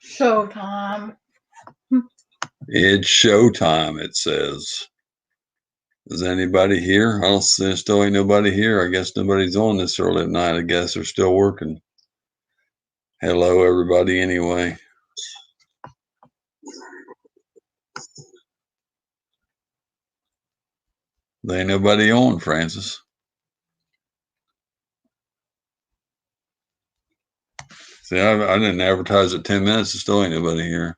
Showtime. It's showtime, it says. Is anybody here? I don't see, there still ain't nobody here. I guess nobody's on this early at night. I guess they're still working. Hello, everybody, anyway. There ain't nobody on, Francis. See, I didn't advertise at 10 minutes. There's still ain't nobody here.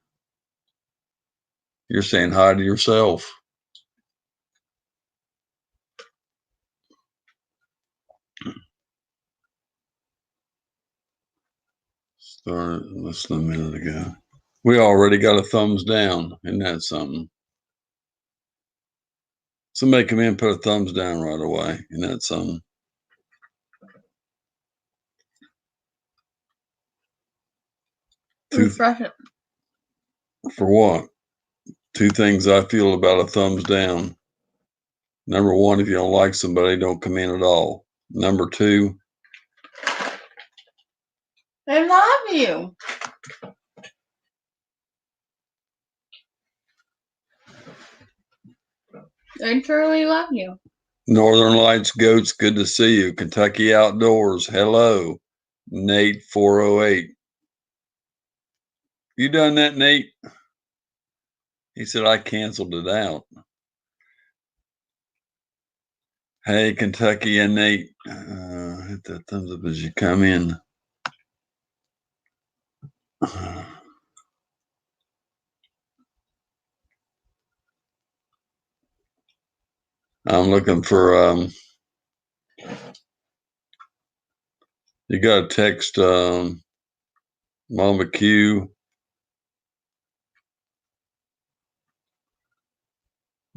You're saying hi to yourself. Started less than a minute ago. We already got a thumbs down. Isn't that something? Somebody come in and put a thumbs down right away. Isn't that something? Refresh it. For what? 2 things I feel about a thumbs down. Number 1, if you don't like somebody, don't come in at all. Number 2, they love you. They truly love you. Northern Lights Goats, good to see you. Kentucky Outdoors, hello. Nate 408. You done that, Nate? He said I canceled it out. Hey, Kentucky and Nate. Hit that thumbs up as you come in. I'm looking for you got to text Mama Q,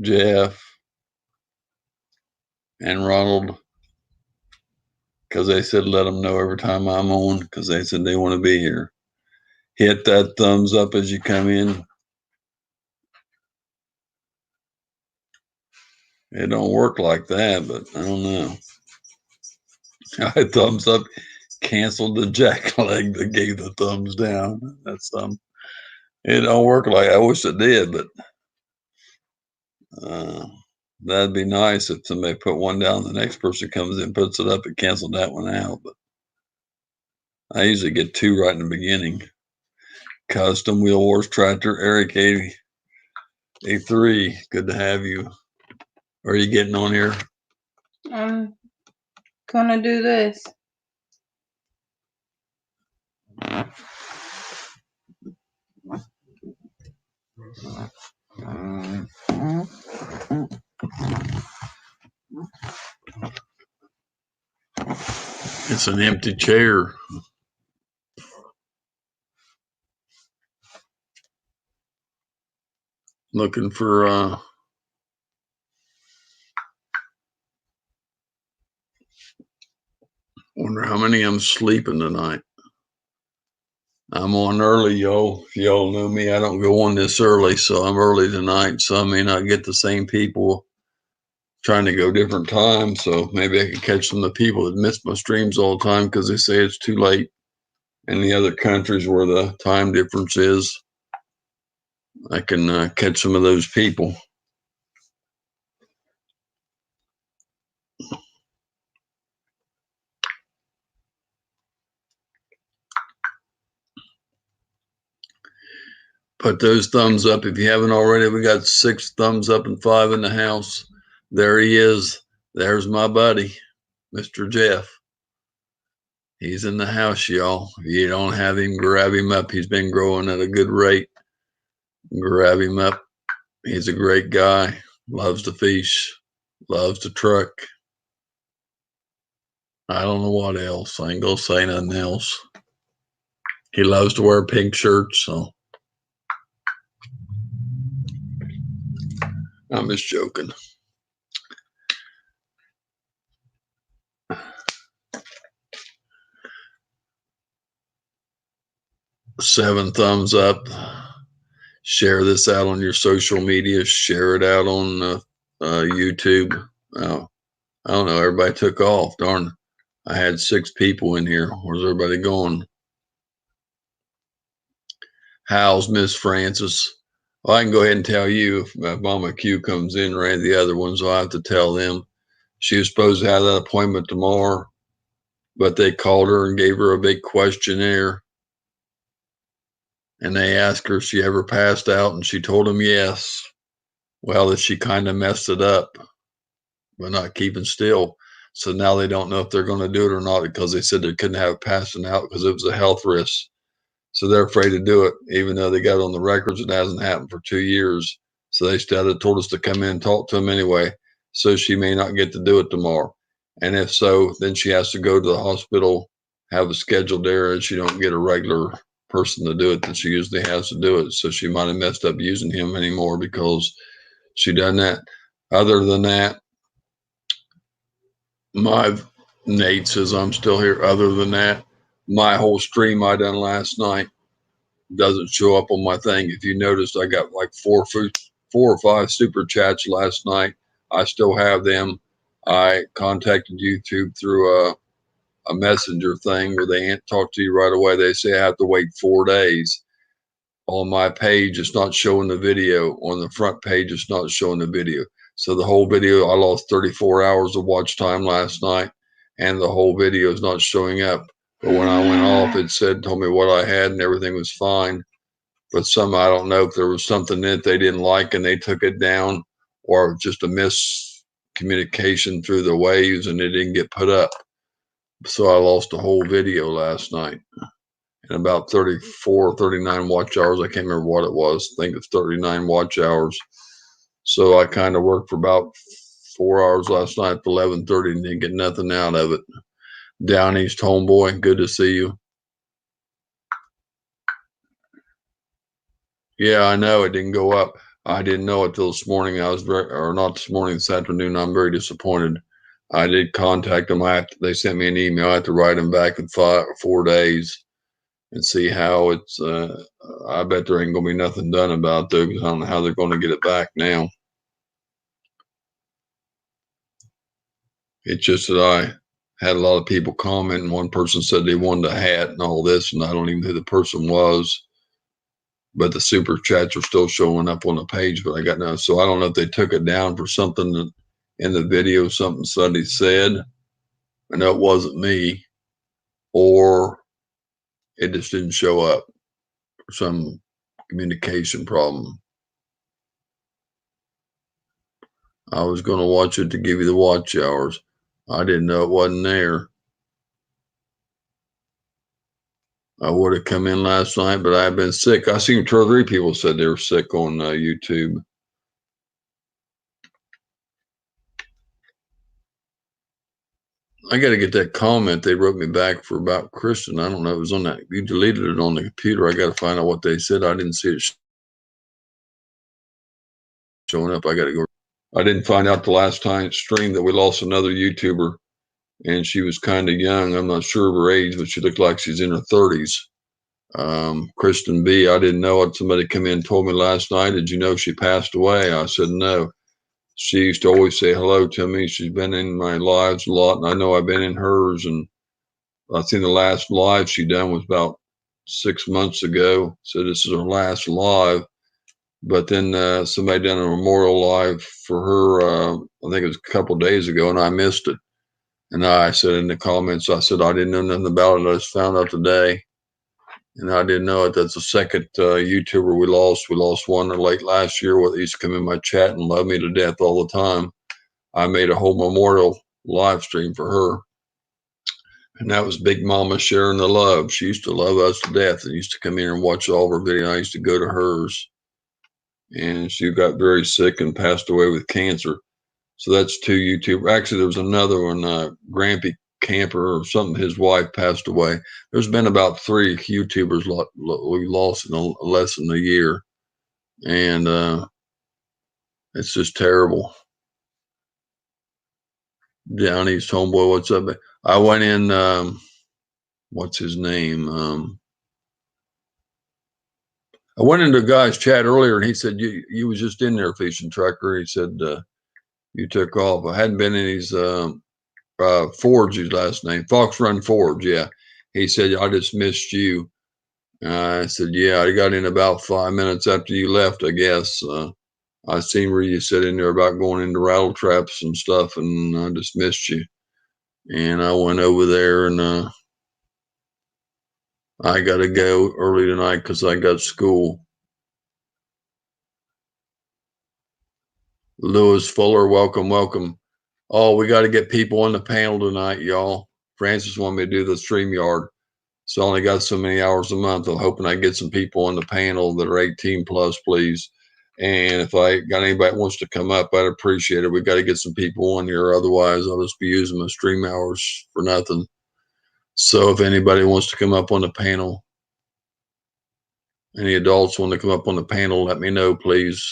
Jeff, and Ronald, because they said let them know every time I'm on, because they said they want to be here. Hit that thumbs up as you come in. It don't work like that, but I don't know. I thumbs up, canceled the jack leg that gave the thumbs down. That's it don't work like I wish it did, but that'd be nice if somebody put one down, the next person comes in, puts it up, and canceled that one out. But I usually get 2 right in the beginning. Custom Wheel Wars Tractor, Eric A3, good to have you. Are you getting on here? I'm gonna do this. It's an empty chair. Looking for wonder how many I'm sleeping tonight. I'm on early, y'all. If y'all know me, I don't go on this early, so I'm early tonight. So I may not get the same people trying to go different times. So maybe I could catch some of the people that miss my streams all the time because they say it's too late in the other countries where the time difference is. I can catch some of those people. Put those thumbs up if you haven't already. We got 6 thumbs up and 5 in the house. There he is. There's my buddy, Mr. Jeff. He's in the house, y'all. If you don't have him, grab him up. He's been growing at a good rate. Grab him up. He's a great guy. Loves to fish. Loves to truck. I don't know what else. I ain't gonna say nothing else. He loves to wear pink shirts, so I'm just joking. Seven thumbs up. Share this out on your social media. Share it out on YouTube. Oh, I don't know. Everybody took off. Darn. I had 6 people in here. Where's everybody going? How's Miss Francis? Well, I can go ahead and tell you if Mama Q comes in or any of the other ones, I'll have to tell them. She was supposed to have that appointment tomorrow, but they called her and gave her a big questionnaire. And they asked her if she ever passed out, and she told them yes. Well, that she kind of messed it up by not keeping still. So now they don't know if they're going to do it or not because they said they couldn't have passing out because it was a health risk. So they're afraid to do it, even though they got it on the records. It hasn't happened for 2 years. So they still told us to come in and talk to them anyway. So she may not get to do it tomorrow. And if so, then she has to go to the hospital, have a schedule there, and she don't get a regular person to do it that she usually has to do it. So she might have messed up using him anymore because she done that. Other than that, Nate says I'm still here. Other than that, my whole stream I done last night doesn't show up on my thing. If you noticed, I got like 4 or 5 super chats last night. I still have them. I contacted YouTube through a messenger thing where they can't talk to you right away. They say I have to wait 4 days. On my page, it's not showing the video. On the front page, it's not showing the video. So the whole video, I lost 34 hours of watch time last night, and the whole video is not showing up. But when I went off, it told me what I had, and everything was fine. But I don't know if there was something in it they didn't like and they took it down, or just a miscommunication through the waves and it didn't get put up. So I lost the whole video last night. And about 34, 39 watch hours. I can't remember what it was. I think it's 39 watch hours. So I kind of worked for about 4 hours last night at 11:30 and didn't get nothing out of it. Down East homeboy, good to see you. Yeah, I know it didn't go up. I didn't know it till this morning. Not this morning, this afternoon. I'm very disappointed. I did contact them. They sent me an email. I have to write them back in 4 days and see how it's. I bet there ain't gonna be nothing done about it though, because I don't know how they're going to get it back now. It's just that I had a lot of people comment, and one person said they wanted a hat and all this, and I don't even know who the person was. But the super chats are still showing up on the page, but I got no. So I don't know if they took it down for something that in the video, something somebody said. I know it wasn't me, or it just didn't show up for some communication problem. I was going to watch it to give you the watch hours. I didn't know it wasn't there. I would have come in last night, but I've been sick. I seen 2 or 3 people said they were sick on YouTube. I got to get that comment they wrote me back for about Kristen. I don't know. It was on that. You deleted it on the computer. I got to find out what they said. I didn't see it showing up. I got to go. I didn't find out the last time stream that we lost another YouTuber, and she was kind of young. I'm not sure of her age, but she looked like she's in her 30s. Kristen B. I didn't know it. Somebody come in and told me last night. Did you know she passed away? I said no. She used to always say hello to me. She's been in my lives a lot, and I know I've been in hers. And I think the last live she done was about 6 months ago. So this is her last live. But then somebody done a memorial live for her. I think it was a couple of days ago, and I missed it. And I said in the comments, I said I didn't know nothing about it. I just found out today, and I didn't know it. That's the second YouTuber we lost. We lost one late last year. What used to come in my chat and love me to death all the time. I made a whole memorial live stream for her. And that was Big Mama sharing the love. She used to love us to death and used to come in and watch all of her videos. I used to go to hers. And she got very sick and passed away with cancer. So that's 2 YouTubers. Actually, there was another one, Grampy Camper or something. His wife passed away. There's been about 3 YouTubers we lost in less than a year. And it's just terrible. Down East homeboy, what's up? I went in, what's his name? I went into a guy's chat earlier, and he said, you was just in there, Fishing Trucker. He said, you took off. I hadn't been in his Forge, his last name. Fox Run Forge, yeah. He said, I just missed you. I said, yeah, I got in about 5 minutes after you left, I guess. I seen where you said in there about going into rattle traps and stuff, and I just missed you. And I went over there, and I got to go early tonight because I got school. Lewis Fuller, welcome, welcome. Oh, we got to get people on the panel tonight, y'all. Francis wanted me to do the StreamYard. So I only got so many hours a month. I'm hoping I get some people on the panel that are 18 plus, please. And if I got anybody that wants to come up, I'd appreciate it. We got to get some people on here. Otherwise, I'll just be using my stream hours for nothing. So if anybody wants to come up on the panel, any adults want to come up on the panel, let me know, please.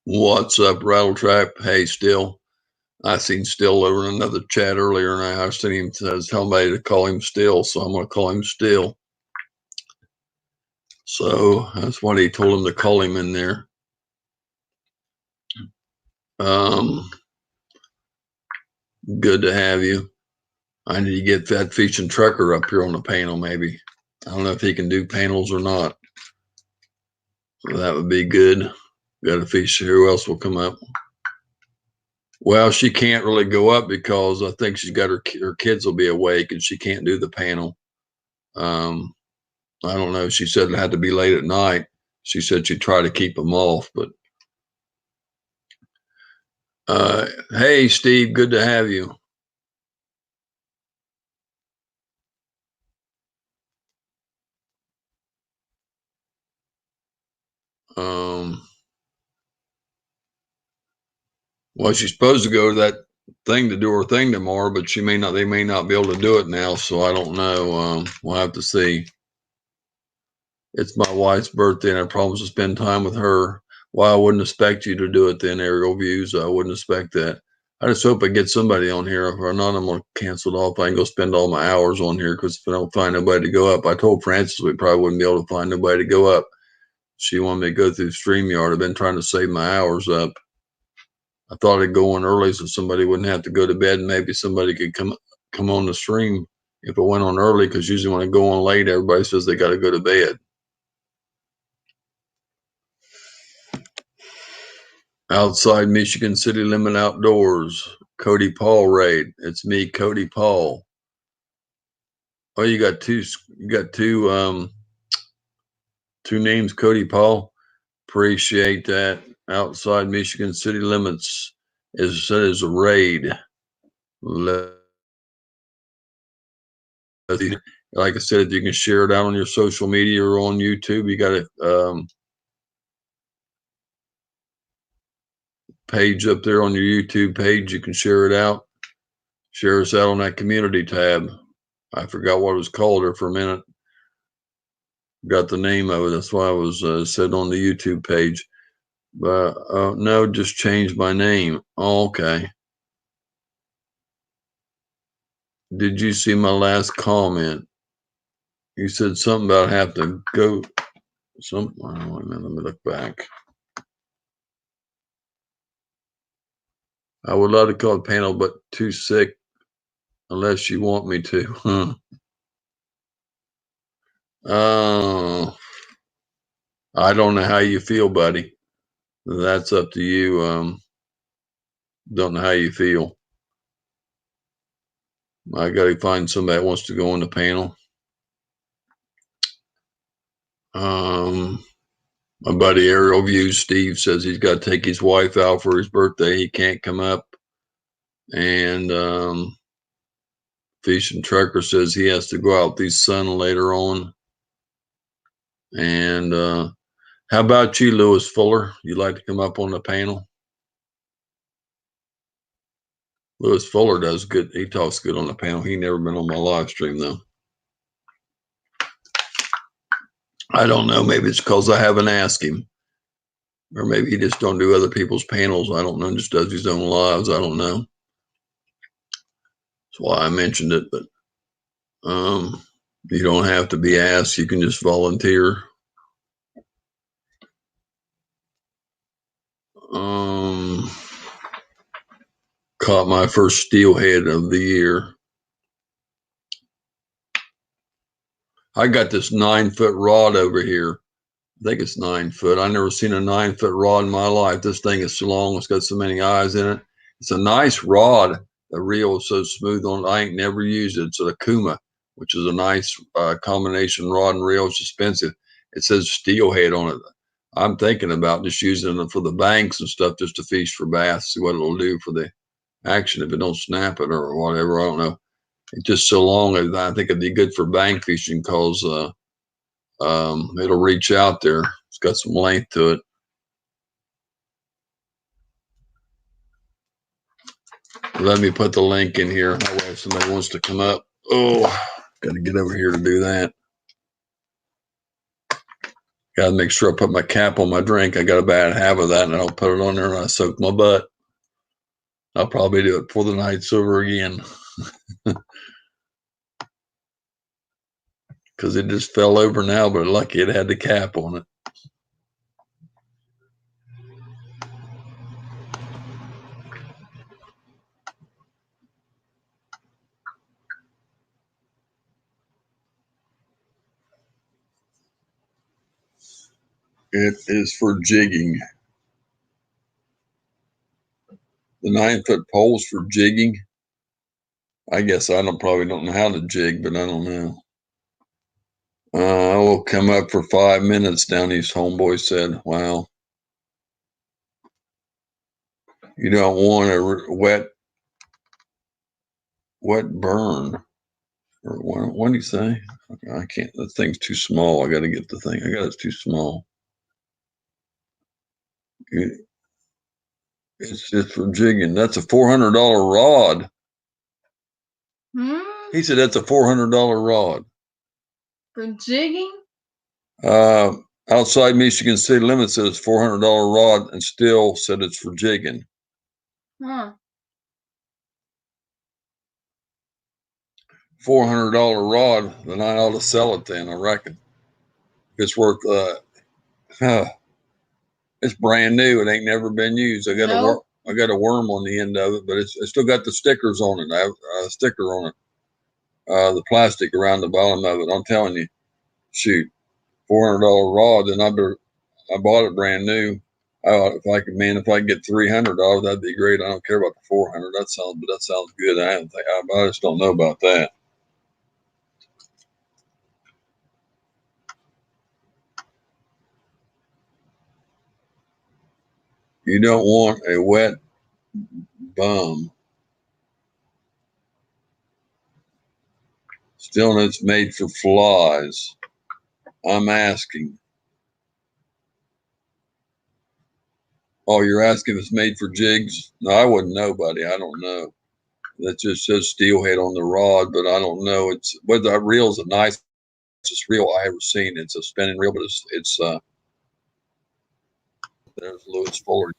What's up, Rattle Trap? Hey, Still. I seen Still over in another chat earlier, and I seen him tell somebody to call him Still, so I'm going to call him Still. So that's what he told him to call him in there. Good to have you. I need to get Fat Fish and Trucker up here on the panel, maybe. I don't know if he can do panels or not. So that would be good. Got to fish. Who else will come up? Well, she can't really go up because I think she's got her kids will be awake and she can't do the panel. I don't know. She said it had to be late at night. She said she'd try to keep them off, but hey, Steve, good to have you. Well, she's supposed to go to that thing to do her thing tomorrow, but they may not be able to do it now. So I don't know. We'll have to see. It's my wife's birthday and I promised to spend time with her. Well, I wouldn't expect you to do it then, Aerial Views. I wouldn't expect that. I just hope I get somebody on here. If not, I'm going to cancel it off. I can go spend all my hours on here because if I don't find nobody to go up, I told Francis we probably wouldn't be able to find nobody to go up. She wanted me to go through StreamYard. I've been trying to save my hours up. I thought I'd go on early so somebody wouldn't have to go to bed and maybe somebody could come on the stream if it went on early, because usually when I go on late, everybody says they got to go to bed. Outside Michigan City Limit Outdoors, Cody Paul raid. It's me, Cody Paul. Oh, you got two names, Cody Paul. Appreciate that. Outside Michigan City Limits is a raid. Like I said, if you can share it out on your social media or on YouTube, you got a page up there on your YouTube page. You can share it out. Share us out on that community tab. I forgot what it was called there for a minute. Got the name of it. That's why I was said on the YouTube page. But no, just changed my name. Oh, okay. Did you see my last comment? You said something about have to go. Wait a minute, let me look back. I would love to call a panel, but too sick unless you want me to. Huh? I don't know how you feel, buddy. That's up to you. Don't know how you feel. I got to find somebody that wants to go on the panel. My buddy Aerial Views, Steve, says he's got to take his wife out for his birthday. He can't come up. And Fish and Trucker says he has to go out with his son later on. And how about you, Lewis Fuller? You'd like to come up on the panel? Lewis Fuller does good. He talks good on the panel. He never been on my live stream, though. I don't know. Maybe it's because I haven't asked him. Or maybe he just don't do other people's panels. I don't know. Just does his own lives. I don't know. That's why I mentioned it. But you don't have to be asked. You can just volunteer. caught my first steelhead of the year. I got this 9-foot rod over here. I think it's 9 foot. I never seen a 9-foot rod in my life. This thing is so long. It's got so many eyes in it. It's a nice rod. The reel is so smooth on it. I ain't never used it. It's an Akuma, which is a nice combination rod and reel. It's expensive. It says steelhead on it. I'm thinking about just using it for the banks and stuff, just to fish for bass, see what it'll do for the action if it don't snap it or whatever. I don't know. It's just so long. I think it'd be good for bank fishing because it'll reach out there. It's got some length to it. Let me put the link in here. That way if somebody wants to come up. Oh, got to get over here to do that. Got to make sure I put my cap on my drink. I got a bad habit of that, and I'll put it on there and I soak my butt. I'll probably do it before the night's over again. Because it just fell over now, but lucky it had the cap on it. It is for jigging. The 9-foot pole's for jigging. I guess I probably don't know how to jig, but I don't know. I will come up for 5 minutes, Down East Homeboy said. Wow. You don't want a wet burn. Or what do you say? I can't. The thing's too small. I got to get the thing. It's too small. It's just for jigging. That's a $400 rod. He said that's a $400 rod. For jigging? Outside Michigan city limits says $400 rod and still said it's for jigging. Huh. $400 rod, then I ought to sell it then, I reckon. It's worth, it's brand new. It ain't never been used. I got a worm on the end of it, but it's still got the stickers on it. I have a sticker on it. The plastic around the bottom of it. I'm telling you, shoot, $400 rod, then I bought it brand new. If I could get $300, that'd be great. I don't care about the 400. That sounds good. I just don't know about that. You don't want a wet bum. Still, it's made for flies. I'm asking. Oh, you're asking if it's made for jigs? No, I wouldn't know, buddy. I don't know. That just says steelhead on the rod, but I don't know. It's whether that reel is the nicest reel I ever seen. It's a spinning reel, but it's there's Lewis Fuller.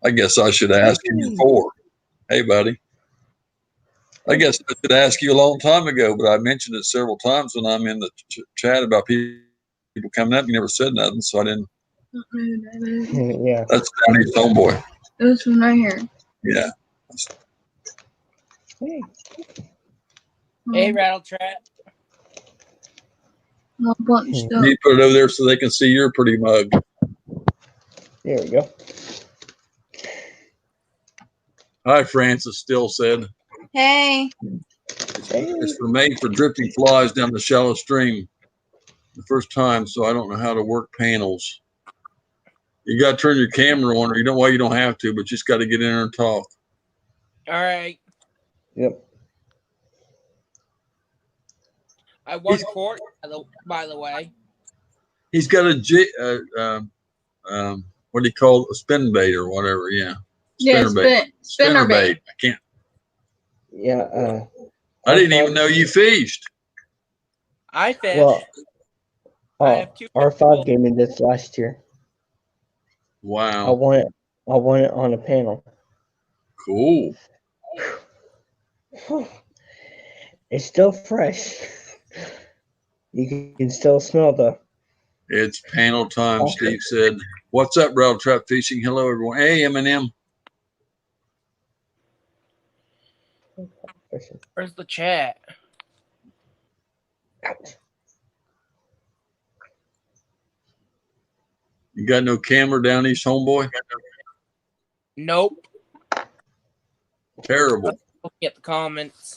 I guess I should ask you before. Hey, buddy. I guess I should ask you a long time ago, but I mentioned it several times when I'm in the chat about people coming up. You never said nothing, so I didn't. Yeah. That's Down East Homeboy. This one right here. Yeah. Hey, Rattle Trap. A bunch You put it over there so they can see your pretty mug. There we go. Hi, Francis Still said. Hey. It's made for drifting flies down the shallow stream. The first time, so I don't know how to work panels. You got to turn your camera on, or you don't have to, but you just got to get in there and talk. All right. Yep. I won court, by the way. He's got a what do you call it? A spin bait or whatever? Yeah. Spinner bait. Spinner bait. I can't. Yeah. I didn't even know you fished. I fish. Well, I have two R5 gave me this last year. Wow. I won it on a panel. Cool. It's still fresh. You can still smell the. It's panel time, Steve said. What's up, Rattle Trap Fishing? Hello, everyone. Hey, Eminem. Where's the chat? Ouch. You got no camera down east, homeboy? Nope. Terrible. Looking at the comments.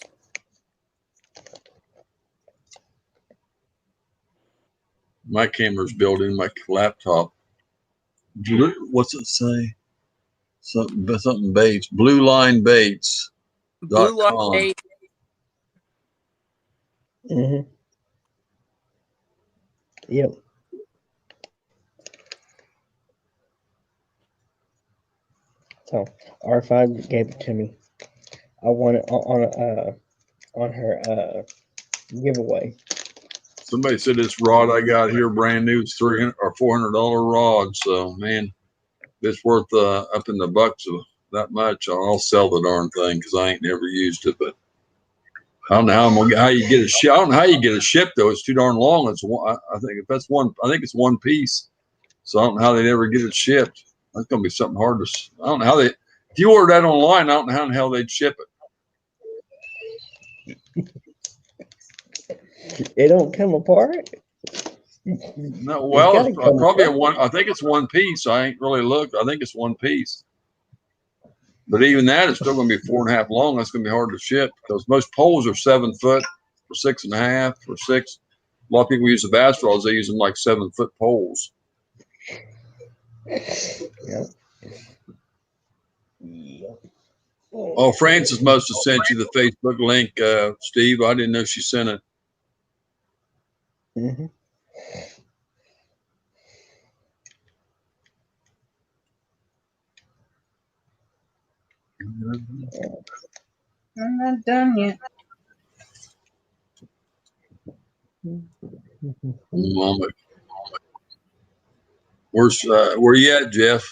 My camera's built in my laptop. What's it say? Something Baits. Blue Line Baits. Blue Light .com. Bait. Mm-hmm. Yep. So R5 gave it to me. I won it on her giveaway. Somebody said this rod I got here brand new is $300 or $400 rod. So man, it's worth up in the bucks of that much. I'll sell the darn thing because I ain't never used it. But I don't know how you get it shipped. I don't know how you get it shipped though. It's too darn long. It's one. I think if that's one. I think it's one piece. So I don't know how they'd ever get it shipped. That's gonna be something hard to. I don't know how they. If you order that online, I don't know how the hell they'd ship it. It don't come apart. No, well, gotta it's come probably apart. one. I think it's one piece. I ain't really looked. I think it's one piece. But even that is still going to be 4.5 long. That's going to be hard to ship because most poles are 7 foot or 6.5 or 6. A lot of people use the bass rods. They use them like 7 foot poles. Yep. Yep. Oh, Francis must have sent you the Facebook link, Steve. I didn't know she sent it. Mm-hmm. I'm not done yet. Mama. Where you at, Jeff?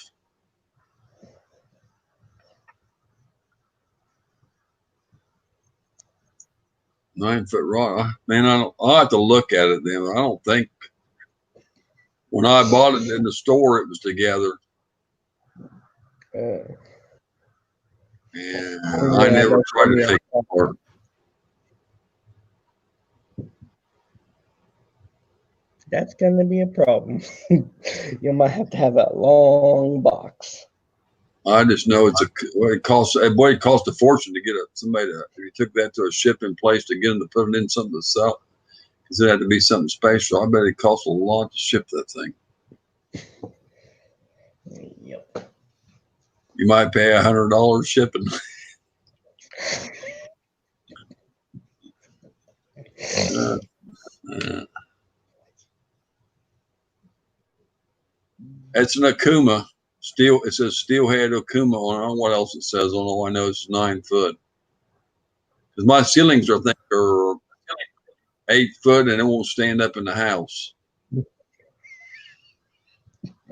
Nine-foot rod. Man, I'll have to look at it then. I don't think when I bought it in the store, it was together. And I never tried to take it apart. That's going to be a problem. You might have to have a long box. I just know it costs a fortune to get somebody to, if you took that to a shipping place to get them to put it in something to sell, because it had to be something special. I bet it costs a lot to ship that thing. Yep. You might pay $100 shipping. It's an Okuma steel. It says steelhead Okuma on it. I don't know what else it says. All I know it's 9 foot. Because my ceilings are 8 foot and it won't stand up in the house.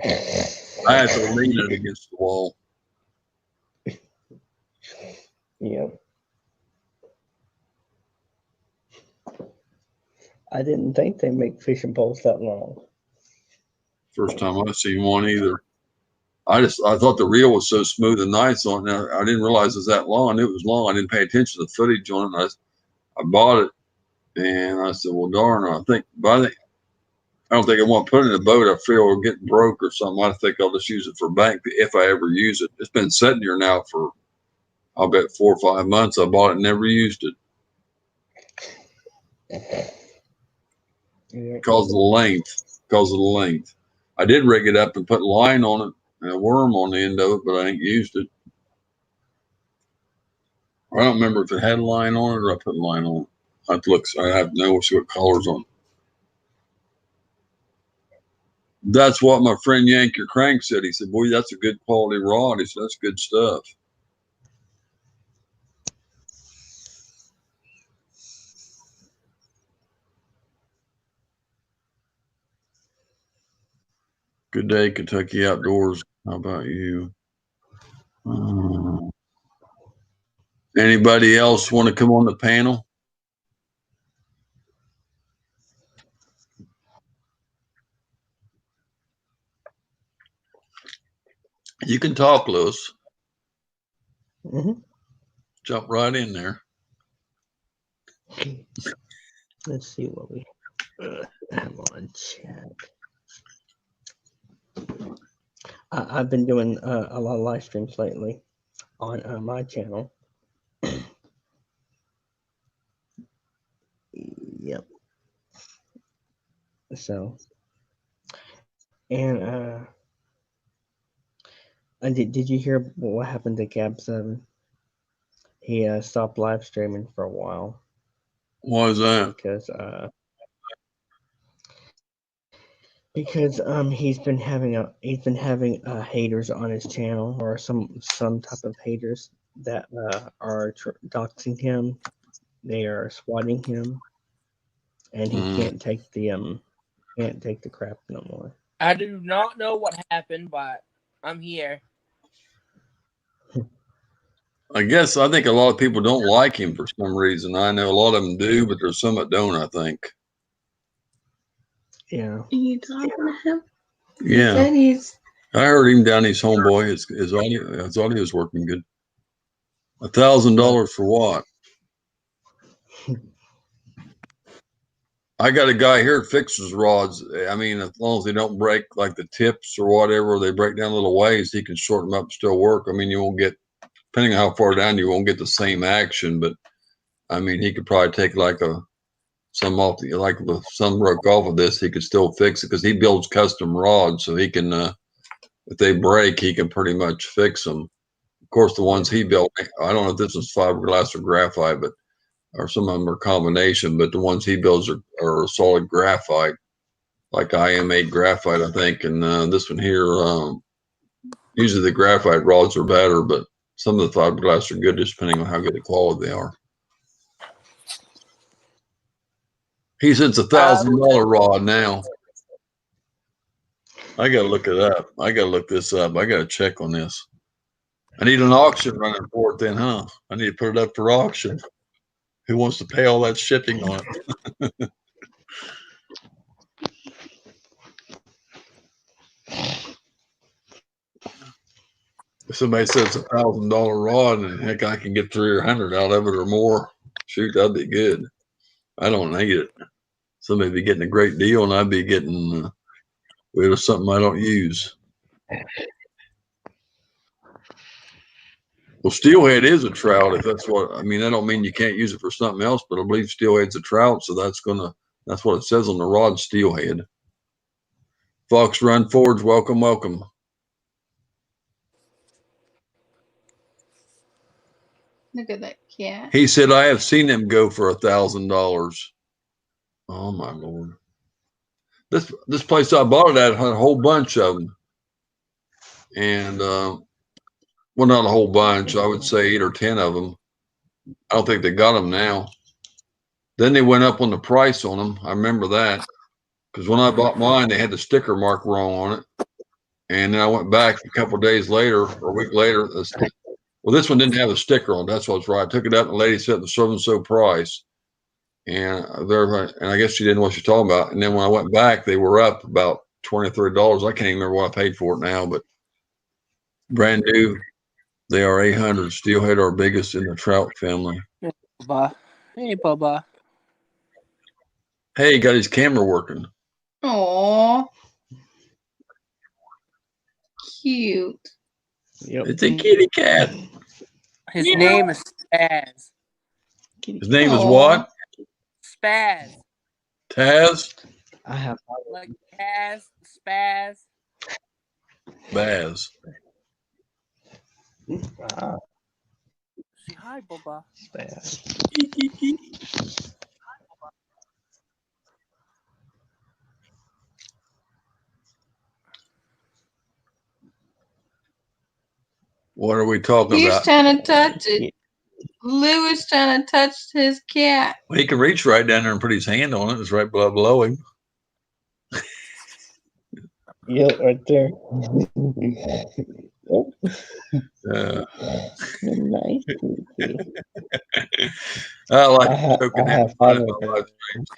I have to lean it against the wall. Yep. I didn't think they make fishing poles that long. First time I've seen one either. I thought the reel was so smooth and nice on there. I didn't realize it was that long. It was long. I didn't pay attention to the footage on it. I bought it and I said, well, darn, I don't think I want to put it in a boat. I feel it'll get broke or something. I think I'll just use it for bank if I ever use it. It's been sitting here now for, I'll bet 4 or 5 months. I bought it and never used it. Because of the length. I did rig it up and put line on it and a worm on the end of it, but I ain't used it. I don't remember if it had a line on it or I put a line on it. I have to look. I have to know, see what color's on it. That's what my friend Yankee Crank said. He said, boy, that's a good quality rod. He said, that's good stuff. Good day, Kentucky Outdoors. How about you? Anybody else want to come on the panel? You can talk, Lewis. Mm-hmm. Jump right in there. Let's see what we have on chat. I've been doing a lot of live streams lately on my channel. Yep. So, and did you hear what happened to Gab 7? He stopped live streaming for a while Why is that? because he's been having haters on his channel, or some type of haters that are doxing him. They are swatting him, and he can't take the crap no more. I do not know what happened, but I'm here. I think a lot of people don't like him for some reason. I know a lot of them do, but there's some that don't, I think. Yeah. Are you talking to him? Yeah. He said I heard him down his homeboy. His audio is working good. $1,000 for what? I got a guy here that fixes rods. I mean, as long as they don't break like the tips or whatever, they break down little ways, he can shorten them up and still work. I mean, you won't get, depending on how far down, you won't get the same action, but I mean, he could probably take like some broke off of this, he could still fix it because he builds custom rods, so he can, if they break, he can pretty much fix them. Of course, the ones he built, I don't know if this was fiberglass or graphite, or some of them are combination, but the ones he builds are solid graphite, like IM8 graphite, I think. And this one here, usually the graphite rods are better, but some of the fiberglass are good, just depending on how good the quality they are. He said it's $1,000 rod now. I gotta look it up. I gotta look this up. I gotta check on this. I need an auction running for it then, huh? I need to put it up for auction. Who wants to pay all that shipping on it? If somebody says it's $1,000 rod and heck, I can get 300 or 100 out of it or more, shoot, that'd be good. I don't need it. Somebody be getting a great deal and I'd be getting rid of something I don't use. Well, steelhead is a trout, if that's what, I mean, I don't mean you can't use it for something else, but I believe steelhead's a trout, so that's what it says on the rod, steelhead. Fox Run Forge, welcome, welcome. Look at that cat. He said, I have seen them go for $1,000. Oh my Lord. This place I bought it at had a whole bunch of them. And, well, not a whole bunch. I would say 8 or 10 of them. I don't think they got them now. Then they went up on the price on them. I remember that. Because when I bought mine, they had the sticker mark wrong on it. And then I went back a couple of days later, or a week later. Well, this one didn't have a sticker on. That's what's right. I took it out and the lady said the so-and-so price. And I guess she didn't know what she's talking about. And then when I went back, they were up about $20 or $30. I can't even remember what I paid for it now, but brand new. They are 800. Steelhead are biggest in the trout family. Bubba. Hey, Bubba. Hey, he got his camera working. Aww. Cute. Yep. It's a kitty cat. His name is Spaz. His name is what? Spaz. Taz? I have Like Taz, Spaz. Baz. Say hi, Bubba. Spaz. What are we talking He's about? trying to touch it. Lou is trying to touch his cat. Well, he can reach right down there and put his hand on it. It's right below him. Yep, right there. Nice. I like have fun with my live streams.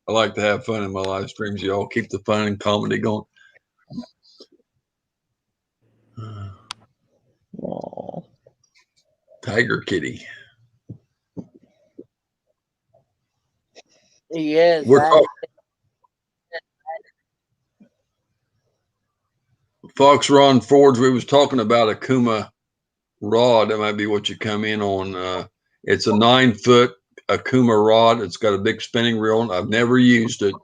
I like to have fun in my live streams. Y'all keep the fun and comedy going. Aww. Tiger Kitty. Yes, We're talking Fox Ron Forge. We was talking about a Kuma rod. That might be what you come in on. It's a 9-foot Akuma rod. It's got a big spinning reel on it. I've never used it.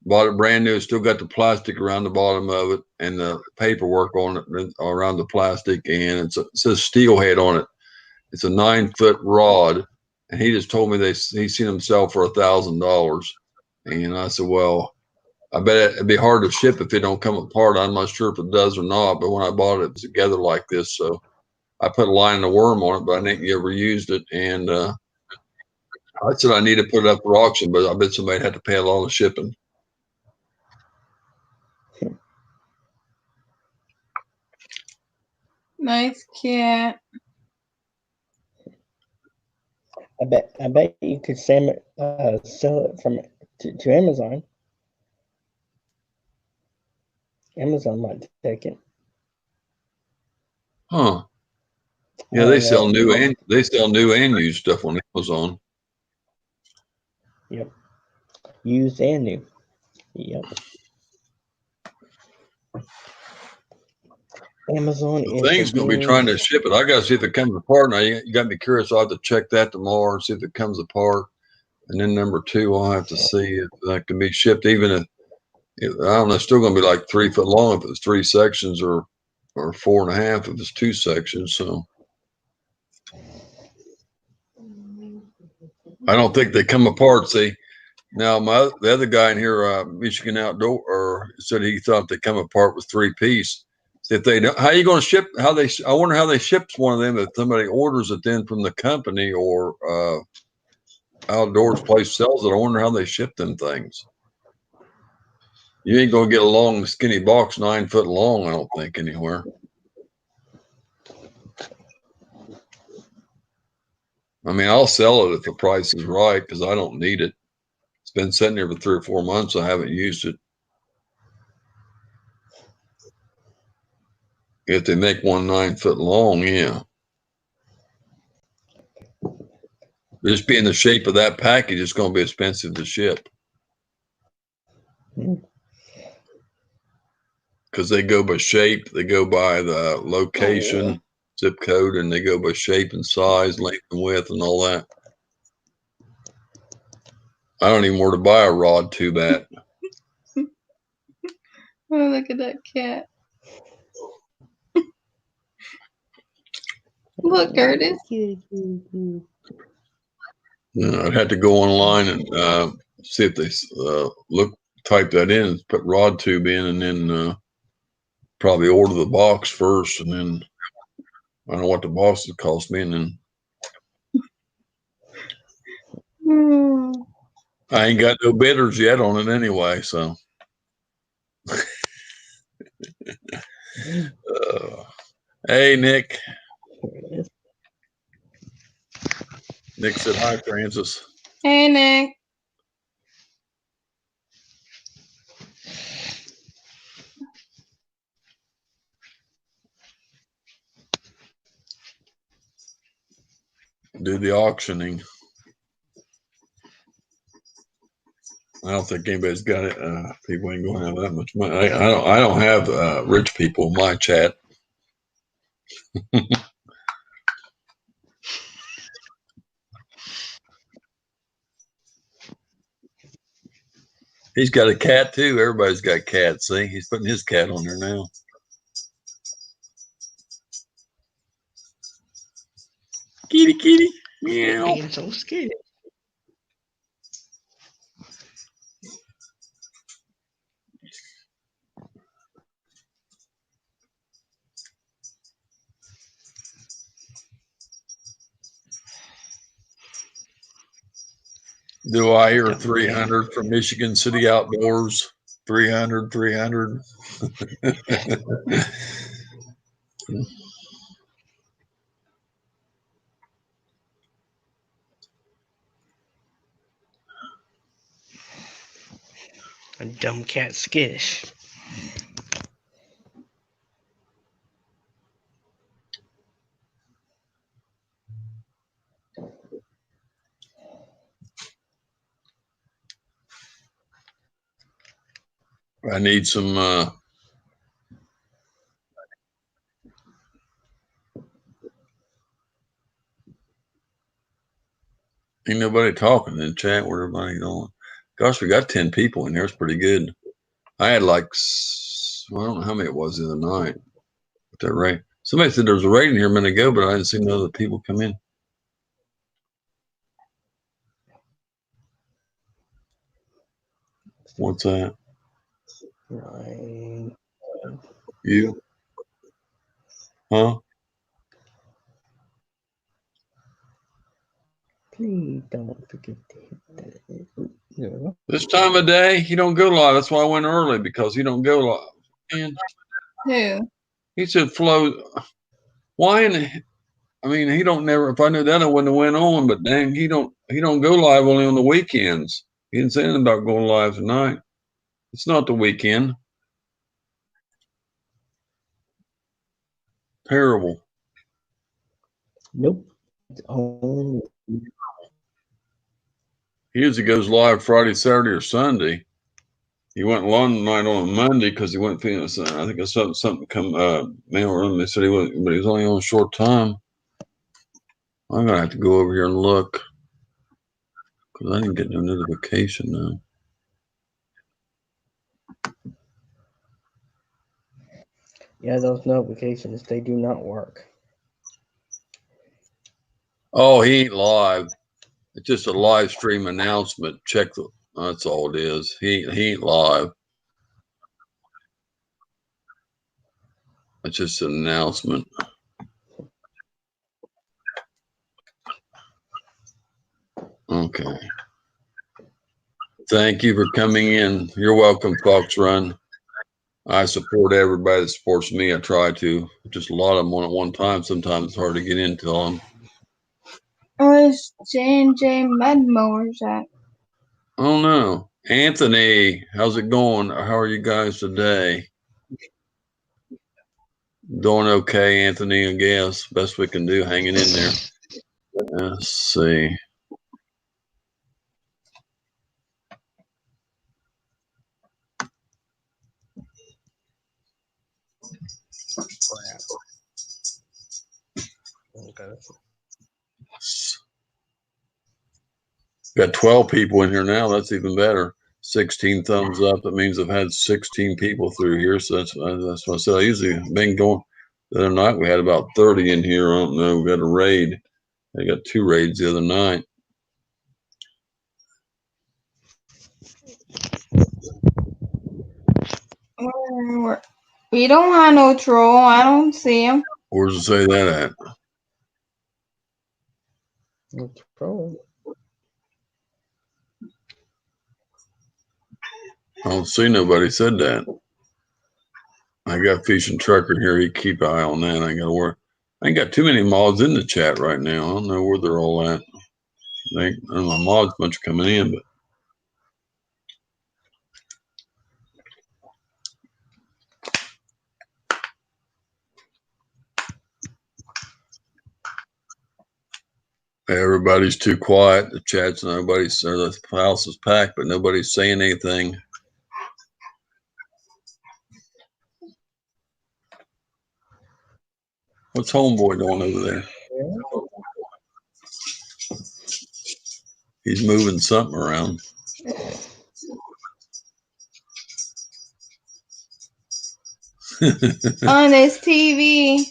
Bought it brand new. It's still got the plastic around the bottom of it and the paperwork on it around the plastic. And it says steelhead on it. It's a 9-foot rod. And he just told me he's seen them sell for $1,000. And I said, well, I bet it'd be hard to ship if it don't come apart. I'm not sure if it does or not. But when I bought it, it was together like this. So I put a line and a worm on it, but I didn't ever used it. And I said I need to put it up for auction, but I bet somebody had to pay a lot of shipping. Nice cat. I bet you could sell it from to Amazon. Amazon might take it. Huh. Yeah, they sell new and used stuff on Amazon. Yep. Used and new. Yep. Amazon The is thing's going to be trying to ship it. I got to see if it comes apart. Now, you got me curious. I'll have to check that tomorrow and see if it comes apart. And then number two, I'll have to see if that can be shipped, even if I don't know, it's still going to be like 3 foot long if it's 3 sections or 4.5 if it's 2 sections. So I don't think they come apart. See, now the other guy in here, Michigan Outdoor, said he thought they come apart with 3-piece. If they don't, how are you going to ship? I wonder how they ship one of them if somebody orders it then from the company or Outdoors place sells it. I wonder how they ship them things. You ain't gonna get a long, skinny box 9 foot long, I don't think, anywhere. I mean, I'll sell it if the price is right because I don't need it. It's been sitting there for 3 or 4 months. I haven't used it. If they make one 9 foot long, yeah. Just being the shape of that package, it's going to be expensive to ship. Because they go by shape, they go by the location, zip code, and they go by shape and size, length and width, and all that. I don't even know where to buy a rod to that. Oh, look at that cat. Look, Curtis. I'd have to go online and see if they type that in, and put rod tube in, and then probably order the box first, and then I don't know what the box would cost me, and then I ain't got no bidders yet on it anyway, so. Hey, Nick. Nick said hi, Francis. Hey, Nick. Do the auctioning. I don't think anybody's got it. People ain't going to have that much money. I don't have rich people in my chat. He's got a cat too. Everybody's got cats. See, he's putting his cat on there now. Kitty, kitty, meow. Being so scared. Do I hear 300 from Michigan City Outdoors? 300, 300. A dumb cat skittish. I need some ain't nobody talking in the chat where everybody's going. Gosh, we got 10 people in here. It's pretty good. I had like, well, I don't know how many it was the other night. With that rain. Somebody said there was a raid in here a minute ago, but I didn't see no other people come in. What's that? Right. You? Huh? Please don't forget to hit that. Yeah. This time of day, he don't go live. That's why I went early, because he don't go live. And Who? he said, Flo, why in the, I mean, he don't never, if I knew that, I wouldn't have went on, but dang, he don't go live only on the weekends. He didn't say anything about going live tonight. It's not the weekend. Terrible. Nope. It's only. He usually goes live Friday, Saturday, or Sunday. He went long night on a Monday because he went feeling. I think it's something come mail room. They said he went, but he was only on a short time. I'm gonna have to go over here and look because I didn't get no notification now. Yeah, those notifications, they do not work. Oh, he ain't live. It's just a live stream announcement. Check the. That's all it is. He ain't live. It's just an announcement. Okay. Thank you for coming in. You're welcome, Fox Run. I support everybody that supports me. I try to. Just a lot of them on at one time. Sometimes it's hard to get into them. Where's J&J Mud Mowers at? Oh no. Anthony, how's it going? How are you guys today? Doing okay, Anthony, I guess. Best we can do, hanging in there. Let's see. Okay. Got 12 people in here now. That's even better. 16 thumbs up. That means I've had 16 people through here. So that's what I said. I usually been going. The other night we had about 30 in here. I don't know. We got a raid. I got 2 raids the other night. We don't have no troll. I don't see him. Where's it say that at? No troll. I don't see nobody said that. I got Fishing Trucker here. He keep an eye on that. I got to work. I ain't got too many mods in the chat right now. I don't know where they're all at. I don't know, my mods bunch coming in, but everybody's too quiet. The chat's nobody's, or the house is packed, but nobody's saying anything. What's Homeboy doing over there? He's moving something around. On his TV.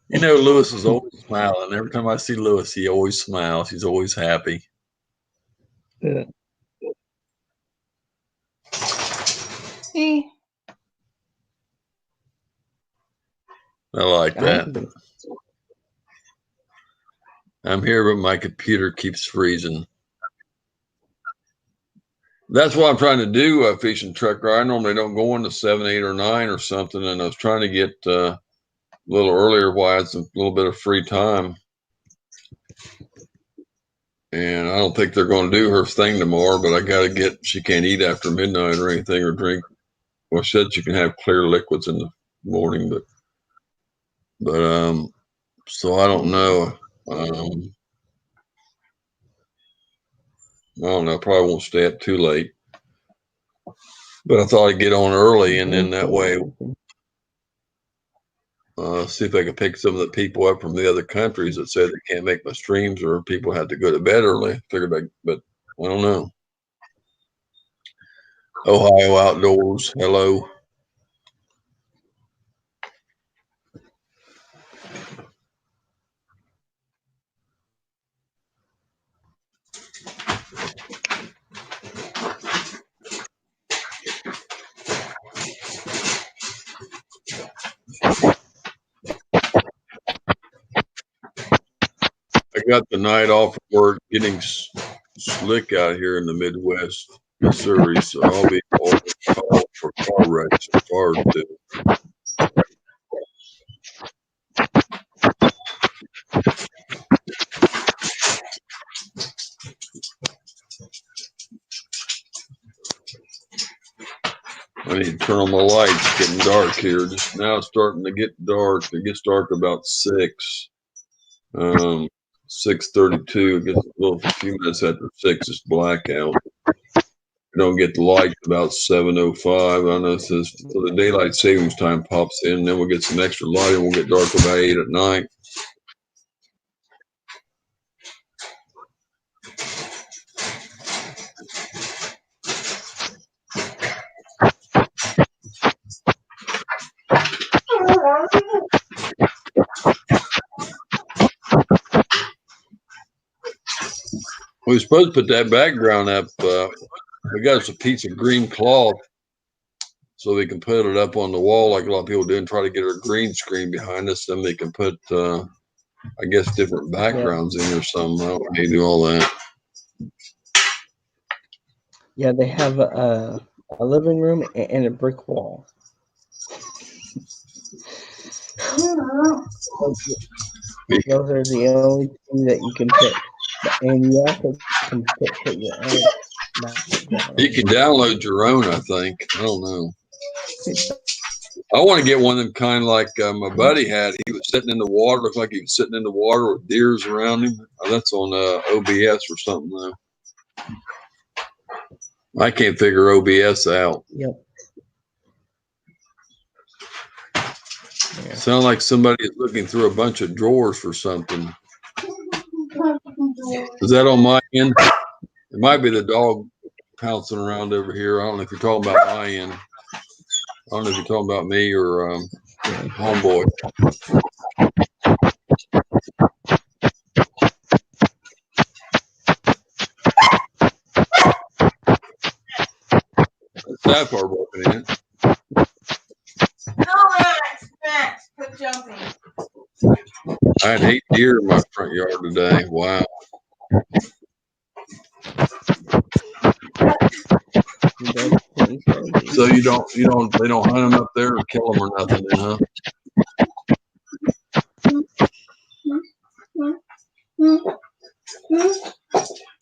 You know, Lewis is always smiling. Every time I see Lewis, he always smiles. He's always happy. Yeah. He. I like that. I'm here, but my computer keeps freezing. That's what I'm trying to do, Fishing Trucker. I normally don't go into 7, 8, or 9 or something, and I was trying to get a little earlier while I had a little bit of free time. And I don't think they're going to do her thing tomorrow, but I got to get, she can't eat after midnight or anything or drink. Well, she said she can have clear liquids in the morning, but so I don't know. I don't know. I probably won't stay up too late. But I thought I'd get on early, and then that way, see if I can pick some of the people up from the other countries that said they can't make my streams, or people have to go to bed early. Figured but I don't know. Ohio Outdoors, hello. I got the night off of work, getting slick out here in the Midwest, Missouri, so I'll be all for car wrecks and cars too. I need to turn on my lights. It's getting dark here. Just now it's starting to get dark. It gets dark about 6. 6:32. It gets a few minutes after 6. It's blackout. You don't get the light about 7:05. I know it says so the daylight savings time pops in. Then we'll get some extra light, and we'll get dark about 8 at night. We were supposed to put that background up. We got us a piece of green cloth so we can put it up on the wall like a lot of people do and try to get a green screen behind us. Then they can put, I guess, different backgrounds in or something. I don't need to do all that. Yeah, they have a living room and a brick wall. Those are the only things that you can put. And you also can put your own background. You can download your own, I think. I don't know. I want to get one of them kind like my buddy had. He was sitting in the water. Looked like he was sitting in the water with deers around him. That's on OBS or something, though. I can't figure OBS out. Yep. Yeah. Sound like somebody is looking through a bunch of drawers for something. Is that on my end? It might be the dog pouncing around over here. I don't know if you're talking about my end. I don't know if you're talking about me or homeboy. That far broken in. Max, quit jumping. I had 8 deer in my front yard today. Wow. So they don't hunt them up there or kill them or nothing, then, huh?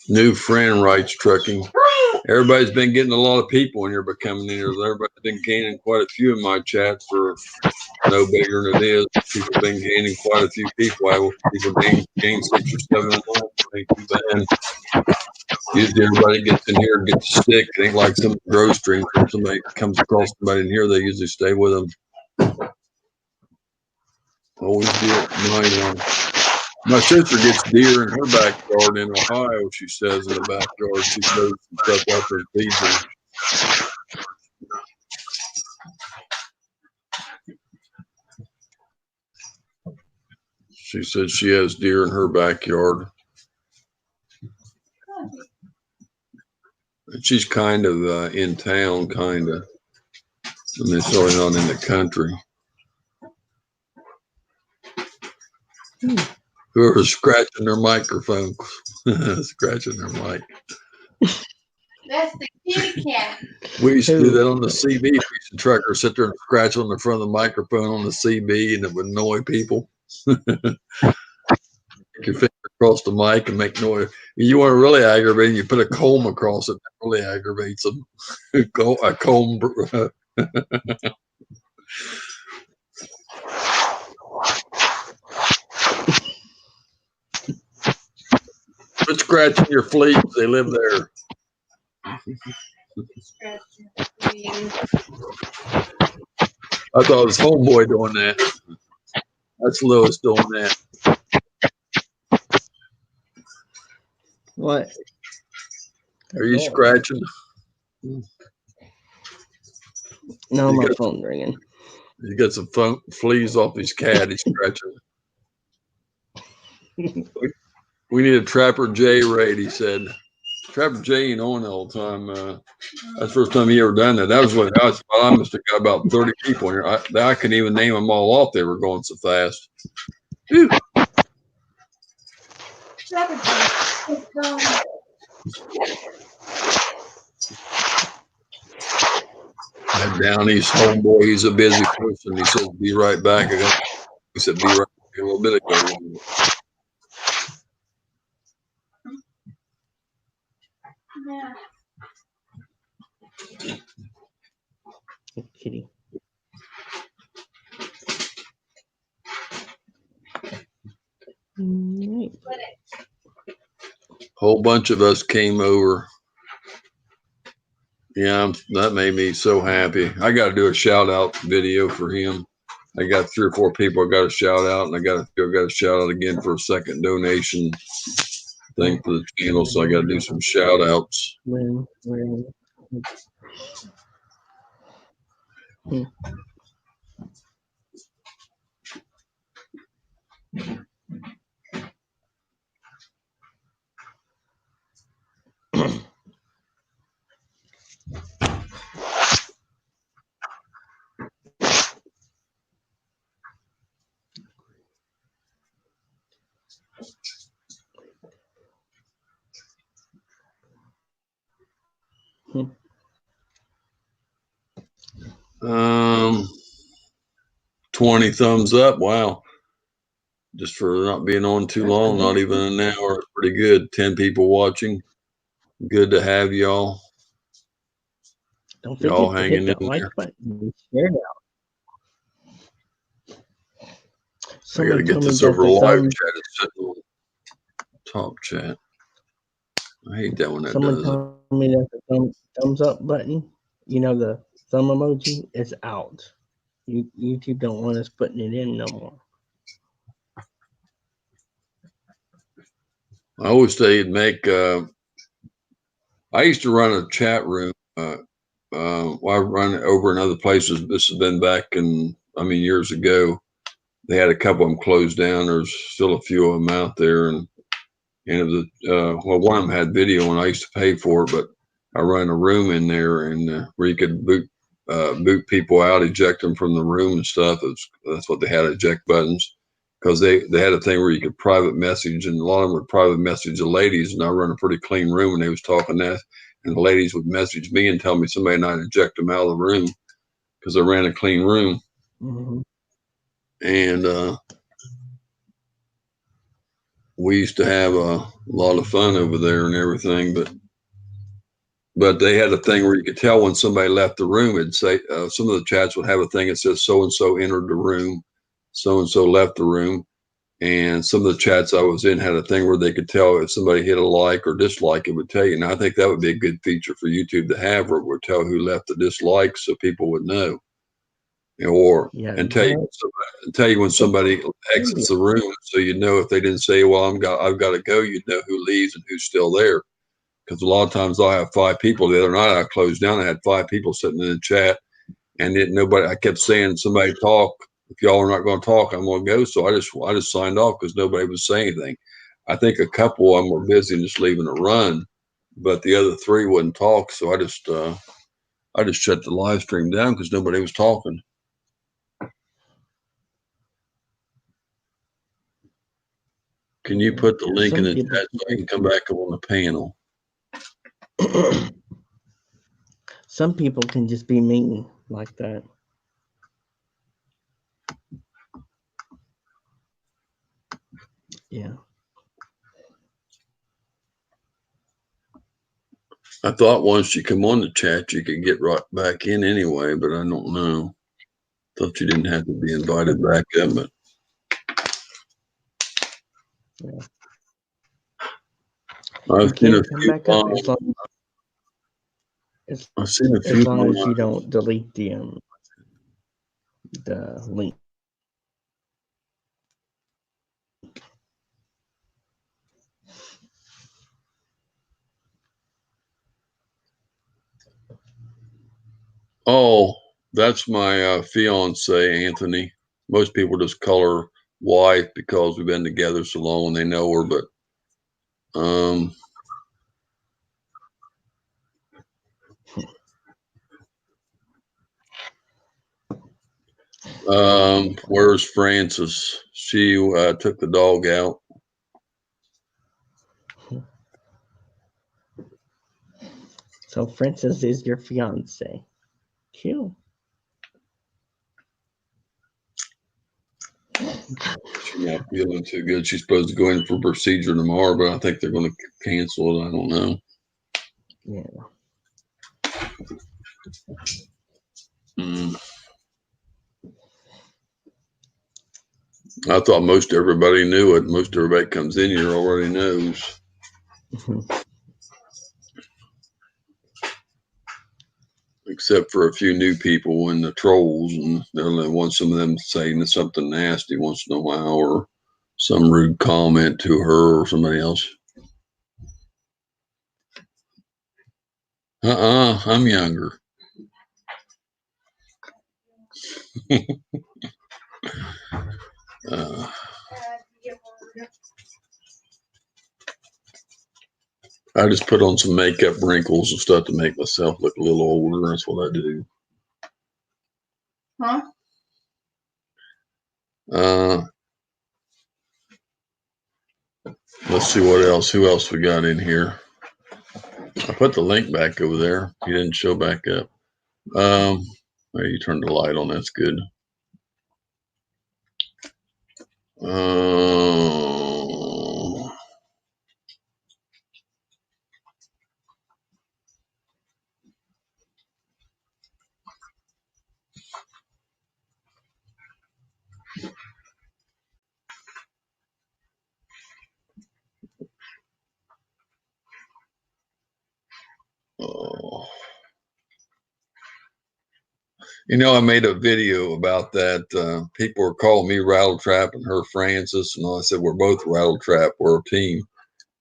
New friend writes trucking. Everybody's been getting a lot of people in here, but coming in here. Everybody's been gaining quite a few in my chat for no bigger than it is. People have been gaining quite a few people. People gain 6 or 7 a month. Ain't too bad. Usually everybody gets in here and gets sick. It ain't like some grow streams where somebody comes across somebody in here, they usually stay with them. Always get mine. My sister gets deer in her backyard in Ohio, she says, in the backyard. She throws some stuff out there and feeds them. She says she has deer in her backyard. And she's kind of in town, kind of. I mean, it's really not in the country. Whoever's scratching their microphone, scratching their mic. That's the kitty cat. We used to do that on the CB. We used to trucker sit there and scratch on the front of the microphone on the CB, and it would annoy people. Take your finger across the mic and make noise. You want to really aggravate them, you put a comb across it. That really aggravates them. A comb. Quit scratching your fleas. They live there. I thought it was homeboy doing that. That's Lewis doing that. What? Are you scratching? No, You my got- phone's ringing. He got some fleas off his cat. He's scratching. We need a Trapper J raid, he said. Trapper J ain't on all the time. That's the first time he ever done that. That was when I must have got about 30 people in here. I couldn't even name them all off. They were going so fast. Whew. That Downey's homeboy, he's a busy person. He said, be right back. He said, be right back a little bit ago. Kitty. Right. Whole bunch of us came over. Yeah, that made me so happy. I got to do a shout out video for him. I got 3 or 4 people I got to shout out, and I got to shout out again for a second donation thing for the channel. So I got to do some shout outs. When Hmm. 20 thumbs up. Wow. Just for not being on too long, not even an hour. Pretty good. 10 people watching. Good to have y'all. Don't Y'all forget to hanging hit that in like there. button and share it out. I got to Someone get told me this that over the live thumb. chat. It's sitting on top chat. I hate that when that Someone does it. told me that the thumbs up button, you know, the thumb emoji, is out. YouTube don't want us putting it in no more. I always say it'd make. I used to run a chat room. I run it over in other places. This has been back in, years ago. They had a couple of them closed down. There's still a few of them out there, and it was one of them had video, and I used to pay for it. But I ran a room in there, and where you could boot people out, eject them from the room and stuff. That's what they had, eject buttons, because they had a thing where you could private message, and a lot of them would private message the ladies. And I run a pretty clean room, and they was talking that, and the ladies would message me and tell me somebody not eject them out of the room because I ran a clean room. Mm-hmm. And we used to have a lot of fun over there and everything, but they had a thing where you could tell when somebody left the room. It'd say some of the chats would have a thing that says so and so entered the room, so and so left the room, and some of the chats I was in had a thing where they could tell if somebody hit a like or dislike. It would tell you. And I think that would be a good feature for YouTube to have, where it would tell who left the dislike, so people would know. And tell you when somebody exits the room, so you know if they didn't say, "Well, I've got to go," you'd know who leaves and who's still there. Because a lot of times I'll have 5 people. The other night I closed down. I had 5 people sitting in the chat, and nobody. I kept saying, "Somebody talk. If y'all are not going to talk, I'm going to go." So I just signed off because nobody was saying anything. I think a couple of them were busy and just leaving a run, but the other 3 wouldn't talk. So I just shut the live stream down because nobody was talking. Can you put the link in the chat so I can come back up on the panel? Some people can just be mean like that. Yeah. I thought once you come on the chat, you could get right back in anyway, but I don't know. Thought you didn't have to be invited back up, but. Yeah. I've You seen a can't come few. back up I've seen a as few. long as you don't delete the link. Oh, that's my fiance, Anthony. Most people just call her wife because we've been together so long and they know her. But where's Frances? She took the dog out. So Francis is your fiance. Cute. She's not feeling too good. She's supposed to go in for procedure tomorrow, but I think they're going to cancel it. I don't know. Yeah. I thought most everybody knew it. Most everybody comes in here already knows. Except for a few new people and the trolls, and they'll want some of them saying something nasty once in a while, or some rude comment to her or somebody else. I'm younger. I just put on some makeup, wrinkles, and stuff to make myself look a little older. That's what I do. Huh? Let's see what else. Who else we got in here? I put the link back over there. He didn't show back up. You turned the light on. That's good. You know, I made a video about that. People were calling me Rattletrap and her Francis, and I said we're both Rattletrap. We're a team.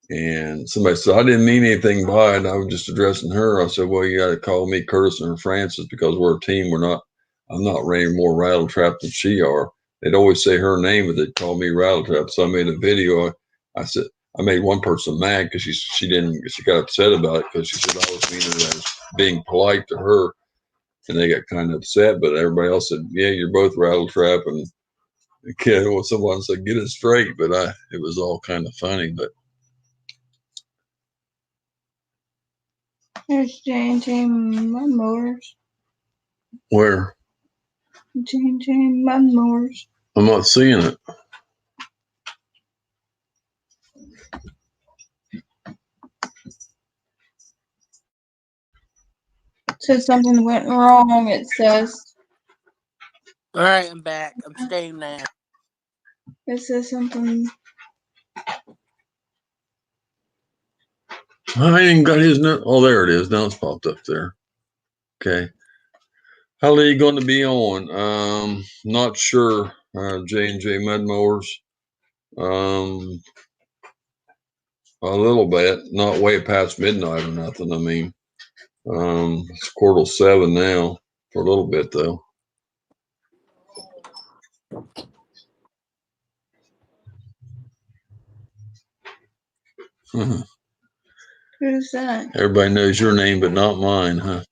And somebody said I didn't mean anything by it. I was just addressing her. I said, well, you got to call me Curtis and her Francis because we're a team. We're not. I'm not any more Rattletrap than she are. They'd always say her name, but they'd call me Rattletrap. So I made a video. I said I made one person mad because she got upset about it because she said I was meaning it as being polite to her. And they got kind of upset, but everybody else said, yeah, you're both Rattletrap. And the kid, well, someone said, get it straight. But it was all kind of funny. But There's J&J Motors. where? J&J Motors. I'm not seeing it. Says something went wrong, it says. All right, I'm back. I'm staying now. It says something. I ain't got his note. Oh, there it is. Now it's popped up there. Okay. How late are you going to be on? Not sure. J&J Mud Mowers. A little bit. Not way past midnight or nothing. I mean, it's 7:15 now. For a little bit though. Who's that? Everybody knows your name, but not mine, huh?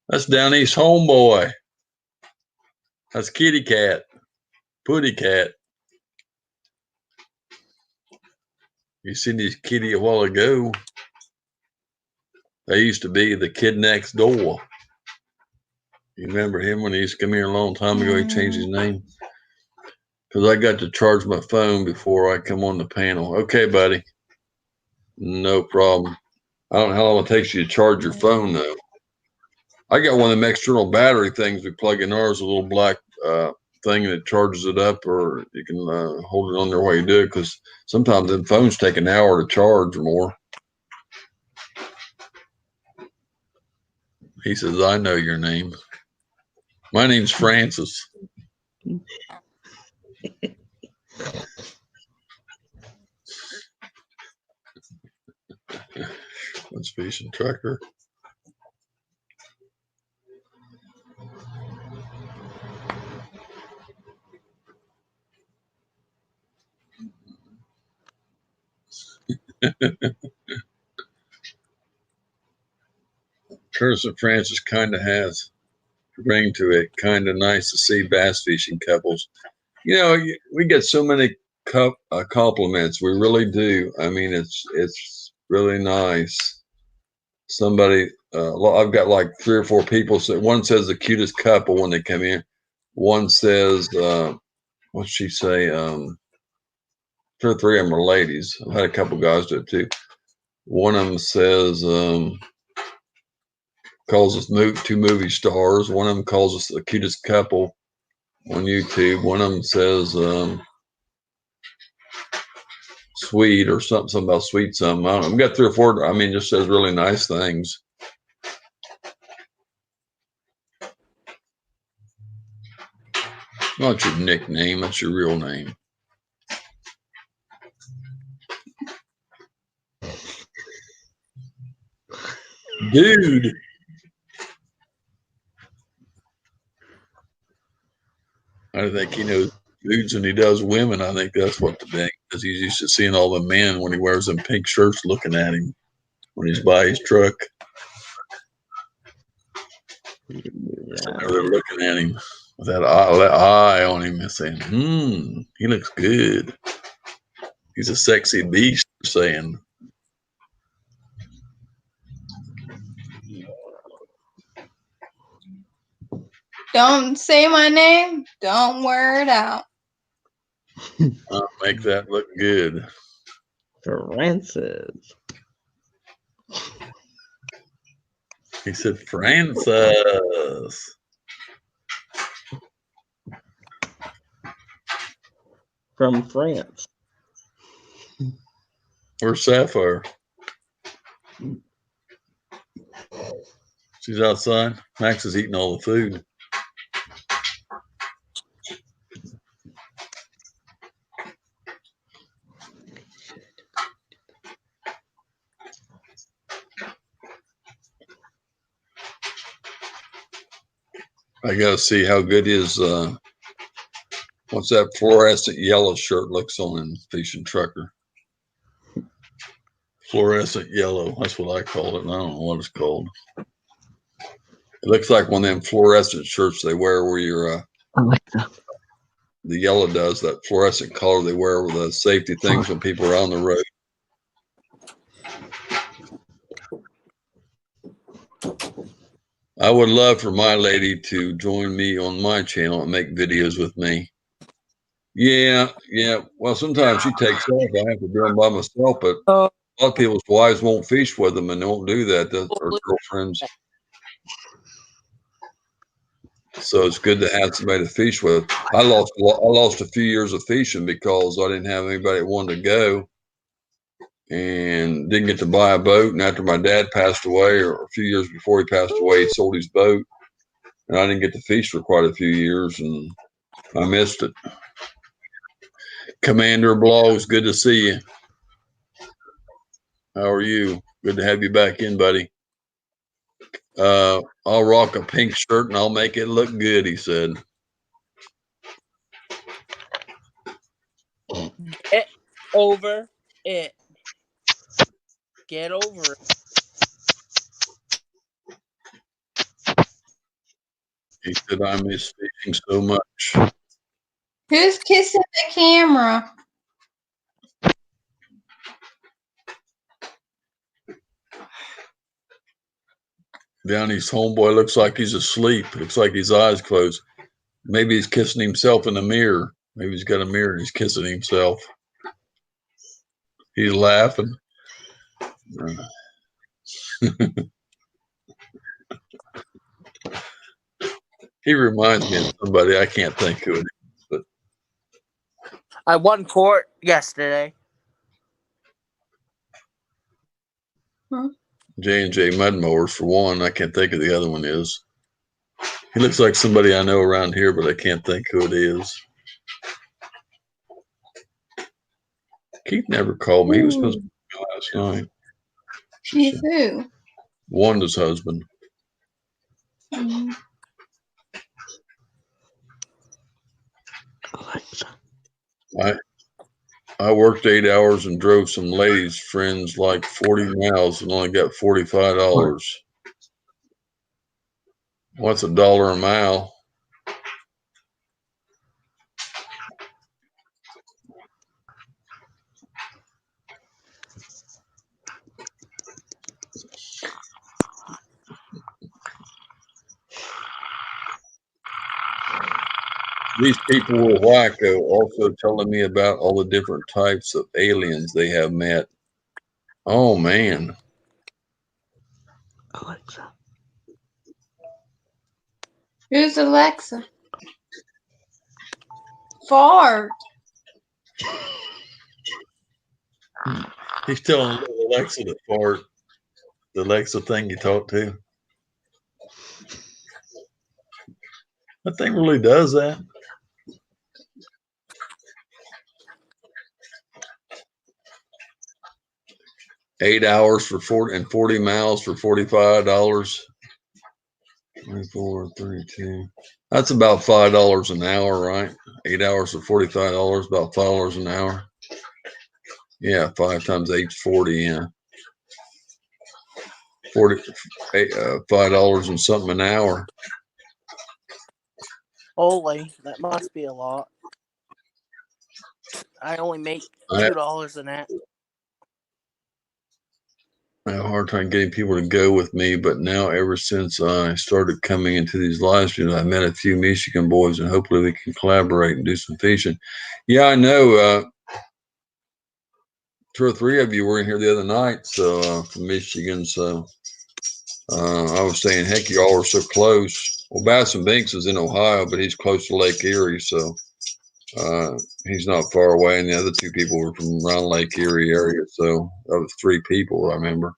That's Down East Homeboy. That's Kitty Cat. Putty Cat. You seen this kitty a while ago. They used to be the kid next door. You remember him when he used to come here a long time ago? He changed his name. Because I got to charge my phone before I come on the panel. Okay, buddy. No problem. I don't know how long it takes you to charge your phone, though. I got one of them external battery things we plug in ours, a little black thing that charges it up, or you can hold it on there while you do it, because sometimes the phones take an hour to charge or more. He says, I know your name. My name's Francis. That's Fishing Trucker. Curtis and Francis kind of has ring to it. Kind of nice to see bass fishing couples. You know, we get so many compliments. We really do. I mean, it's really nice. Somebody, I've got like 3 or 4 people. So one says the cutest couple when they come in. One says, what's she say? 2 or 3 of them are ladies. I've had a couple guys do it too. One of them says, calls us 2 movie stars. One of them calls us the cutest couple on YouTube. One of them says, sweet or something about sweet something. I don't know. I've got 3 or 4. I mean, just says really nice things. Not your nickname, that's your real name. Dude. I think he knows dudes and he does women. I think that's what the thing is. He's used to seeing all the men when he wears them pink shirts looking at him when he's by his truck. So they're looking at him with that eye on him and saying, he looks good. He's a sexy beast, saying. Don't say my name. Don't wear it out. I'll make that look good. Francis. He said, Francis. From France. Where's Sapphire? She's outside. Max is eating all the food. I gotta see how good his what's that fluorescent yellow shirt looks on in Fishing Trucker. Fluorescent yellow, that's what I call it, and I don't know what it's called. It looks like one of them fluorescent shirts they wear where you're I like that. the yellow does, that fluorescent color they wear with the safety things when people are on the road. I would love for my lady to join me on my channel and make videos with me. Yeah. Well, sometimes she takes off. I have to do them by myself, but a lot of people's wives won't fish with them and they won't do that. That's our girlfriends. So it's good to have somebody to fish with. I lost a few years of fishing because I didn't have anybody that wanted to go and didn't get to buy a boat. And after my dad passed away, or a few years before he passed away, he sold his boat. And I didn't get to fish for quite a few years and I missed it. Commander Blogs, good to see you. How are you? Good to have you back in, buddy. I'll rock a pink shirt and I'll make it look good, he said. Get over it. Get over it. He said, I miss fishing so much. Who's kissing the camera? Downey's homeboy looks like he's asleep. Looks like his eyes closed. Maybe he's kissing himself in the mirror. Maybe he's got a mirror and he's kissing himself. He's laughing. He reminds me of somebody. I can't think who it is, but I won court yesterday. Huh? J&J Mud Mowers for one. I can't think of the other one is. He looks like somebody I know around here, but I can't think who it is. Keith never called me. He was supposed to call last night. Keith who? Wanda's husband. Mhm. Alexa. I worked 8 hours and drove some ladies' friends like 40 miles and only got $45. What's $1 a mile? These people were wacko, also telling me about all the different types of aliens they have met. Oh, man. Alexa. Who's Alexa? Fart. He's telling little Alexa to fart. The Alexa thing you talk to. That thing really does that. $8 hours for 40 miles for $45. 24, 32. That's about $5 an hour, right? 8 hours for $45, about $5 an hour. Yeah, 5 times 8's 40. Yeah, $5 and something an hour. Holy, that must be a lot. I only make $2 an hour. I have a hard time getting people to go with me, but now ever since I started coming into these live streams, I met a few Michigan boys, and hopefully we can collaborate and do some fishing. Yeah, I know. 2 or 3 of you were in here the other night, so from Michigan. So I was saying, heck, y'all are so close. Well, Bass and Binks is in Ohio, but he's close to Lake Erie, so he's not far away. And the other 2 people were from around Lake Erie area. So that was 3 people, I remember.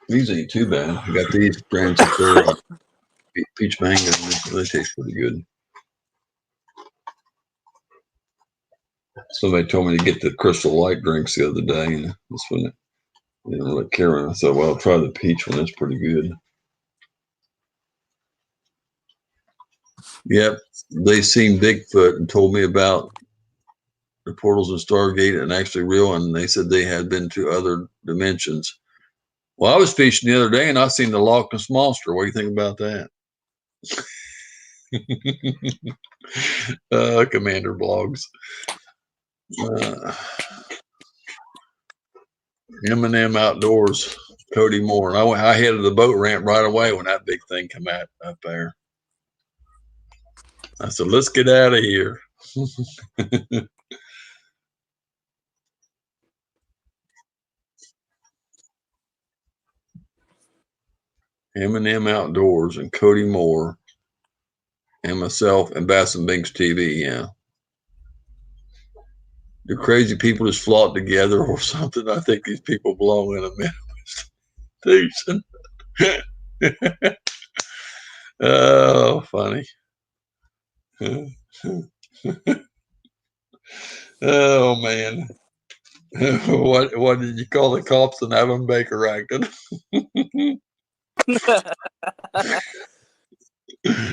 These ain't too bad. I got these brands up there. Peach mango. They taste pretty good. Somebody told me to get the Crystal Light drinks the other day, and this one, like Karen, I said, well, I'll try the peach one. That's pretty good. Yep, they seen Bigfoot and told me about the portals and Stargate and actually real, and they said they had been to other dimensions. Well, I was fishing the other day and I seen the Loch Ness Monster. What do you think about that? Commander Blogs. M&M Outdoors, Cody Moore. And I headed the boat ramp right away when that big thing came out up there. I said, let's get out of here. M&M Outdoors and Cody Moore and myself and Bass and Binks TV. Yeah. Do crazy people just flock together or something? I think these people belong in a mental institution. Oh, funny. Oh, man. What did you call the cops and have them Baker acted?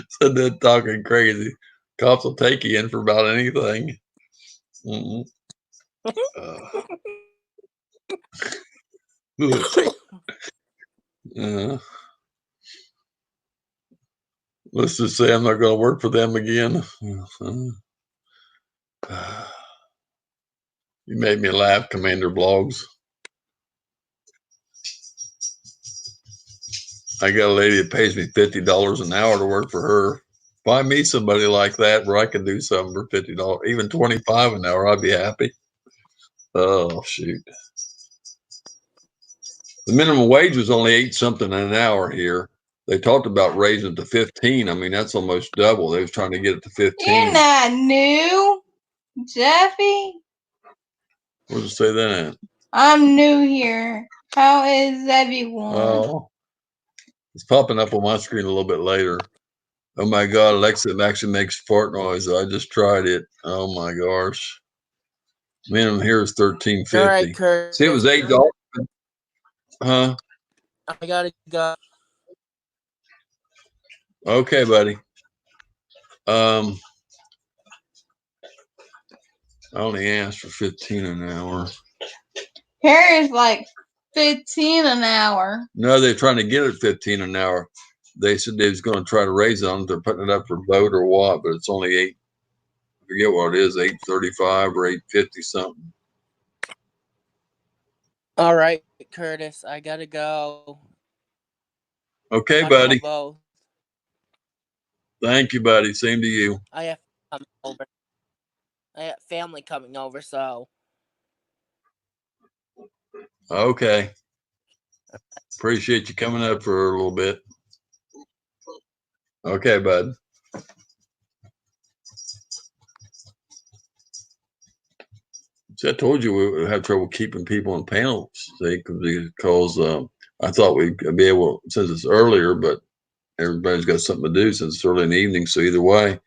Said they're talking crazy. Cops will take you in for about anything. Let's just say I'm not going to work for them again. You made me laugh, Commander Blogs. I got a lady that pays me $50 an hour to work for her. Find me somebody like that where I can do something for $50, even $25 an hour. I'd be happy. Oh, shoot. The minimum wage was only 8 something an hour here. They talked about raising it to 15. I mean, that's almost double. They was trying to get it to 15. Isn't that new, Jeffy? Where'd it say that at? I'm new here. How is everyone? Oh, it's popping up on my screen a little bit later. Oh my God, Alexa actually makes fart noise. I just tried it. Oh my gosh. Minimum here is $13.50. All right, Kurt. See, it was $8. Huh? I gotta go. Okay, buddy. I only asked for 15 an hour. Here is like 15 an hour. No, they're trying to get it 15 an hour. They said they was going to try to raise it on. They're putting it up for vote or what, but it's only I forget what it is, 835 or 850 something. All right, Curtis. I gotta go. Okay, Talk to buddy. you both. Thank you, buddy. Same to you. I have coming over. I have family coming over, so Okay. Appreciate you coming up for a little bit. Okay, bud. See, I told you we would have trouble keeping people on panels, see, because I thought we'd be able, since it's earlier, but everybody's got something to do since it's early in the evening. So either way, if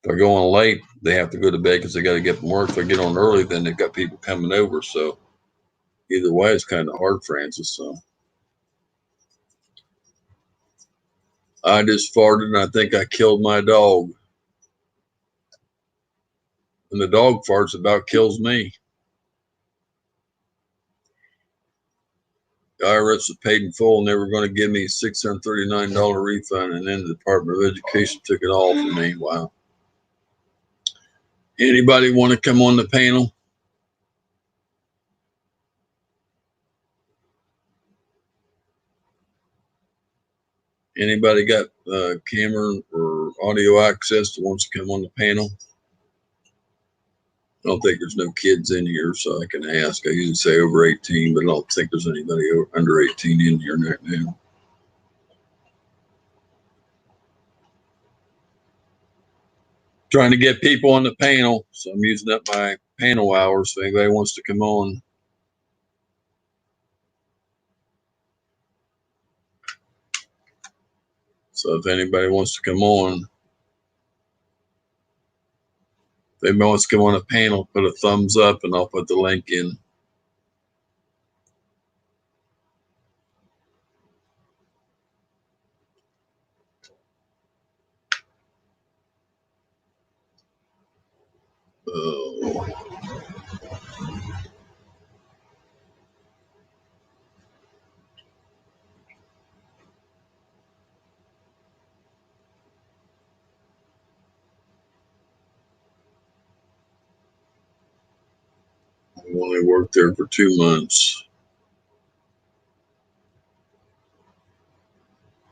they're going late, they have to go to bed because they got to get from work. If they get on early, then they've got people coming over. So either way, it's kind of hard, Francis. So I just farted and I think I killed my dog. And the dog farts about kills me. The IRS was paid in full and they were going to give me a $639 refund, and then the Department of Education took it all from me. Wow. Anybody want to come on the panel? Anybody got camera or audio access that wants to come on the panel? I don't think there's no kids in here, so I can ask. I usually say over 18, but I don't think there's anybody under 18 in here right now. Trying to get people on the panel, so I'm using up my panel hours. If anybody wants to come on. So if anybody wants to come on, if anybody wants to come on a panel, put a thumbs up and I'll put the link in. I only worked there for 2 months.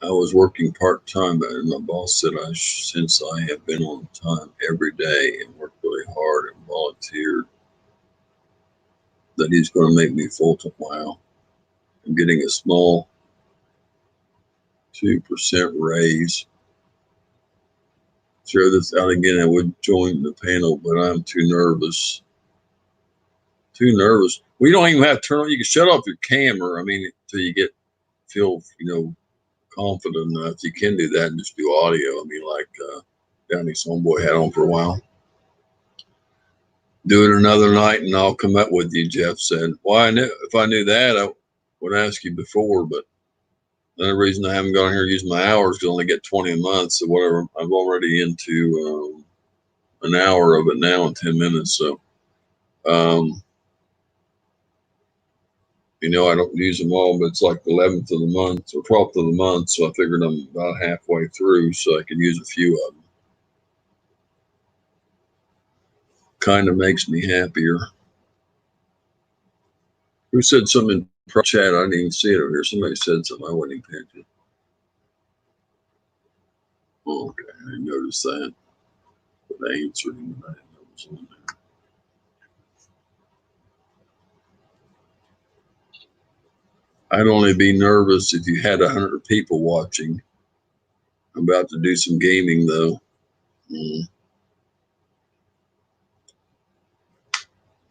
I was working part-time, but my boss said since I have been on time every day and worked really hard and volunteered, that he's going to make me full-time. Wow. I'm getting a small 2% raise. Share this out again. I would join the panel, but I'm too nervous. Too nervous. We don't even have to turn on. You can shut off your camera. I mean, until you feel, confident enough. You can do that and just do audio. I mean, like Downey's homeboy had on for a while. Do it another night and I'll come up with you, Jeff said. Well, if I knew that, I would ask you before, but the only reason I haven't gone here and used my hours is only get 20 a month. So whatever, I'm already into an hour of it now in 10 minutes. So, I don't use them all, but it's like the 11th of the month or 12th of the month. So I figured I'm about halfway through so I can use a few of them. Kind of makes me happier. Who said something in chat? I didn't even see it over here. Somebody said something. I wasn't even paying attention. Oh, okay, I didn't notice that. But I answered him. I didn't know it was on there. I'd only be nervous if you had 100 people watching. I'm about to do some gaming though.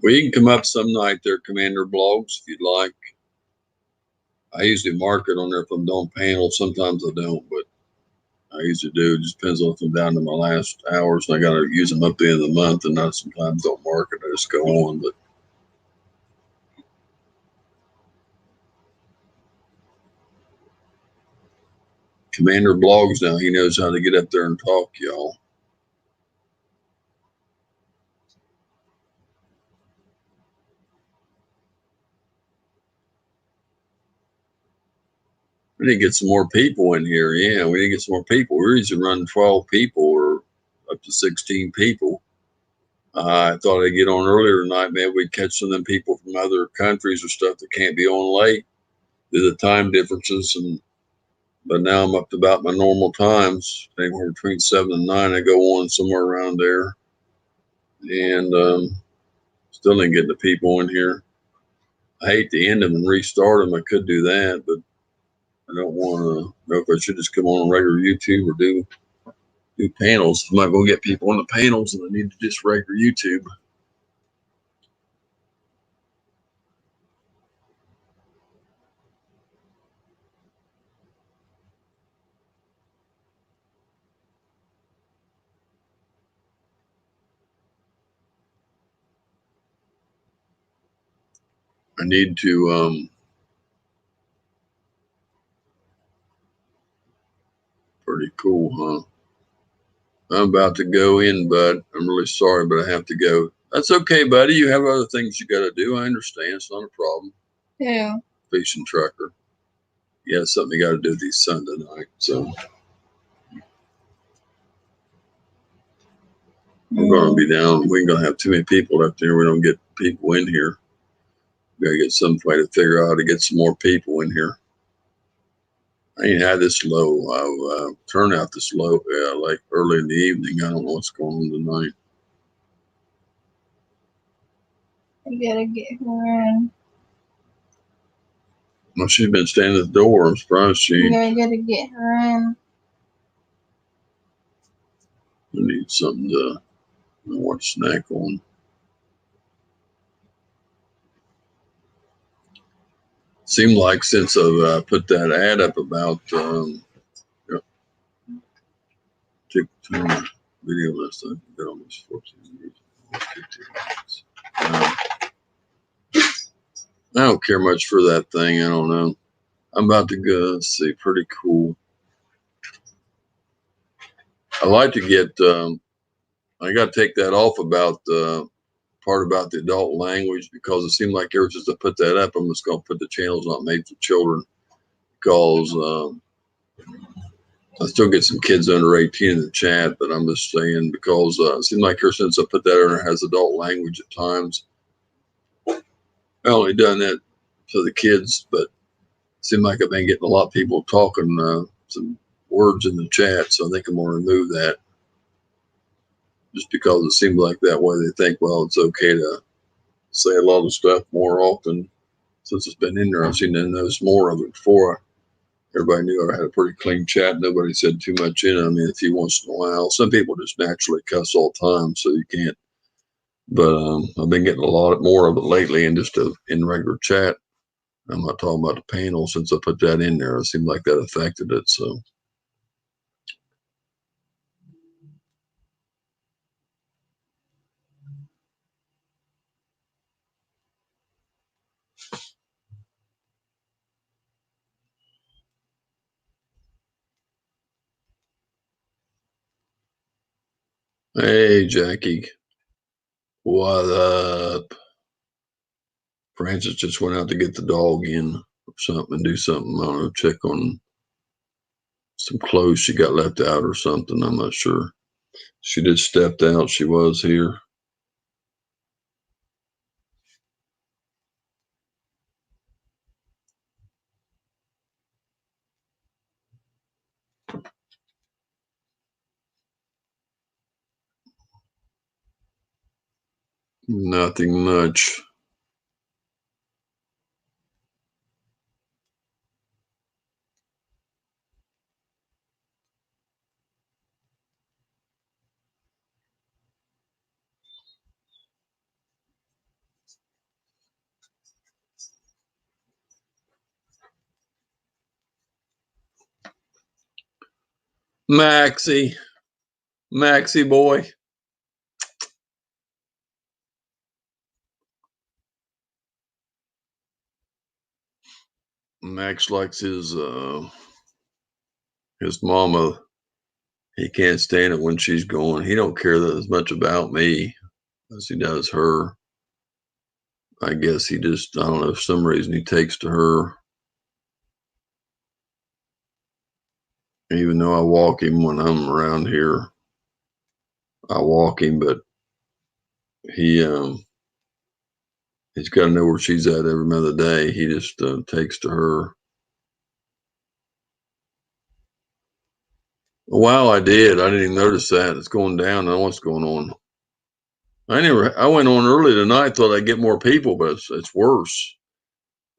Well, you can come up some night there, Commander Blogs, if you'd like. I usually mark it on there if I'm doing panels. Sometimes I don't, but I usually do. It just depends on if I'm down to my last hours and I got to use them up the end of the month, and I sometimes don't mark it. I just go on. But Commander Blogs now, he knows how to get up there and talk, y'all. We need to get some more people in here. Yeah, we need to get some more people. We're usually running 12 people or up to 16 people. I thought I'd get on earlier tonight. Maybe we'd catch some of them people from other countries or stuff that can't be on late due to the time differences. But now I'm up to about my normal times, anywhere between 7 and 9. I go on somewhere around there, and still didn't get the people in here. I hate to end them and restart them. I could do that, but I don't want to know if I should just come on regular YouTube or do panels. I might go get people on the panels, and I need to just regular YouTube. I need to pretty cool, huh? I'm about to go in, bud. I'm really sorry, but I have to go. That's okay, buddy. You have other things you got to do. I understand. It's not a problem. Yeah. Fishing trucker. Yeah, something you got to do these Sunday night. So we're going to be down. We ain't going to have too many people up there. We don't get people in here. We got to get some way to figure out how to get some more people in here. I ain't had this low turnout this low, like early in the evening. I don't know what's going on tonight. You gotta get her in. Well, she's been standing at the door. I'm surprised You gotta get her in. I need something to watch snack on. Seemed like since I've put that ad up about TikTok video list, I've been almost 14 years. I don't care much for that thing. I don't know. I'm about to go. Let's see. Pretty cool. I like to get. I got to take that off about the part about the adult language because it seemed like ever since I put that up, I'm just going to put the channels not made for children because I still get some kids under 18 in the chat, but I'm just saying because it seems like ever since I put that in, it has adult language at times. I only done that for the kids, but it seemed like I've been getting a lot of people talking some words in the chat, so I think I'm going to remove that just because it seems like that way they think, well, it's okay to say a lot of stuff more often. Since it's been in there, I've seen them notice more of it before. Everybody knew I had a pretty clean chat. Nobody said too much in it. I mean, a few once in a while. Some people just naturally cuss all the time, so you can't. But I've been getting a lot more of it lately in just in regular chat. I'm not talking about the panel since I put that in there. It seemed like that affected it. So hey, Jackie, what up? Francis just went out to get the dog in or something and do something. I don't know, check on some clothes she got left out or something. I'm not sure. She just stepped out. She was here. Nothing much. Maxie boy. Max likes his mama. He can't stand it when she's gone. He don't care that as much about me as he does her. I guess he just, I don't know, for some reason he takes to her. Even though I walk him when I'm around here, I walk him, but he's got to know where she's at every other day. He just takes to her. Wow, I did. I didn't even notice that. It's going down. I don't know what's going on. I went on early tonight, thought I'd get more people, but it's worse.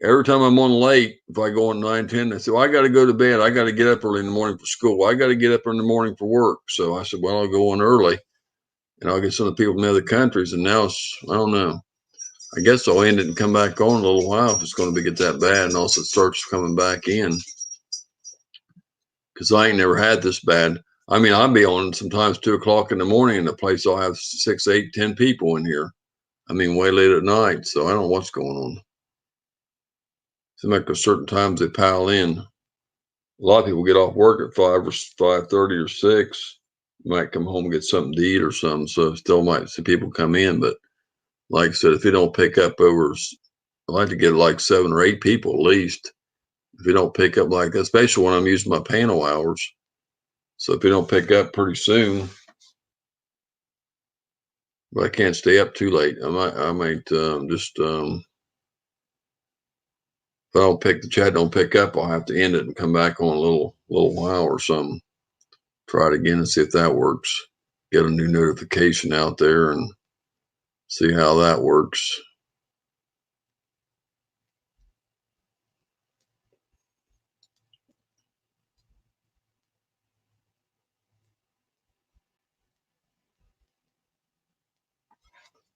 Every time I'm on late, if I go on 9:10, they say, well, I got to go to bed. I got to get up early in the morning for school. I got to get up in the morning for work. So I said, well, I'll go on early and I'll get some of the people from other countries. And now I don't know. I guess I'll end it and come back on in a little while if it's going to get that bad. And also it starts coming back in. Because I ain't never had this bad. I mean, I'll be on sometimes 2 o'clock in the morning and the place will have 6, 8, 10 people in here. I mean, way late at night. So I don't know what's going on. Seems like there's certain times they pile in. A lot of people get off work at 5 or 5:30 or 6. You might come home and get something to eat or something. So still might see people come in. But like I said, if you don't pick up over, I like to get like 7 or 8 people at least. If you don't pick up like that, especially when I'm using my panel hours. So if you don't pick up pretty soon, but I can't stay up too late. I might just if I don't pick the chat, don't pick up, I'll have to end it and come back on a little while or something. Try it again and see if that works. Get a new notification out there and see how that works.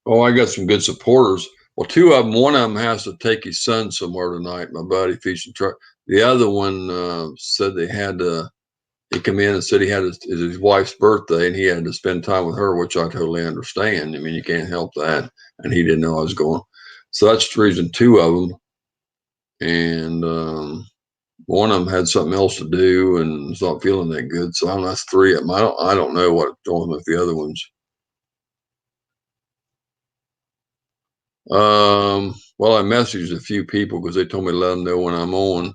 Oh, I got some good supporters. Well, 2 of them, one of them has to take his son somewhere tonight, my buddy Fish and Truck. The other one said they had to, he come in and said he had his wife's birthday and he had to spend time with her, which I totally understand. I mean, you can't help that. And he didn't know I was going. So that's the reason 2 of them. And one of them had something else to do and was not feeling that good. So I don't know, that's 3 of them. I don't know what's going on with the other ones. Well, I messaged a few people because they told me to let them know when I'm on.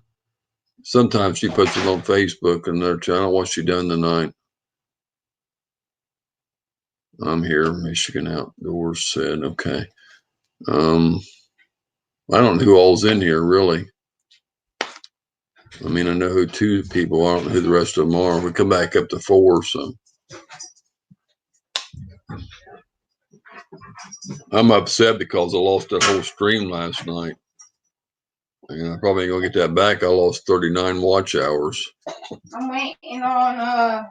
Sometimes she puts it on Facebook and their channel. What's she done tonight? I'm here, Michigan Outdoors said, okay. I don't know who all's in here really. I mean, I know who 2 people are. I don't know who the rest of them are. We come back up to 4, so. I'm upset because I lost that whole stream last night. And I probably ain't gonna get that back. I lost 39 watch hours. I'm waiting on a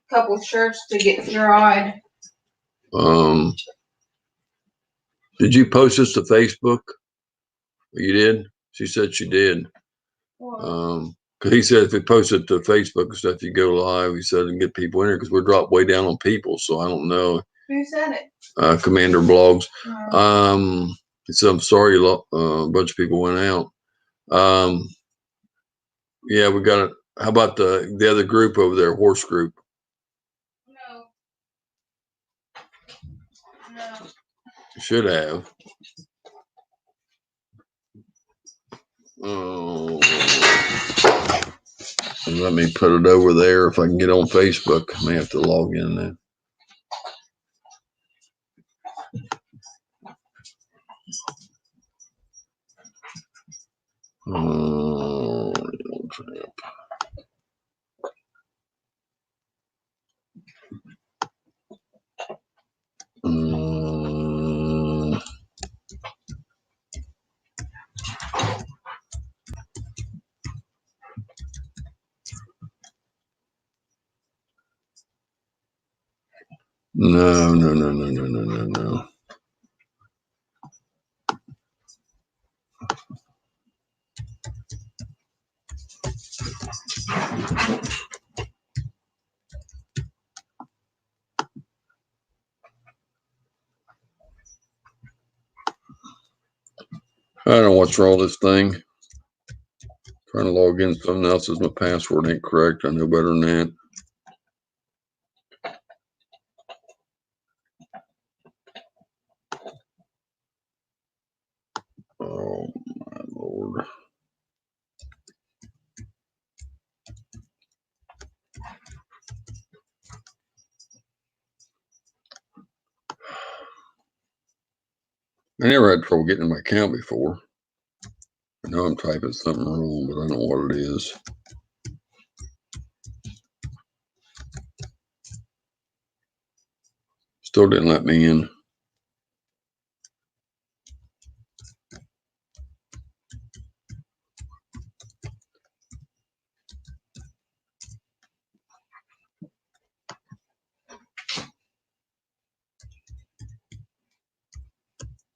couple shirts to get dried. Did you post this to Facebook? You did? She said she did. Because he said if we post it to Facebook and stuff, you go live. He said and get people in here because we're dropped way down on people. So I don't know. Who said it? Commander Blogs. He said I'm sorry, a bunch of people went out. Yeah, we got it. How about the other group over there, horse group? No. You should have. Oh, let me put it over there. If I can get on Facebook, I may have to log in there. Oh, no. I don't know what's wrong with this thing. Trying to log in, something else says my password ain't correct. I know better than that. Oh my Lord. I never had trouble getting in my account before. I know I'm typing something wrong, but I don't know what it is. Still didn't let me in.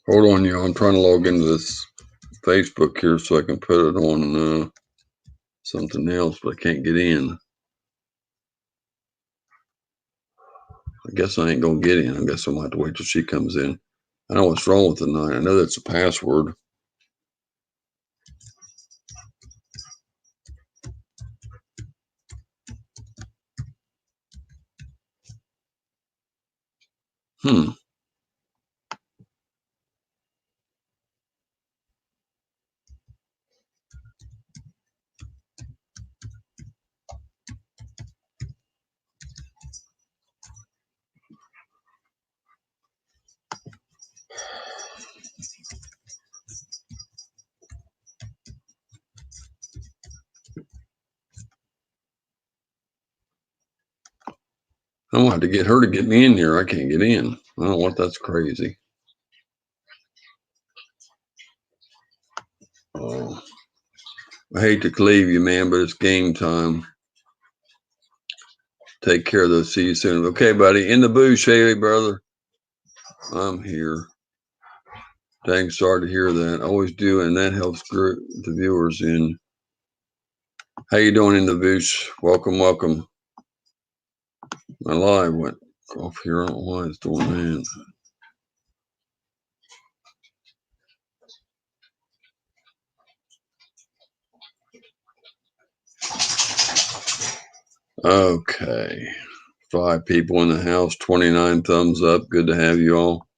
Hold on, y'all. I'm trying to log into this Facebook here so I can put it on something else, but I can't get in. I guess I ain't gonna get in. I guess I'm gonna have to wait till she comes in. I know what's wrong with the night. I know that's a password. I'm gonna have to get her to get me in here. I can't get in. I don't know what, that's crazy. Oh, I hate to leave you, man, but it's game time. Take care, though. See you soon. Okay, buddy. In the booth, Haley, brother. I'm here. Dang, sorry to hear that. I always do, and that helps group the viewers in. How you doing in the booth? Welcome, welcome. My live went off here. I don't know why it's doing that. Okay. 5 people in the house, 29 thumbs up. Good to have you all.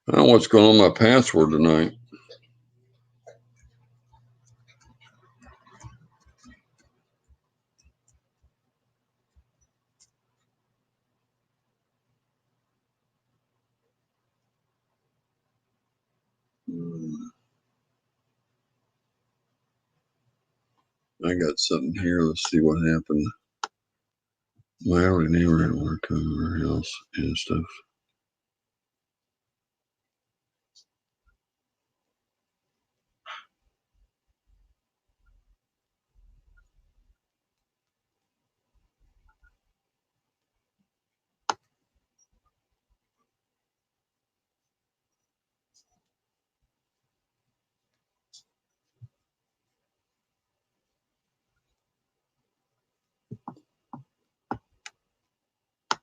I don't know what's going on with my password tonight. I got something here. Let's see what happened. My early neighbor at work over our house and stuff.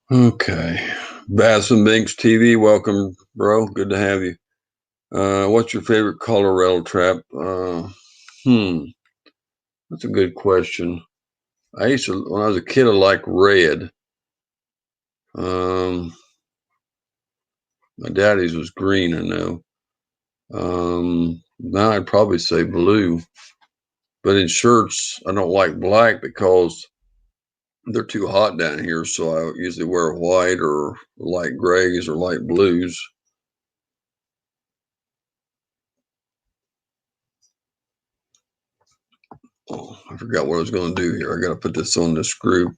Okay. Bass and Binks TV, welcome, bro. Good to have you. What's your favorite color, rattle trap? That's a good question. I used to, when I was a kid, I liked red. My daddy's was green, I know. Now I'd probably say blue. But in shirts, I don't like black because they're too hot down here. So I usually wear white or light grays or light blues. I forgot what I was going to do here. I got to put this on this group.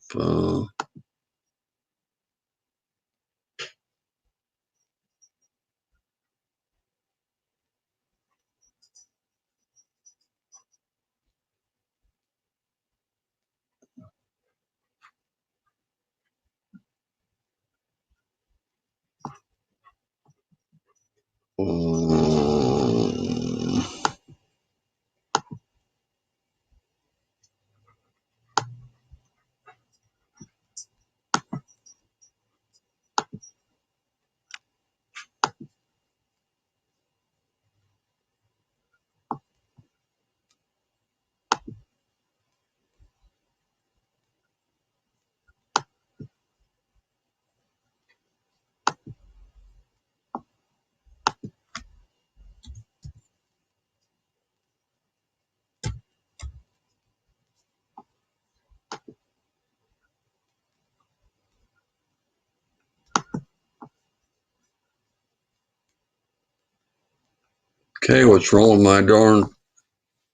Okay, what's wrong with my darn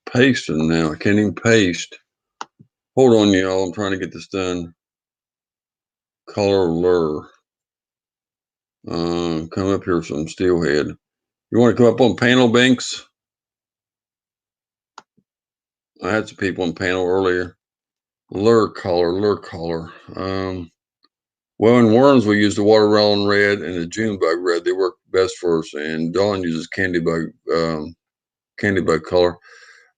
pasting now? I can't even paste. Hold on, y'all. I'm trying to get this done. Color lure. Come up here some steelhead. You want to come up on panel, Binks? I had some people on panel earlier. Lure color. Well, in worms, we use the watermelon red and the June bug red. They work best for us. And Dawn uses candy bug color.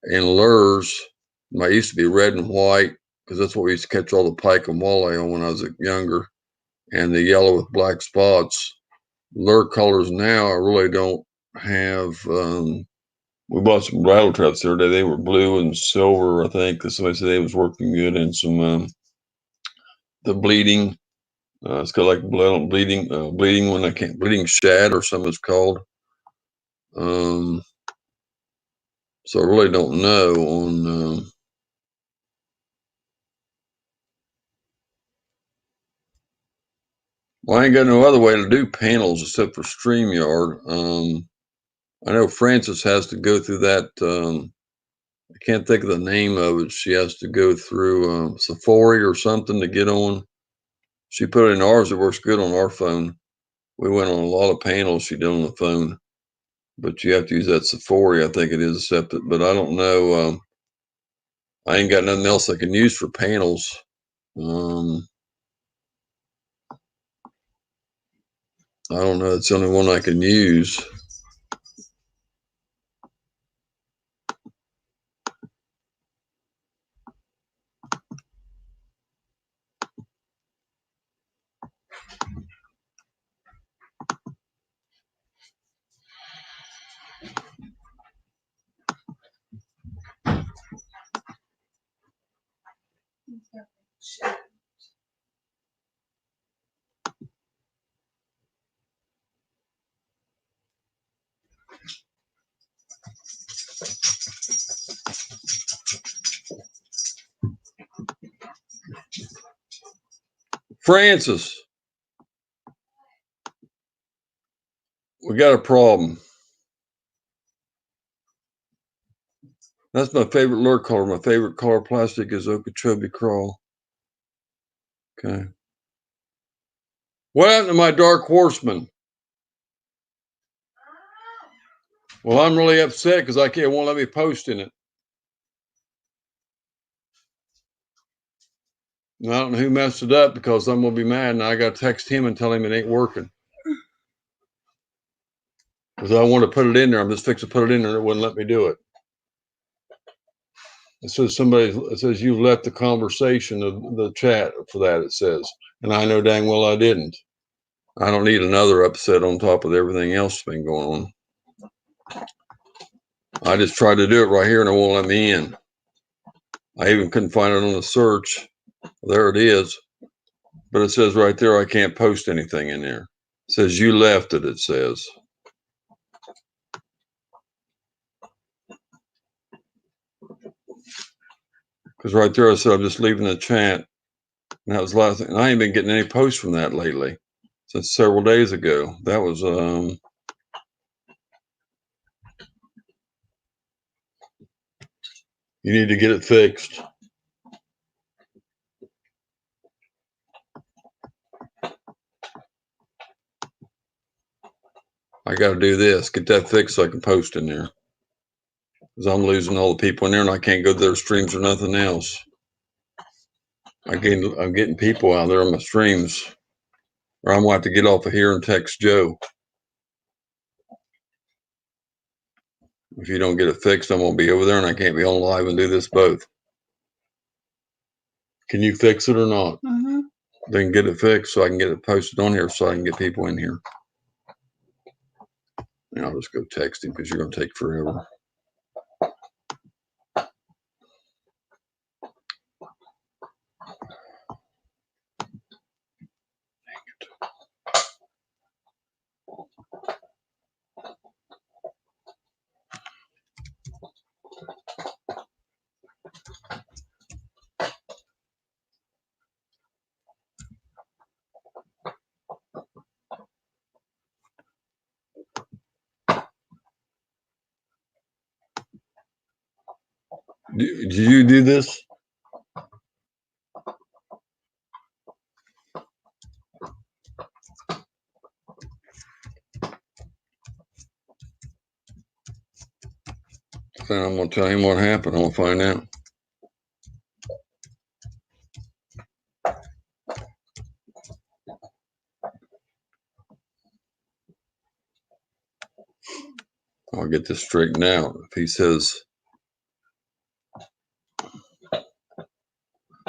And lures, I used to be red and white because that's what we used to catch all the pike and walleye on when I was younger. And the yellow with black spots. Lure colors now, I really don't have. We bought some rattle traps the other day. They were blue and silver, I think, because somebody said they was working good. And some the bleeding. It's got like bleeding when I can't bleeding shad or something it's called. So I really don't know on. Well, I ain't got no other way to do panels except for StreamYard. I know Frances has to go through that. I can't think of the name of it. She has to go through Safari or something to get on. She put it in ours. It works good on our phone. We went on a lot of panels she did on the phone, but you have to use that Safari. I think it is accepted, but I don't know. I ain't got nothing else I can use for panels. I don't know. It's the only one I can use. Francis, we got a problem. That's my favorite lure color. My favorite color plastic is Okeechobee Crawl. Okay. What happened to my Dark Horseman? Well, I'm really upset because it won't let me post in it. And I don't know who messed it up because I'm going to be mad and I got to text him and tell him it ain't working. Because I want to put it in there. I'm just fixing to put it in there and it wouldn't let me do it. It says you left the conversation of the chat for that, it says. And I know dang well I didn't. I don't need another upset on top of everything else that's been going on. I just tried to do it right here and it won't let me in. I even couldn't find it on the search. There it is. But it says right there I can't post anything in there. It says you left it, it says. Because right there I said I'm just leaving the chat. And that was the last thing. And I ain't been getting any posts from that lately. Since several days ago. That was You need to get it fixed. I got to do this. Get that fixed so I can post in there. Because I'm losing all the people in there and I can't go to their streams or nothing else. I'm getting people out there on my streams. Or I'm going to have to get off of here and text Joe. If you don't get it fixed, I'm going to be over there and I can't be on live and do this both. Can you fix it or not? Mm-hmm. Then get it fixed so I can get it posted on here so I can get people in here. And I'll just go text him because you're going to take forever. Did you do this? Then I'm going to tell him what happened. I'm going to find out. I'll get this straightened out. If he says,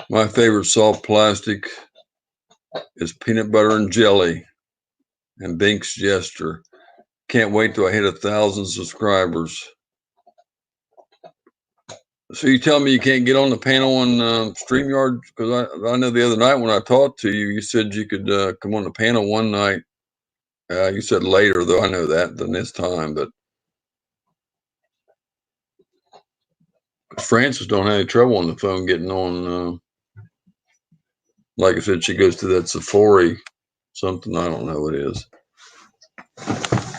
my favorite soft plastic is peanut butter and jelly and Bink's Jester. Can't wait till I hit 1,000 subscribers. So you tell me you can't get on the panel on StreamYard? Because I know the other night when I talked to you, you said you could come on the panel one night. You said later, though I know that, than this time. But Francis don't have any trouble on the phone getting on. Like I said, she goes to that Sephora something. I don't know what it is.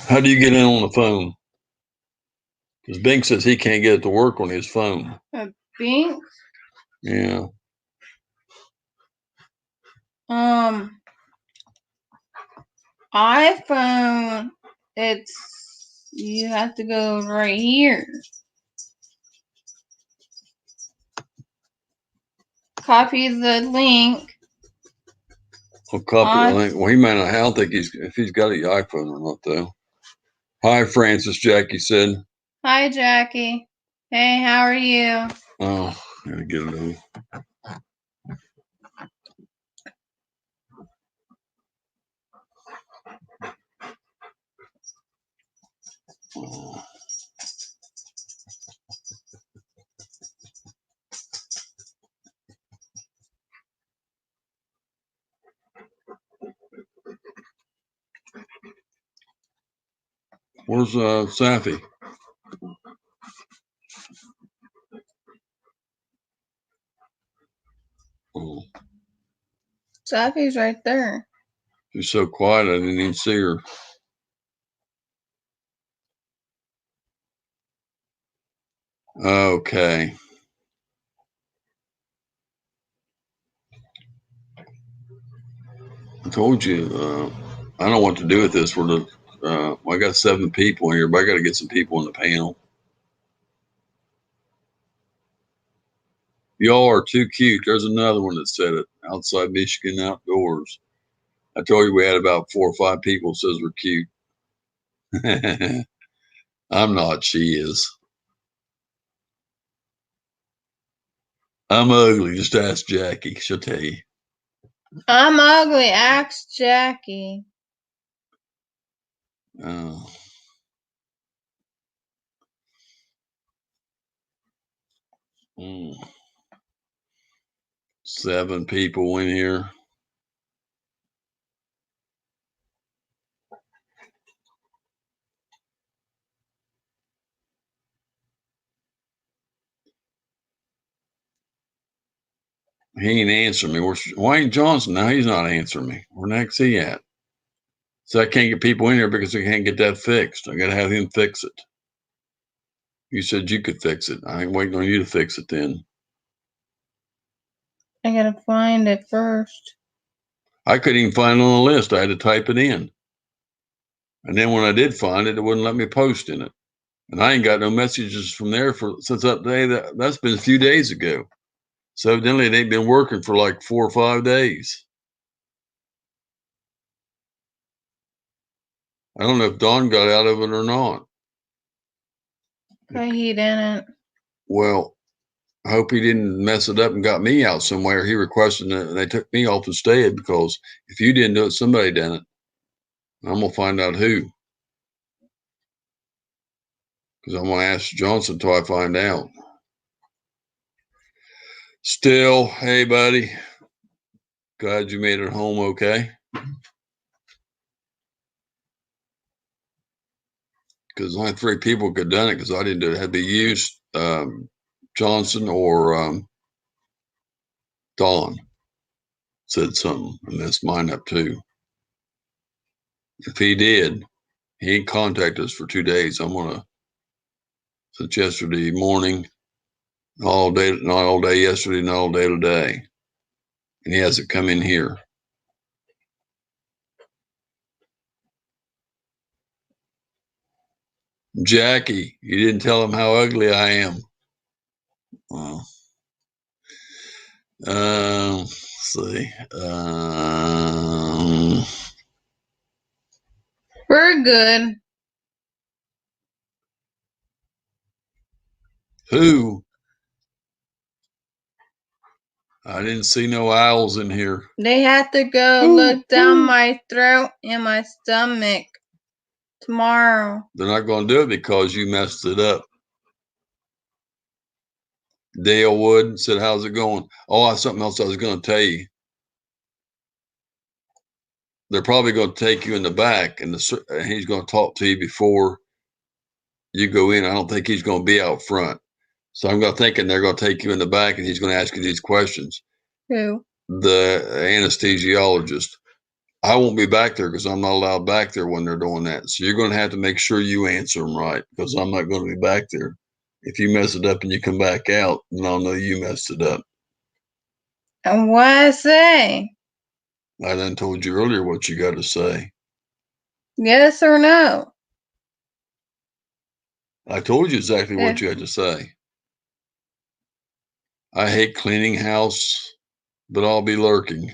How do you get in on the phone? Because Bink says he can't get it to work on his phone. Bink? Yeah. iPhone, you have to go right here. Copy the link. I'll copy the link. Well, he may not. I don't think if he's got an iPhone or not, though. Hi, Francis, Jackie said. Hi, Jackie. Hey, how are you? Oh, gotta get it on. Where's Safi? Oh, Safi's right there. she's so quiet I didn't even see her. Okay. I told you, I don't know what to do with this. Well, I got 7 people here, but I got to get some people in the panel. Y'all are too cute. There's another one that said it. Outside Michigan Outdoors. I told you we had about 4 or 5 people says we're cute. I'm not. She is. I'm ugly. Just ask Jackie. She'll tell you. I'm ugly. Ask Jackie. Oh. Mm. 7 people in here. He ain't answering me. Wayne Johnson, now he's not answering me. Where the heck's he at? So I can't get people in here because I can't get that fixed. I got to have him fix it. You said you could fix it. I ain't waiting on you to fix it then. I gotta find it first. I couldn't even find it on the list. I had to type it in. And then when I did find it, it wouldn't let me post in it. And I ain't got no messages from there since that day. That's been a few days ago. So evidently they've been working for like 4 or 5 days. I don't know if Don got out of it or not. Okay, he didn't. Well, I hope he didn't mess it up and got me out somewhere. He requested it and they took me off instead, because if you didn't do it, somebody done it. I'm going to find out who. Because I'm going to ask Johnson until I find out. Still, hey, buddy. Glad you made it home okay. Because only 3 people could have done it, because I didn't do it. It had to be you, Johnson, or Dawn said something, and that's mine up too. If he did, he ain't contacted us for 2 days. I'm gonna, since yesterday morning, all day, not all day yesterday, not all day today, and he hasn't come in here. Jackie, you didn't tell him how ugly I am. Let's see. We're good. Who? I didn't see no owls in here. They have to go look down my throat and my stomach tomorrow. They're not going to do it because you messed it up. Dale Wood said, how's it going? Oh, something else I was going to tell you. They're probably going to take you in the back, and he's going to talk to you before you go in. I don't think he's going to be out front. So I'm thinking they're going to take you in the back, and he's going to ask you these questions. Who? The anesthesiologist. I won't be back there because I'm not allowed back there when they're doing that. So you're going to have to make sure you answer them right, because I'm not going to be back there. If you mess it up and you come back out, then I'll know you messed it up. And what I say? I done told you earlier what you got to say. Yes or no? I told you exactly what you had to say. I hate cleaning house, but I'll be lurking.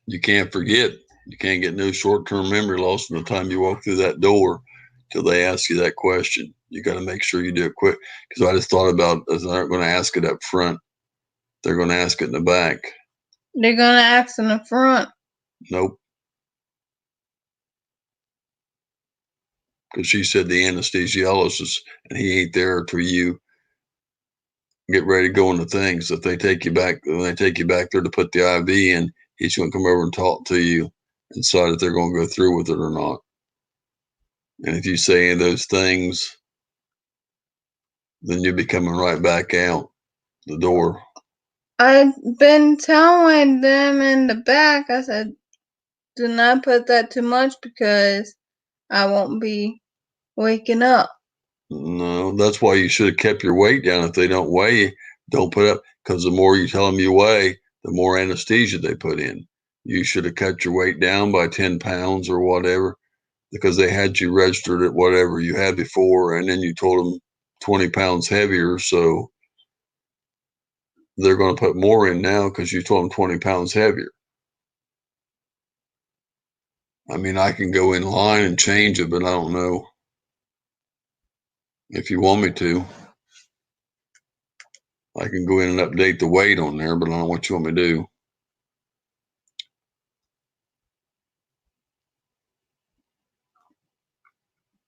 You can't forget. You can't get no short-term memory loss from the time you walk through that door till they ask you that question. You got to make sure you do it quick, because I just thought about, they're not going to ask it up front. They're going to ask it in the back. They're going to ask in the front. Nope. Because she said the anesthesiologist, and he ain't there till you get ready to go into things. If they take you back, when they take you back there to put the IV in, he's going to come over and talk to you and decide if they're going to go through with it or not. And if you say any of those things, then you'll be coming right back out the door. I've been telling them in the back, I said, do not put that too much because I won't be waking up. No, that's why you should have kept your weight down. If they don't weigh you, don't put up, because the more you tell them you weigh, the more anesthesia they put in. You should have cut your weight down by 10 pounds or whatever, because they had you registered at whatever you had before, and then you told them 20 pounds heavier. So they're going to put more in now because you told them 20 pounds heavier. I mean, I can go in line and change it, but I don't know if you want me to. I can go in and update the weight on there, but I don't know what you want me to do.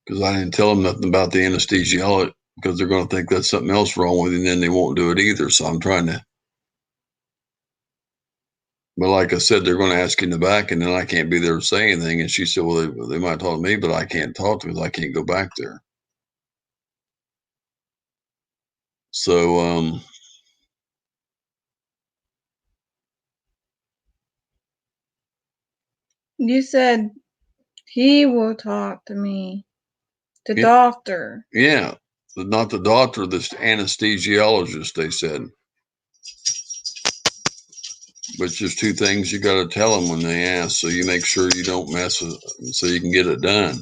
Because I didn't tell them nothing about the anesthesiologist, because they're going to think that's something else wrong with you, and then they won't do it either. So I'm trying to. But like I said, they're going to ask you in the back, and then I can't be there to say anything. And she said, well, they might talk to me, but I can't talk to them because I can't go back there. So, You said He will talk to me. The Yeah. doctor. Yeah, but not the doctor, the anesthesiologist, they said. But there's two things you got to tell them when they ask, so you make sure you don't mess with it, so you can get it done.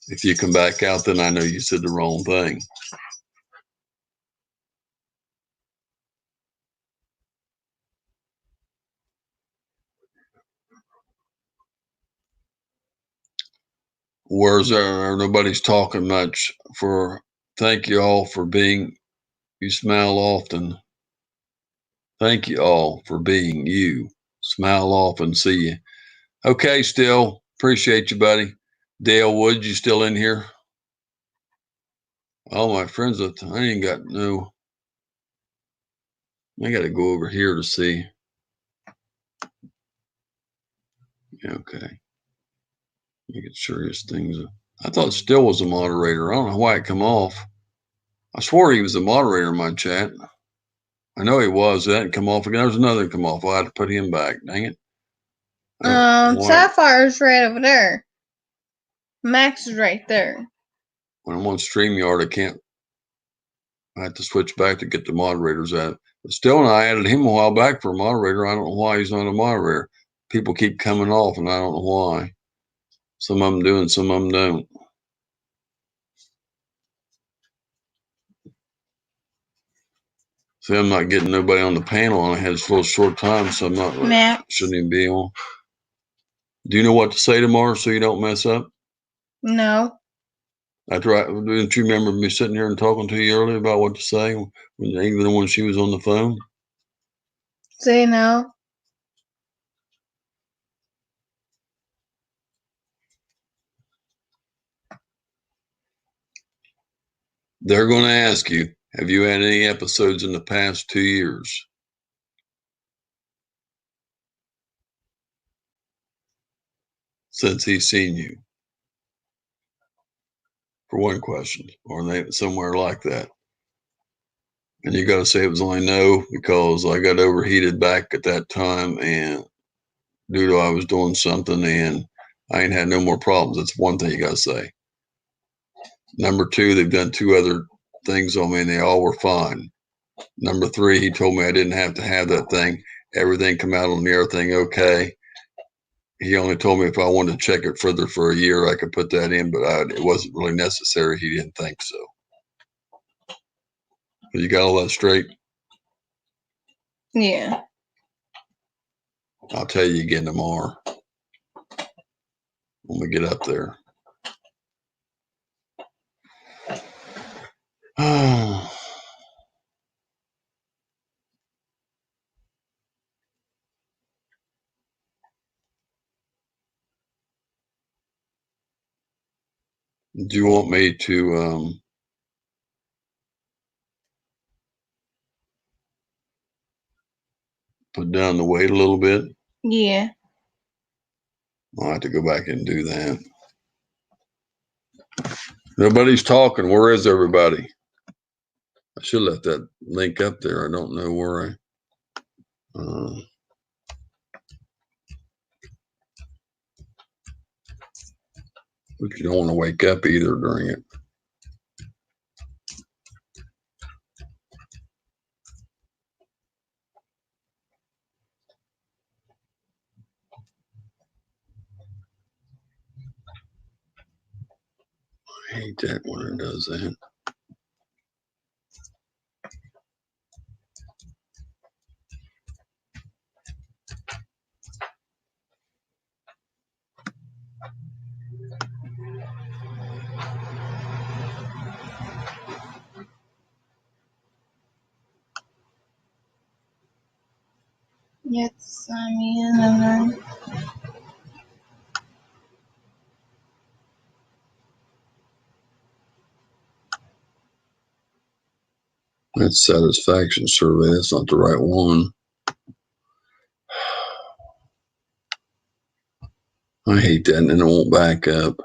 If you come back out, then I know you said the wrong thing. Where's there? Nobody's talking much. Thank you all for being. You smile often. Thank you all for being you. Smile often. See you. Okay, still appreciate you, buddy. Dale Wood, you still in here? All my friends, I ain't got no. I got to go over here to see. Okay. You get serious things. I thought Still was a moderator. I don't know why it come off. I swore he was a moderator in my chat. I know he was. That didn't come off again. There's another come off. I had to put him back. Dang it. Sapphire's right over there. Max is right there. When I'm on StreamYard, I have to switch back to get the moderators at. But Still, and I added him a while back for a moderator. I don't know why he's not a moderator. People keep coming off, and I don't know why. Some of them do, and some of them don't. See, I'm not getting nobody on the panel, and I had a little short time, so I'm not. Shouldn't even be on. Do you know what to say tomorrow so you don't mess up? No. That's right. Didn't you remember me sitting here and talking to you earlier about what to say, even when she was on the phone? Say no. They're going to ask you, have you had any episodes in the past 2 years? Since he's seen you? For one question, or somewhere like that. And you got to say it was only no, because I got overheated back at that time, and due to I was doing something, and I ain't had no more problems. That's one thing you got to say. Number two, they've done 2 other things on me, and they all were fine. Number 3, he told me I didn't have to have that thing. Everything come out on the everything okay. He only told me if I wanted to check it further for a year, I could put that in, but it wasn't really necessary. He didn't think so. But you got all that straight? Yeah. I'll tell you again tomorrow when we get up there. Do you want me to put down the weight a little bit? Yeah. I'll have to go back and do that. Nobody's talking. Where is everybody? I should let that link up there. I don't know where but you don't want to wake up either during it. I hate that when it does that. Yes, I mean, That's satisfaction survey. That's not the right one. I hate that, and then it won't back up.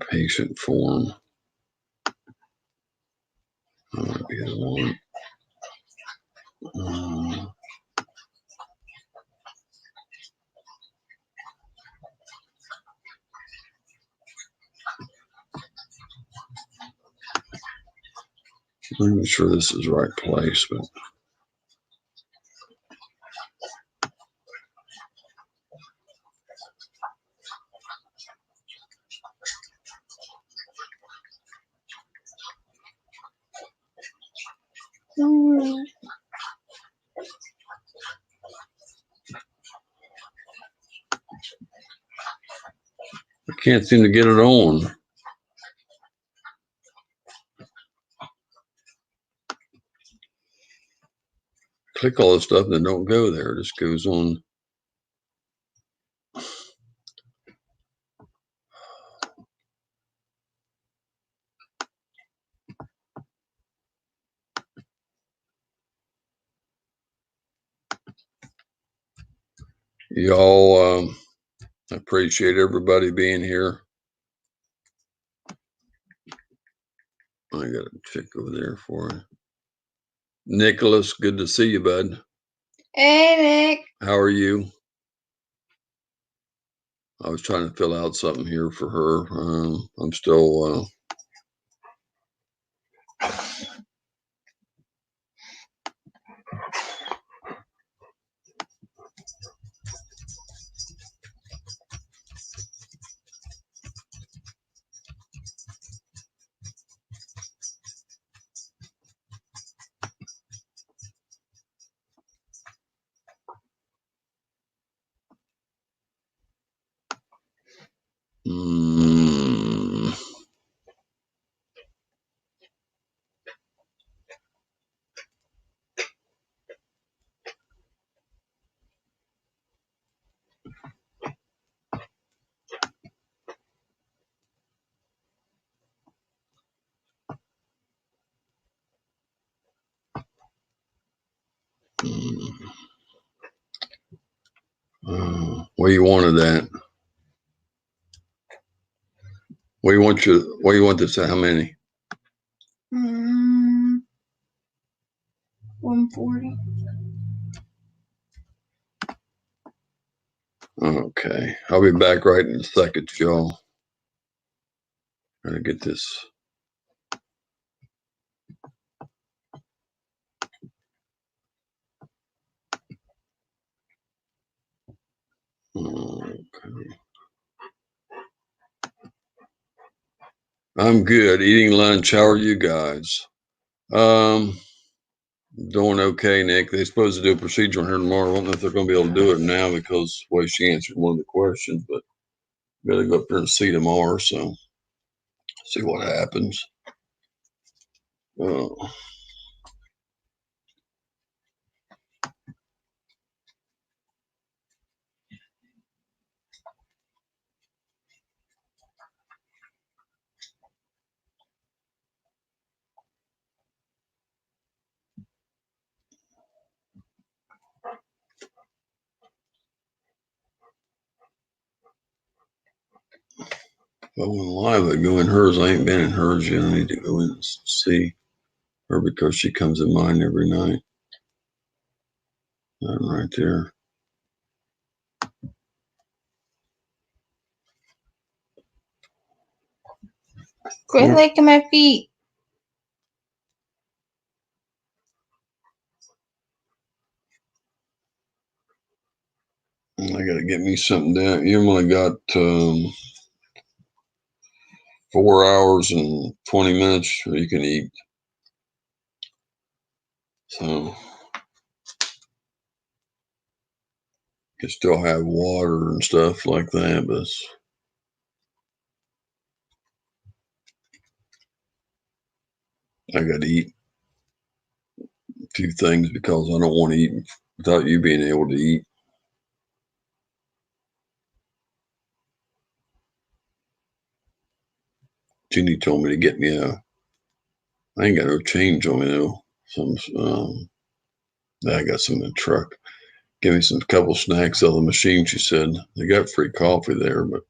Patient form. That might be the one. I'm not sure this is the right place, but I can't seem to get it on. Click all this stuff and then don't go there. It just goes on. Y'all, I appreciate everybody being here. I got a chick over there for you. Nicholas, good to see you, bud. Hey, Nick. How are you? I was trying to fill out something here for her. I'm still where you wanted that? Where you want this? How many? 140. Okay, I'll be back right in a second, y'all. Gotta get this. Okay. I'm good. Eating lunch. How are you guys? Doing okay, Nick. They're supposed to do a procedure on her tomorrow. I don't know if they're going to be able to do it now because the way she answered one of the questions, but gotta go up there and see tomorrow. So see what happens. Well, when live I go in hers, I ain't been in hers yet. I need to go in and see her because she comes in mine every night. That right there. Quit licking my feet. I gotta get me something down. You only got 4 hours and 20 minutes where you can eat. So you still have water and stuff like that, but I gotta eat a few things because I don't want to eat without you being able to eat. Jeannie told me to get me I ain't got no change on me though. I got some in the truck. Give me some couple snacks out of the machine. She said they got free coffee there, but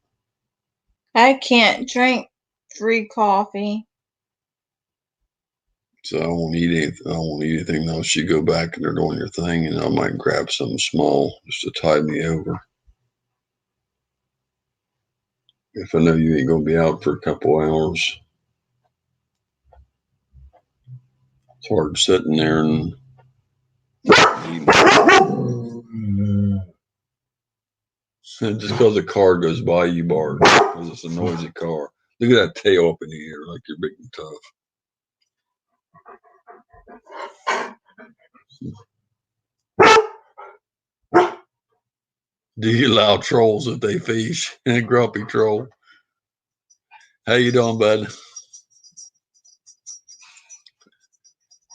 I can't drink free coffee. so I won't eat anything. I won't eat anything now. She go back and they're doing your thing, and I might grab something small just to tide me over. If I know you ain't gonna be out for a couple hours. It's hard sitting there and just because a car goes by, you bark because it's a noisy car. Look at that tail up in the air like you're big and tough. Do you allow trolls if they fish? A grumpy troll. How you doing, bud?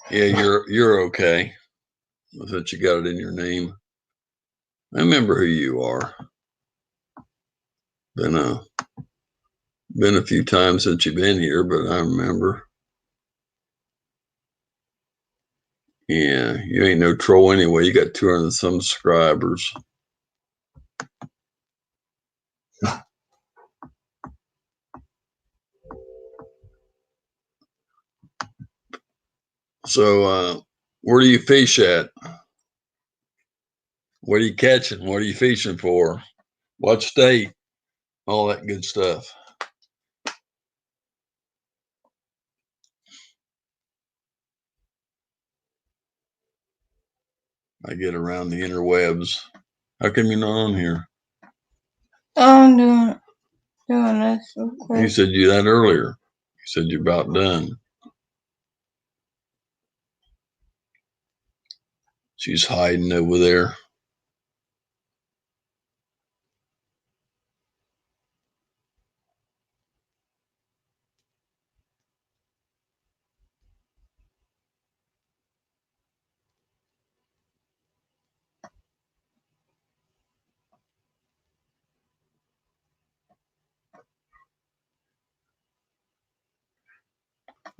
Yeah, you're okay. I thought you got it in your name. I remember who you are. Been a few times since you've been here, but I remember. Yeah, you ain't no troll anyway. You got 200 and some subscribers. So, where do you fish at? What are you catching? What are you fishing for? What state? All that good stuff. I get around the interwebs. How come you're not on here? I'm doing this real quick. You said you that earlier. You said you're about done. She's hiding over there.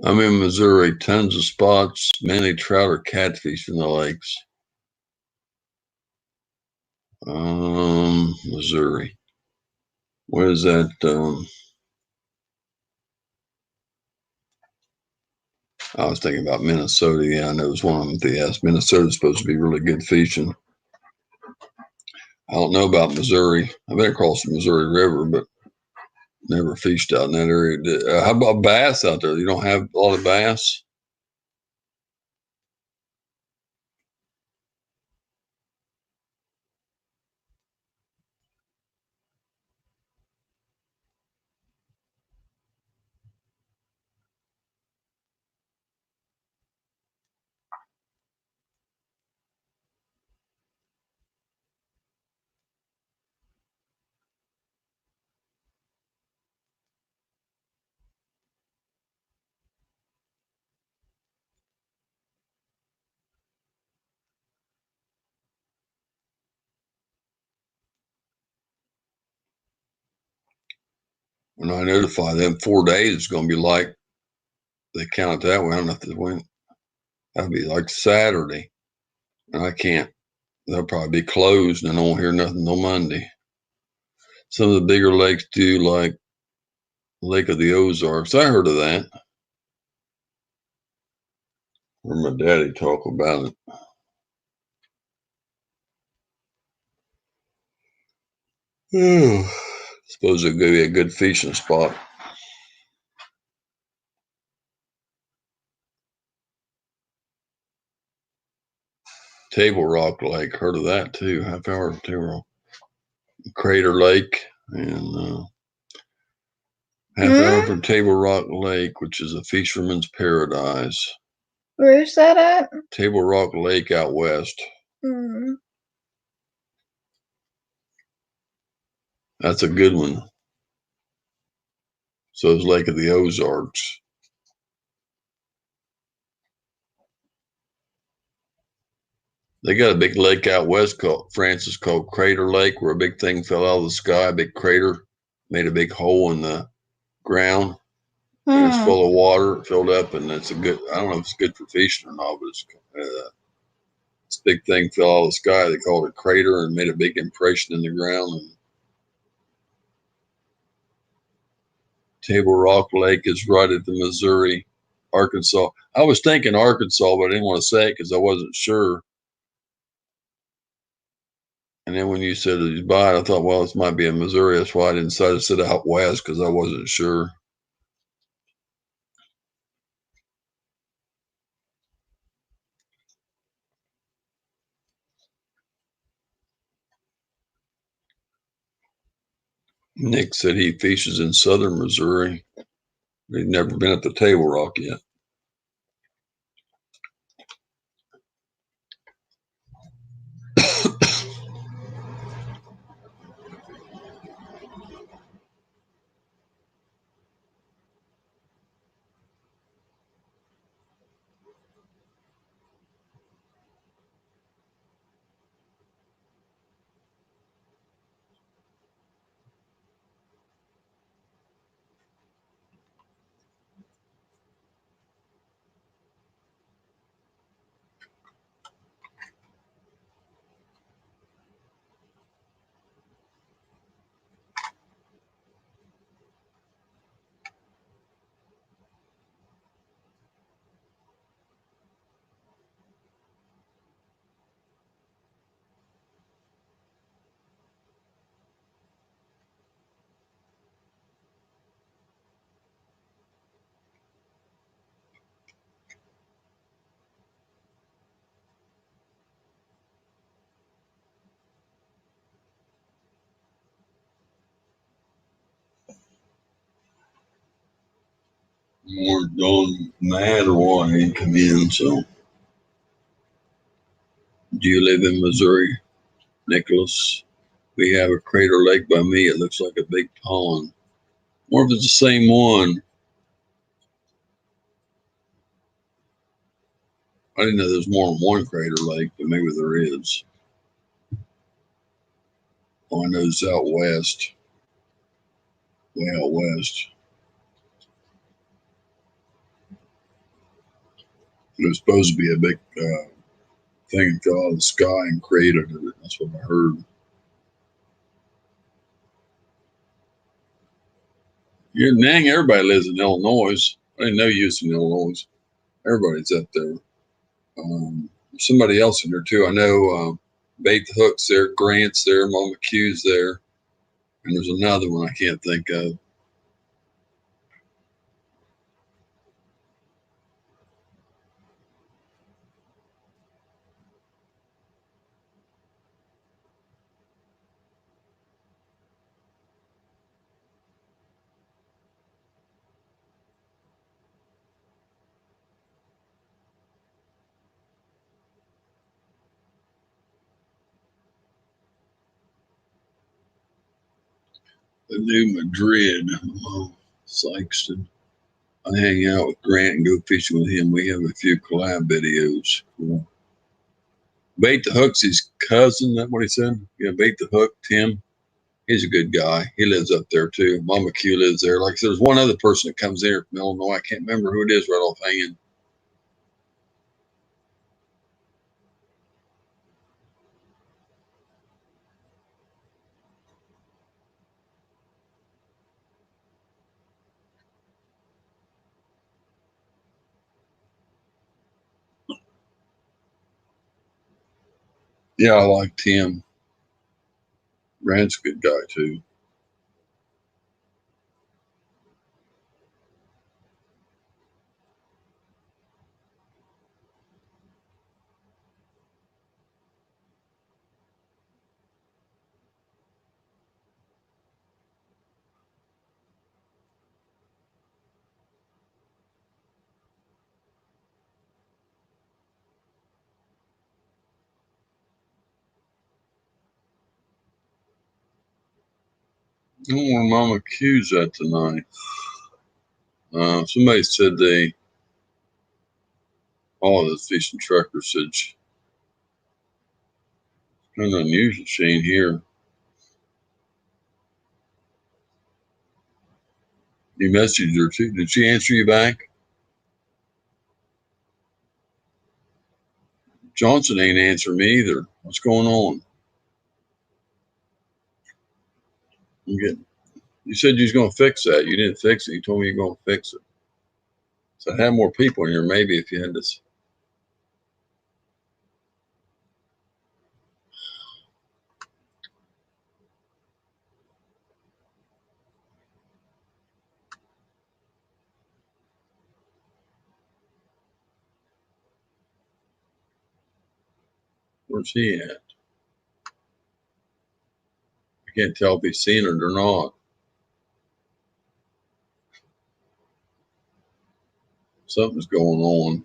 I'm in Missouri. Tons of spots, mainly trout or catfish in the lakes. Missouri. What is that? I was thinking about Minnesota. Yeah, I know it was one of them. They asked Minnesota's supposed to be really good fishing. I don't know about Missouri. I've been across the Missouri River, but never fished out in that area. How about bass out there? You don't have a lot of bass? When I notify them 4 days, it's going to be like, they count it that way. I don't know if they went. That'd be like Saturday. And I can't. They'll probably be closed and I won't hear nothing till Monday. Some of the bigger lakes do, like Lake of the Ozarks. I heard of that. Heard my daddy talk about it. Suppose it could be a good fishing spot. Table Rock Lake, heard of that too. Half hour to Table Rock. Crater Lake and half hour from Table Rock Lake, which is a fisherman's paradise. Where's that at? Table Rock Lake out west. That's a good one. So is Lake of the Ozarks. They got a big lake out west called Francis called Crater Lake, where a big thing fell out of the sky, a big crater, made a big hole in the ground. And it's full of water, filled up, and it's a good, I don't know if it's good for fishing or not, but it's this big thing fell out of the sky. They called it a crater and made a big impression in the ground. And Table Rock Lake is right at the Missouri, Arkansas. I was thinking Arkansas, but I didn't want to say it because I wasn't sure. And then when you said it was by it, I thought, well, this might be in Missouri. That's why I didn't decide to sit out west because I wasn't sure. Nick said he fishes in southern Missouri. He's never been at the Table Rock yet. More gone mad or what? He come in. So, do you live in Missouri, Nicholas? We have a Crater Lake by me. It looks like a big pond. Or if it's the same one. I didn't know there's more than one Crater Lake, but maybe there is. Oh, I know it's out west. Way out west. It was supposed to be a big thing fell out of the sky and created it. That's what I heard. Yeah, dang, everybody lives in Illinois. I didn't know you was in Illinois. Everybody's up there. Somebody else in there too. I know Bait the Hook's there, Grant's there, Mama Q's there, and there's another one I can't think of. The New Madrid, Sykeston. I hang out with Grant and go fishing with him. We have a few collab videos. Cool. Bait the Hook's his cousin. That what he said? Yeah, Bait the Hook, Tim. He's a good guy. He lives up there too. Mama Q lives there. Like I said, there's one other person that comes here from Illinois. I can't remember who it is right offhand. Yeah, I like Tim. Grant's a good guy too. I don't know where Mama Q's at tonight. Somebody said all the fishing truckers said kind of unusual she ain't here. You messaged her too. Did she answer you back? Johnson ain't answering me either. What's going on? You said you was going to fix that. You didn't fix it. You told me you're going to fix it. So have more people in here. Maybe if you had this. Where's he at? I can't tell if he's seen it or not. Something's going on.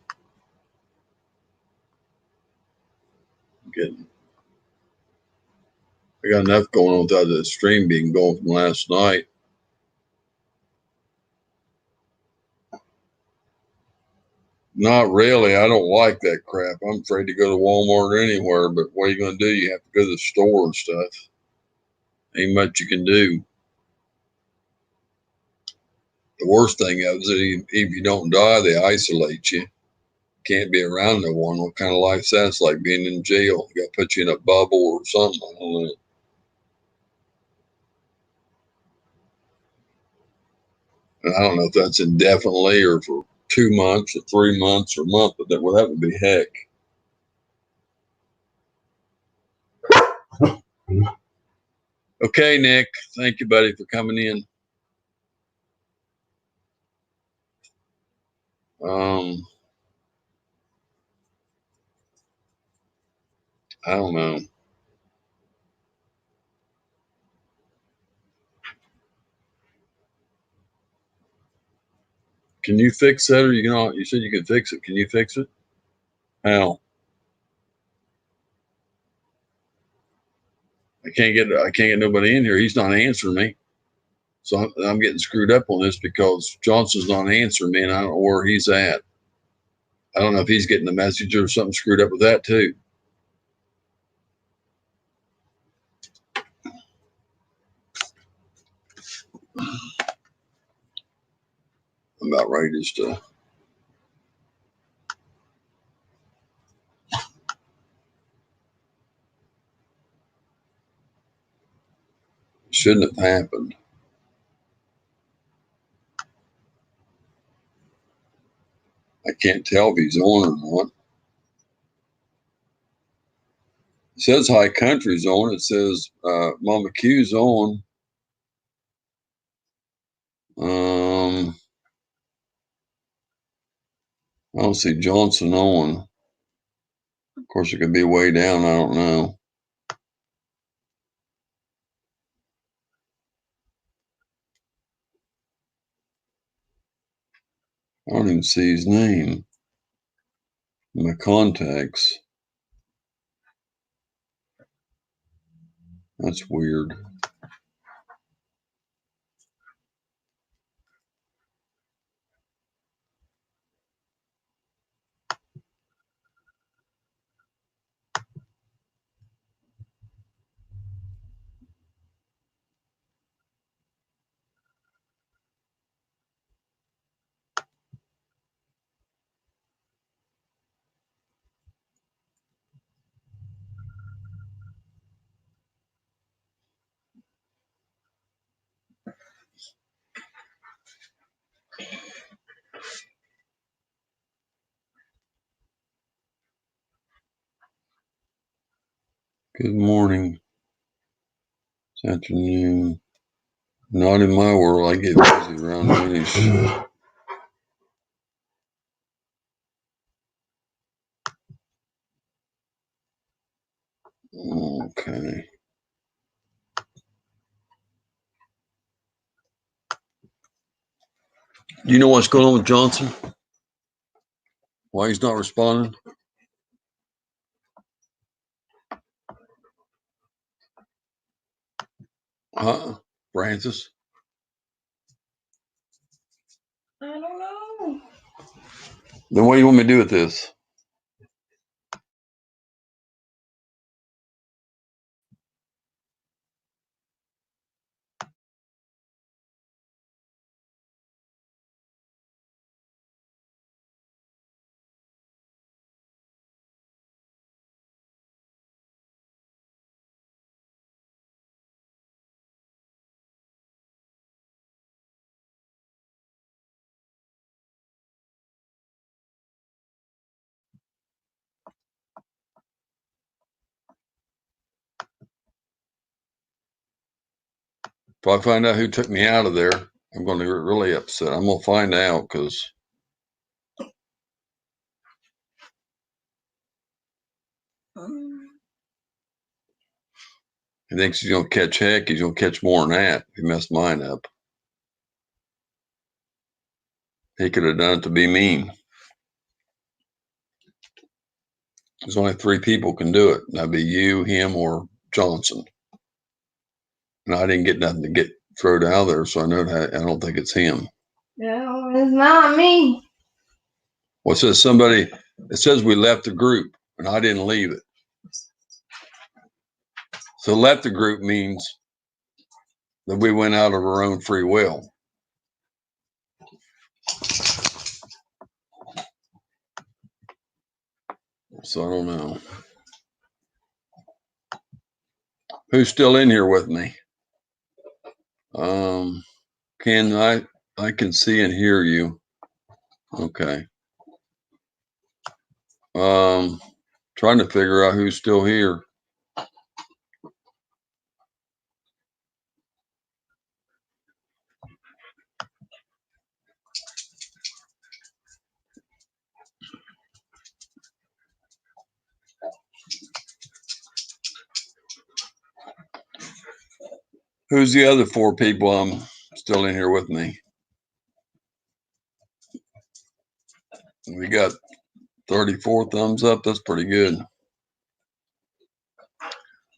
I got enough going on without the stream being going from last night. Not really. I don't like that crap. I'm afraid to go to Walmart or anywhere, but what are you going to do? You have to go to the store and stuff. Ain't much you can do. The worst thing is that if you don't die, they isolate you. Can't be around no one. What kind of life that's like being in jail? You got to put you in a bubble or something. I don't know. And I don't know if that's indefinitely or for 2 months or 3 months or a month, but that would be heck. Okay, Nick. Thank you, buddy, for coming in. I don't know. Can you fix that, or you said you could fix it? Can you fix it? How? I can't get nobody in here. He's not answering me. So I'm getting screwed up on this because Johnson's not answering me, and I don't know where he's at. I don't know if he's getting the message or something screwed up with that too. I'm about ready just to. Shouldn't have happened. I can't tell if he's on or not. It says High Country's on. It says Mama Q's on. I don't see Johnson on. Of course, it could be way down. I don't know. I don't even see his name in my contacts. That's weird. Good morning. It's afternoon. Not in my world. I get busy around noonish. Okay. Do you know what's going on with Johnson? Why he's not responding? Francis? I don't know. Then what do you want me to do with this? If I find out who took me out of there, I'm going to get really upset. I'm going to find out because he thinks he's going to catch heck. He's going to catch more than that. He messed mine up. He could have done it to be mean. There's only 3 people can do it. That'd be you, him, or Johnson. And I didn't get nothing to get thrown out there, so I know that I don't think it's him. No, it's not me. Well, it says somebody. It says we left the group, and I didn't leave it. So left the group means that we went out of our own free will. So I don't know. Who's still in here with me? Can I can see and hear you. Okay. Trying to figure out who's still here. Who's the other 4 people still in here with me? We got 34 thumbs up. That's pretty good.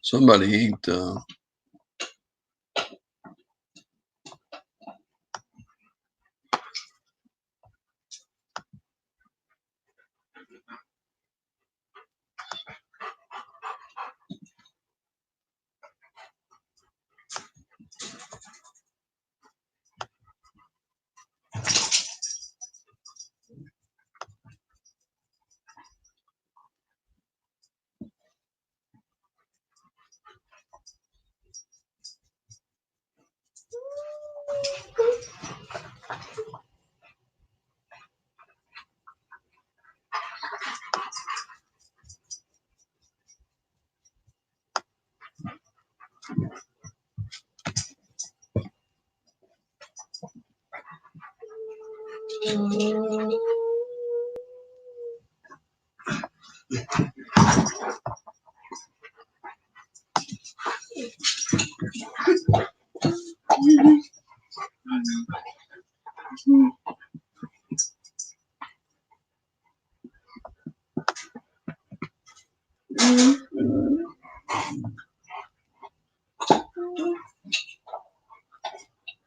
Somebody eat.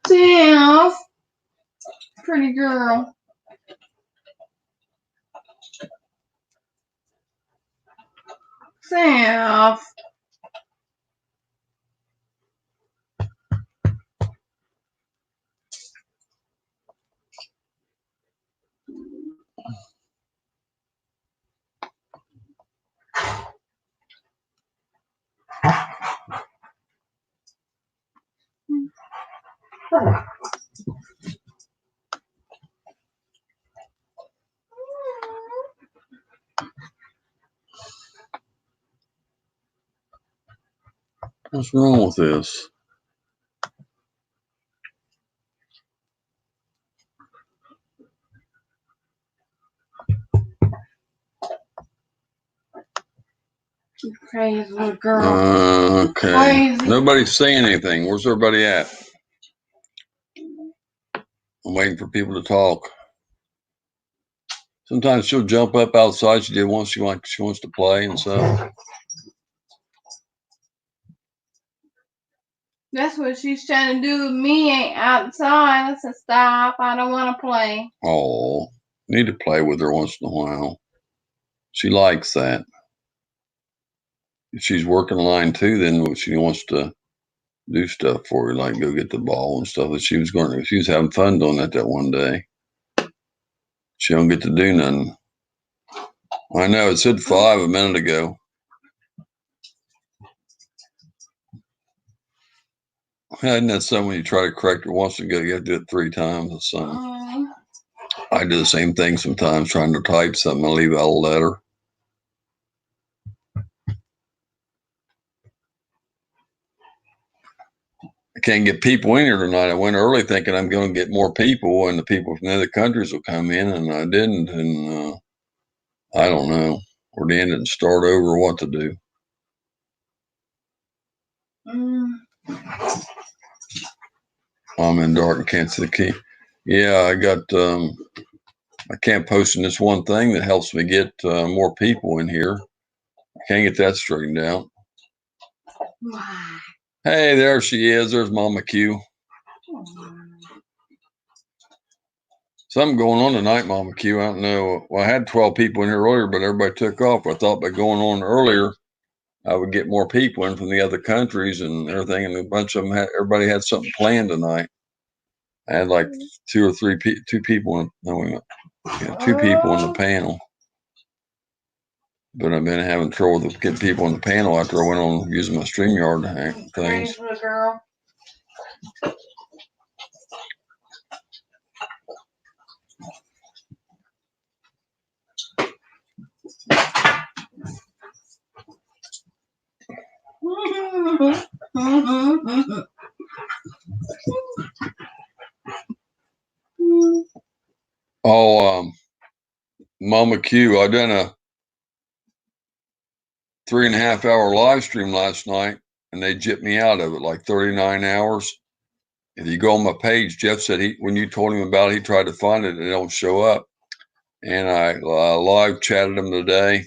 Damn. Pretty girl. Sam. What's wrong with this? You crazy little girl. Okay. Crazy. Nobody's saying anything. Where's everybody at? I'm waiting for people to talk. Sometimes she'll jump up outside. She did once. She wants to play and stuff. That's what she's trying to do with me ain't outside. I said, stop. I don't want to play. Oh, need to play with her once in a while. She likes that. If she's working line 2, then she wants to do stuff for her, like go get the ball and stuff. But she was having fun doing that one day. She don't get to do nothing. I know, it said 5 a minute ago. Isn't that something when you try to correct her once ago, you have to do it 3 times or something? I do the same thing sometimes, trying to type something and leave out a letter. I can't get people in here tonight. I went early thinking I'm going to get more people, and the people from other countries will come in, and I didn't. And I don't know. We're the end and start over what to do. I'm in dark and can't see the key. Yeah, I got I can't post in this one thing that helps me get more people in here. I can't get that straightened out. Why? Hey, there she is. There's Mama Q. Something going on tonight, Mama Q. I don't know. Well, I had 12 people in here earlier, but everybody took off. I thought by going on earlier, I would get more people in from the other countries and everything. And a bunch of them everybody had something planned tonight. I had like two people in the panel. But I've been having trouble with getting people in the panel after I went on using my StreamYard things. Girl. Oh, Mama Q, I done a 3.5 hour live stream last night, and they gypped me out of it, like 39 hours. If you go on my page, Jeff said when you told him about it, he tried to find it and it don't show up. And I live chatted them today, and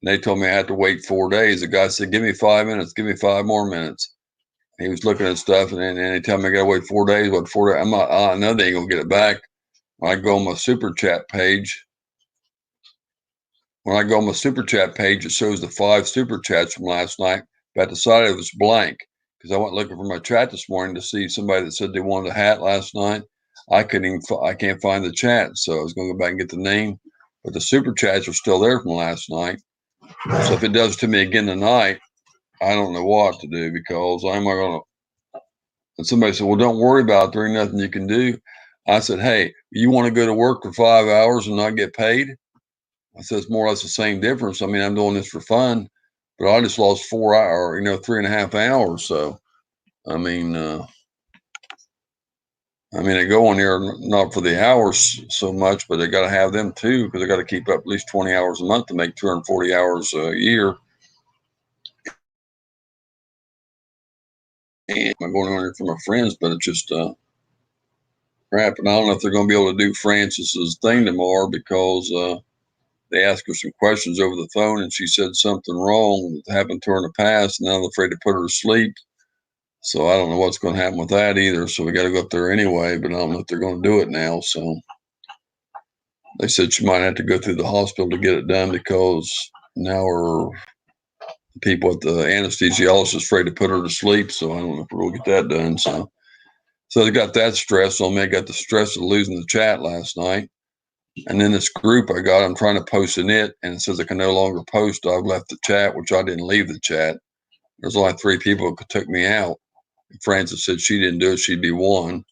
they told me I had to wait 4 days. The guy said, "Give me 5 minutes, give me 5 more minutes." He was looking at stuff, and then he told me I got to wait 4 days. What 4 days? I know they ain't gonna get it back. When I go on my super chat page, it shows the 5 super chats from last night, but I decided it was blank because I went looking for my chat this morning to see somebody that said they wanted a hat last night. I can't find the chat, so I was going to go back and get the name, but the super chats are still there from last night. So if it does to me again tonight, I don't know what to do, because I'm not going to. And somebody said, "Well, don't worry about it. There ain't nothing you can do." I said, "Hey, you want to go to work for 5 hours and not get paid?" I said, "It's more or less the same difference. I mean, I'm doing this for fun, but I just lost 4 hours, 3.5 hours. So, I mean, I go on here not for the hours so much, but they got to have them too, because they got to keep up at least 20 hours a month to make 240 hours a year." And I'm going on here for my friends, but it's just crap. And I don't know if they're going to be able to do Francis's thing tomorrow, because they asked her some questions over the phone, and she said something wrong that happened to her in the past, and now they're afraid to put her to sleep. So I don't know what's going to happen with that either. So we got to go up there anyway, but I don't know if they're going to do it now. So they said she might have to go through the hospital to get it done, because now her people at the anesthesiologist is afraid to put her to sleep. So I don't know if we'll get that done. So they got that stress on me. I got the stress of losing the chat last night. And then this group I got, I'm trying to post in it, and it says I can no longer post. I've left the chat, which I didn't leave the chat. There's only 3 people who took me out. Francis said she didn't do it, she'd be one.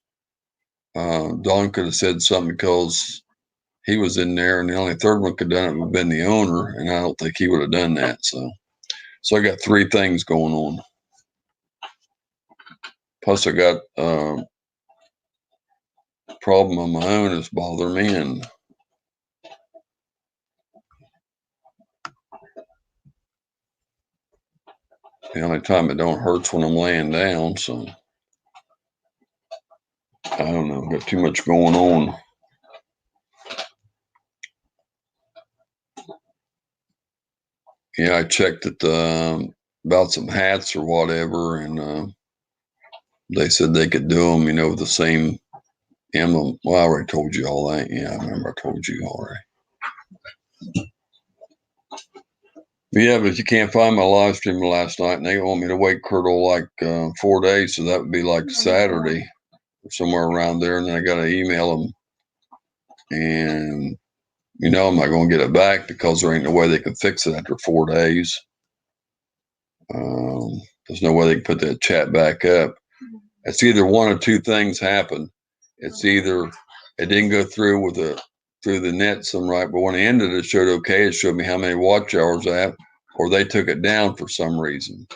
Don could have said something because he was in there, and the only third one could have done it would have been the owner, and I don't think he would have done that. So I got 3 things going on. Plus I got a problem on my own that's bothering me, and the only time it don't hurt's when I'm laying down. So I don't know, got too much going on. Yeah, I checked it about some hats or whatever, and they said they could do them, with the same emblem. Well, I already told you all that. Yeah, I remember I told you already. Yeah, but you can't find my live stream last night, and they want me to wait, Curdle, like 4 days, so that would be like Saturday or somewhere around there, and then I got to email them, and I'm not going to get it back because there ain't no way they can fix it after 4 days. There's no way they can put that chat back up. It's either one or 2 things happen. It's either it didn't go through through the net some right, but when it ended, it showed okay. It showed me how many watch hours I have, or they took it down for some reason.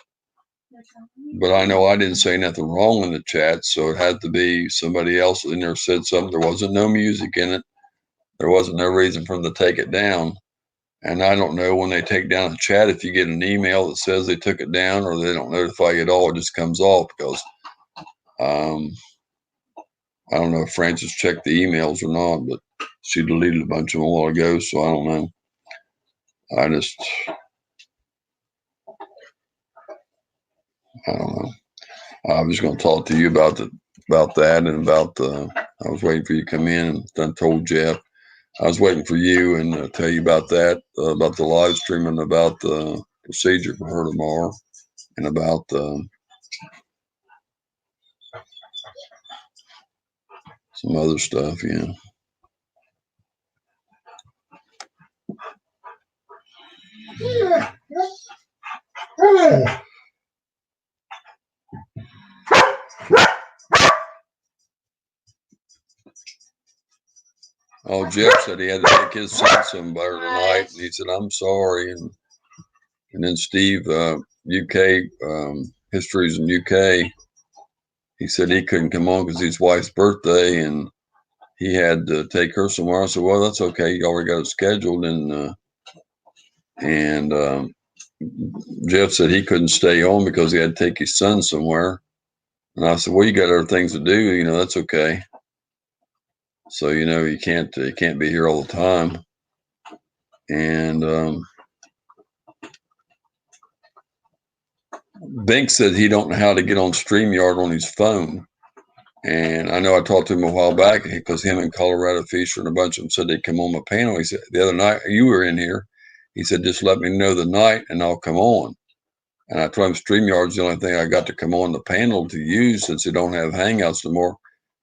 But I know I didn't say nothing wrong in the chat, so it had to be somebody else in there said something. There wasn't no music in it. There wasn't no reason for them to take it down. And I don't know when they take down the chat, if you get an email that says they took it down, or they don't notify you at all, it just comes off, because I don't know if Francis checked the emails or not, but she deleted a bunch of them a while ago, so I don't know. I don't know. I was going to talk to you about that and about I was waiting for you to come in, and then told Jeff I was waiting for you and tell you about that, about the live stream and about the procedure for her tomorrow, and about some other stuff. Yeah. Oh, Jeff said he had to take his son somewhere tonight, and he said, "I'm sorry." And then Steve, UK histories in UK, he said he couldn't come on because his wife's birthday, and he had to take her somewhere. I said, "Well, that's okay. You already got it scheduled." And Jeff said he couldn't stay on because he had to take his son somewhere. And I said, "Well, you got other things to do. You know, that's okay. So, you know, you can't be here all the time." And Bink said he don't know how to get on StreamYard on his phone. And I know I talked to him a while back because him and Colorado Fisher and a bunch of them said they'd come on my panel. He said, the other night you were in here, he said, "Just let me know the night and I'll come on." And I told him StreamYard's the only thing I got to come on the panel to use since they don't have Hangouts no more.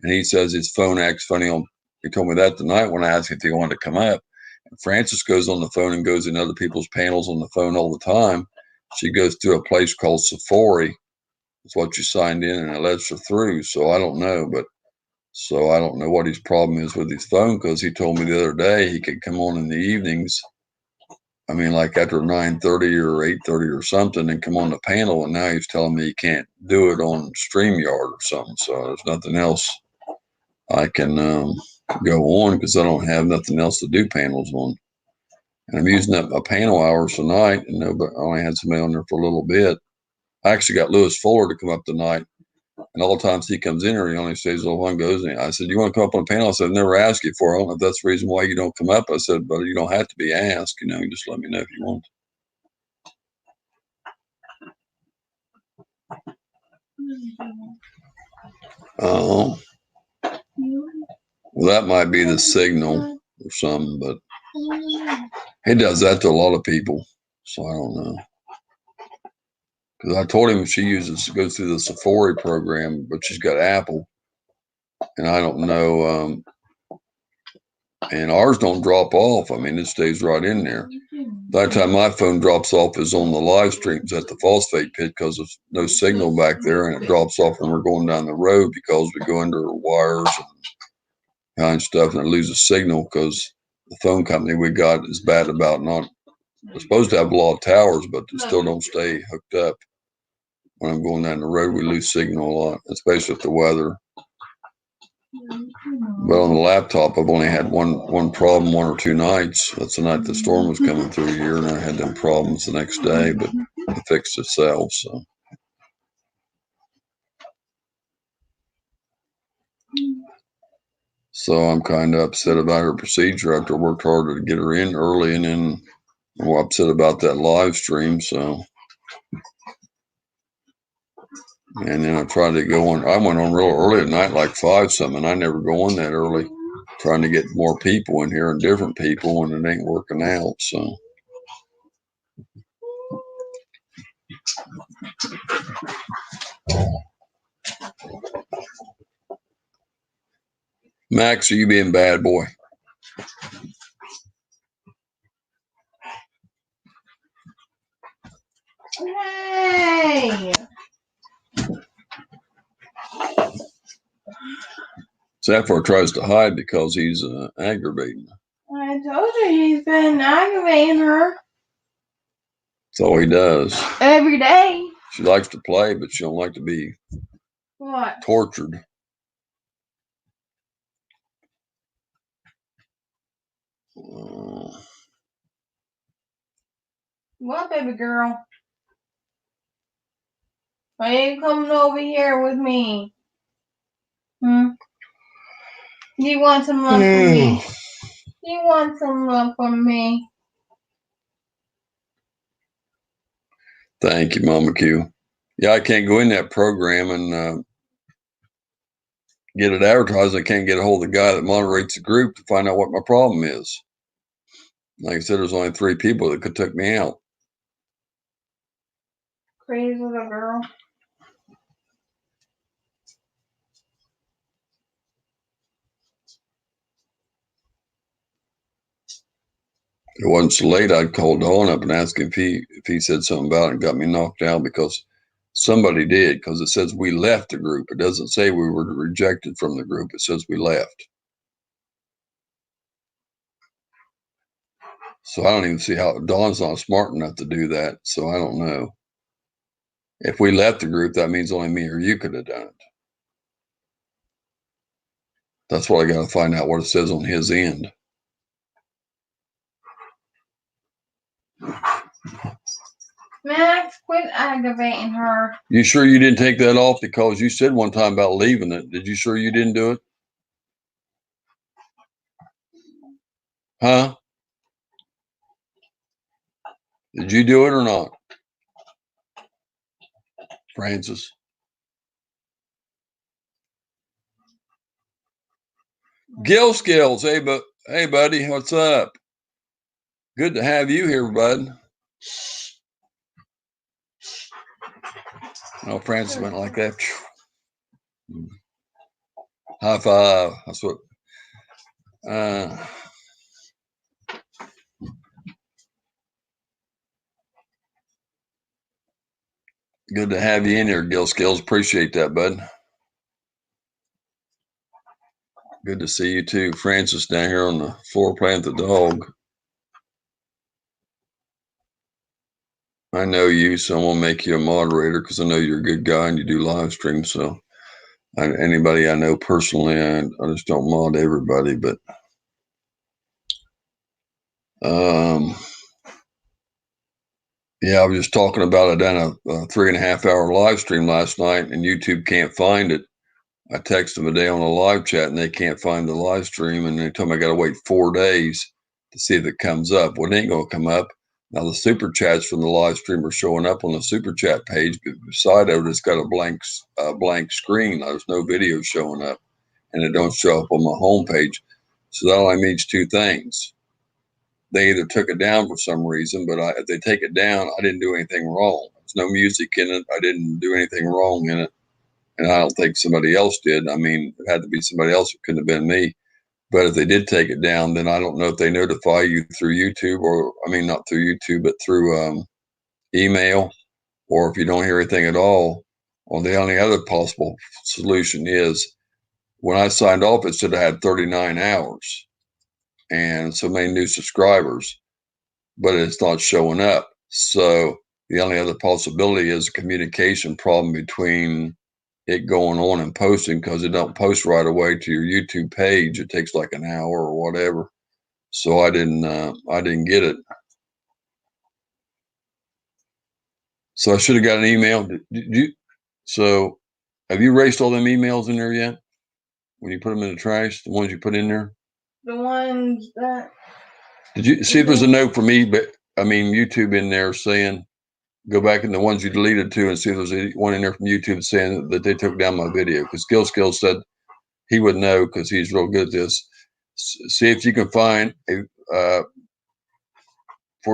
And he says his phone acts funny on, he told me that tonight when I asked if he wanted to come up. And Francis goes on the phone and goes in other people's panels on the phone all the time. She goes to a place called Safari. It's what you signed in, and it lets her through. So I don't know, I don't know what his problem is with his phone, because he told me the other day he could come on in the evenings. I mean, like after 9:30 or 8:30 or something, and come on the panel. And now he's telling me he can't do it on StreamYard or something. So there's nothing else I can go on because I don't have nothing else to do panels on. And I'm using up my panel hours tonight, and I only had somebody on there for a little bit. I actually got Lewis Fuller to come up tonight, and all the times he comes in here, he only stays till one goes in. I said, "You want to come up on a panel?" I said, "I've never asked you for it. I don't know if that's the reason why you don't come up." I said, "But you don't have to be asked. You know, you just let me know if you want." Oh, well, that might be the signal or something, but he does that to a lot of people, so I don't know. Because I told him she goes through the Safari program, but she's got Apple, and I don't know. And ours don't drop off. I mean, it stays right in there. By the time my phone drops off is on the live streams at the phosphate pit, because there's no signal back there, and it drops off when we're going down the road because we go under wires and kind of stuff, and it loses signal because the phone company we got is bad about not. We're supposed to have a lot of towers, but they still don't stay hooked up. When I'm going down the road, we lose signal a lot, especially with the weather. But on the laptop, I've only had one problem 1 or 2 nights. That's the night the storm was coming through here, and I had them problems the next day, but it fixed itself. So I'm kind of upset about her procedure after I worked harder to get her in early, and then I'm upset about that live stream. So, and then I tried to go on. I went on real early at night, like 5 something. I never go on that early, trying to get more people in here and different people, and it ain't working out. So. Max, are you being bad boy? Hey! Sapphire tries to hide because he's aggravating her. I told you he's been aggravating her. That's all he does. Every day. She likes to play, but she don't like to be tortured. What, baby girl? Why are you coming over here with me? You want some love from me? You want some love from me. Thank you, Mama Q. Yeah, I can't go in that program and get it advertised. I can't get a hold of the guy that moderates the group to find out what my problem is. Like I said, there's only 3 people that could take me out. Crazy little girl. If it wasn't so late, I'd call Dawn up and ask him if he said something about it and got me knocked out, because somebody did, because it says we left the group. It doesn't say we were rejected from the group. It says we left. So I don't even see how Dawn's not smart enough to do that. So I don't know. If we left the group, that means only me or you could have done it. That's what I got to find out, what it says on his end. Max, quit aggravating her. You sure you didn't take that off? Because you said one time about leaving it. Did you sure you didn't do it? Huh? Did you do it or not? Francis. Gil Skills. Hey, buddy, what's up? Good to have you here, bud. Oh, Francis went like that. High five. That's what. Good to have you in here, Gil Skills. Appreciate that, bud. Good to see you too. Francis down here on the floor playing with the dog. I know you, so I'm going to make you a moderator because I know you're a good guy and you do live streams. So anybody I know personally, I just don't mod everybody. But yeah, I was just talking about it down a 3.5 hour live stream last night, and YouTube can't find it. I texted them today on a live chat, and they can't find the live stream, and they told me I got to wait 4 days to see if it comes up. Well, it ain't going to come up. Now, the super chats from the live stream are showing up on the super chat page, but beside of it, it's got a blank screen. There's no video showing up, and it don't show up on my home page. So that only means 2 things. They either took it down for some reason, but if they take it down, I didn't do anything wrong. There's no music in it. I didn't do anything wrong in it. And I don't think somebody else did. I mean, it had to be somebody else. It couldn't have been me. But if they did take it down, then I don't know if they notify you through YouTube, or, I mean, not through YouTube, but through email, or if you don't hear anything at all. Well, the only other possible solution is when I signed off, it said I had 39 hours and so many new subscribers, but it's not showing up. So the only other possibility is a communication problem between it going on and posting, because it don't post right away to your YouTube page. It takes like an hour or whatever. So I didn't get it. So I should have got an email. So have you erased all them emails in there yet? When you put them in the trash, the ones you put in there? The ones that. Did you see if there's a note for me, but I mean YouTube in there saying, go back in the ones you deleted to and see if there's one in there from YouTube saying that they took down my video? Because Gil Skills said he would know because he's real good at this. See if you can find before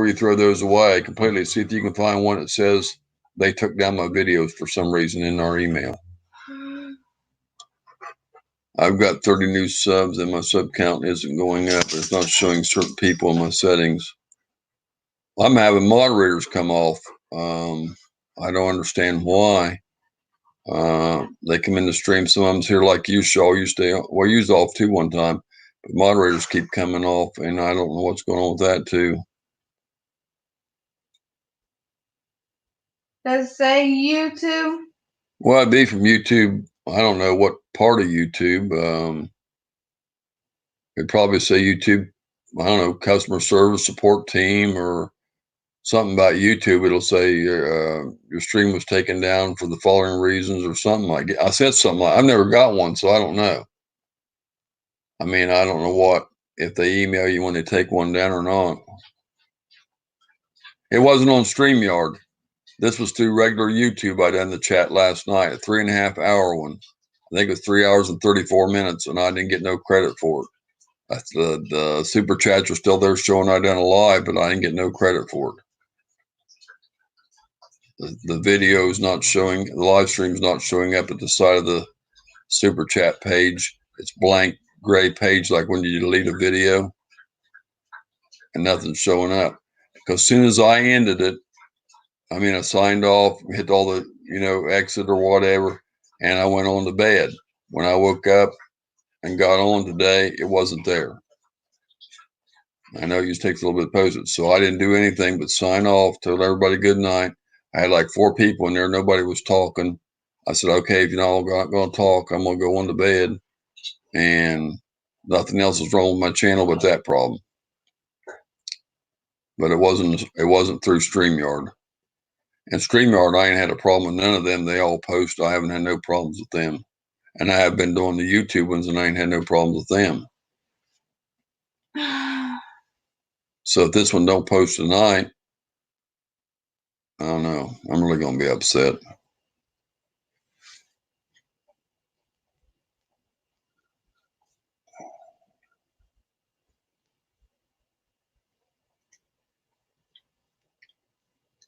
you throw those away completely, see if you can find one that says they took down my videos for some reason in our email. I've got 30 new subs and my sub count isn't going up. It's not showing certain people in my settings. I'm having moderators come off. I don't understand why. They come in the stream. Some of them's here like you, Shaw. You stay on. Well, you was off too one time, but moderators keep coming off, and I don't know what's going on with that too. Does it say YouTube? Well, it'd be from YouTube. I don't know what part of YouTube. It'd probably say YouTube, I don't know, customer service support team or something about YouTube. It'll say your stream was taken down for the following reasons or something like that. I said something like, I've never got one, so I don't know. I mean, I don't know what if they email you when they take one down or not. It wasn't on StreamYard. This was through regular YouTube. I done the chat last night, a 3.5 hour one. I think it was 3 hours and 34 minutes, and I didn't get no credit for it. That's the super chats are still there showing I done a live, but I didn't get no credit for it. The video is not showing, the live stream is not showing up at the side of the super chat page. It's blank gray page like when you delete a video, and nothing's showing up. Because as soon as I ended it, I mean, I signed off, hit all the, exit or whatever, and I went on to bed. When I woke up and got on today, it wasn't there. I know it just takes a little bit to post it. So I didn't do anything but sign off, tell everybody good night. I had like 4 people in there. Nobody was talking. I said, okay, if you're not going to talk, I'm going to go on to bed. And nothing else is wrong with my channel but that problem. But it wasn't through StreamYard. And StreamYard, I ain't had a problem with none of them. They all post. I haven't had no problems with them. And I have been doing the YouTube ones, and I ain't had no problems with them. So if this one don't post tonight, I don't know. I'm really going to be upset.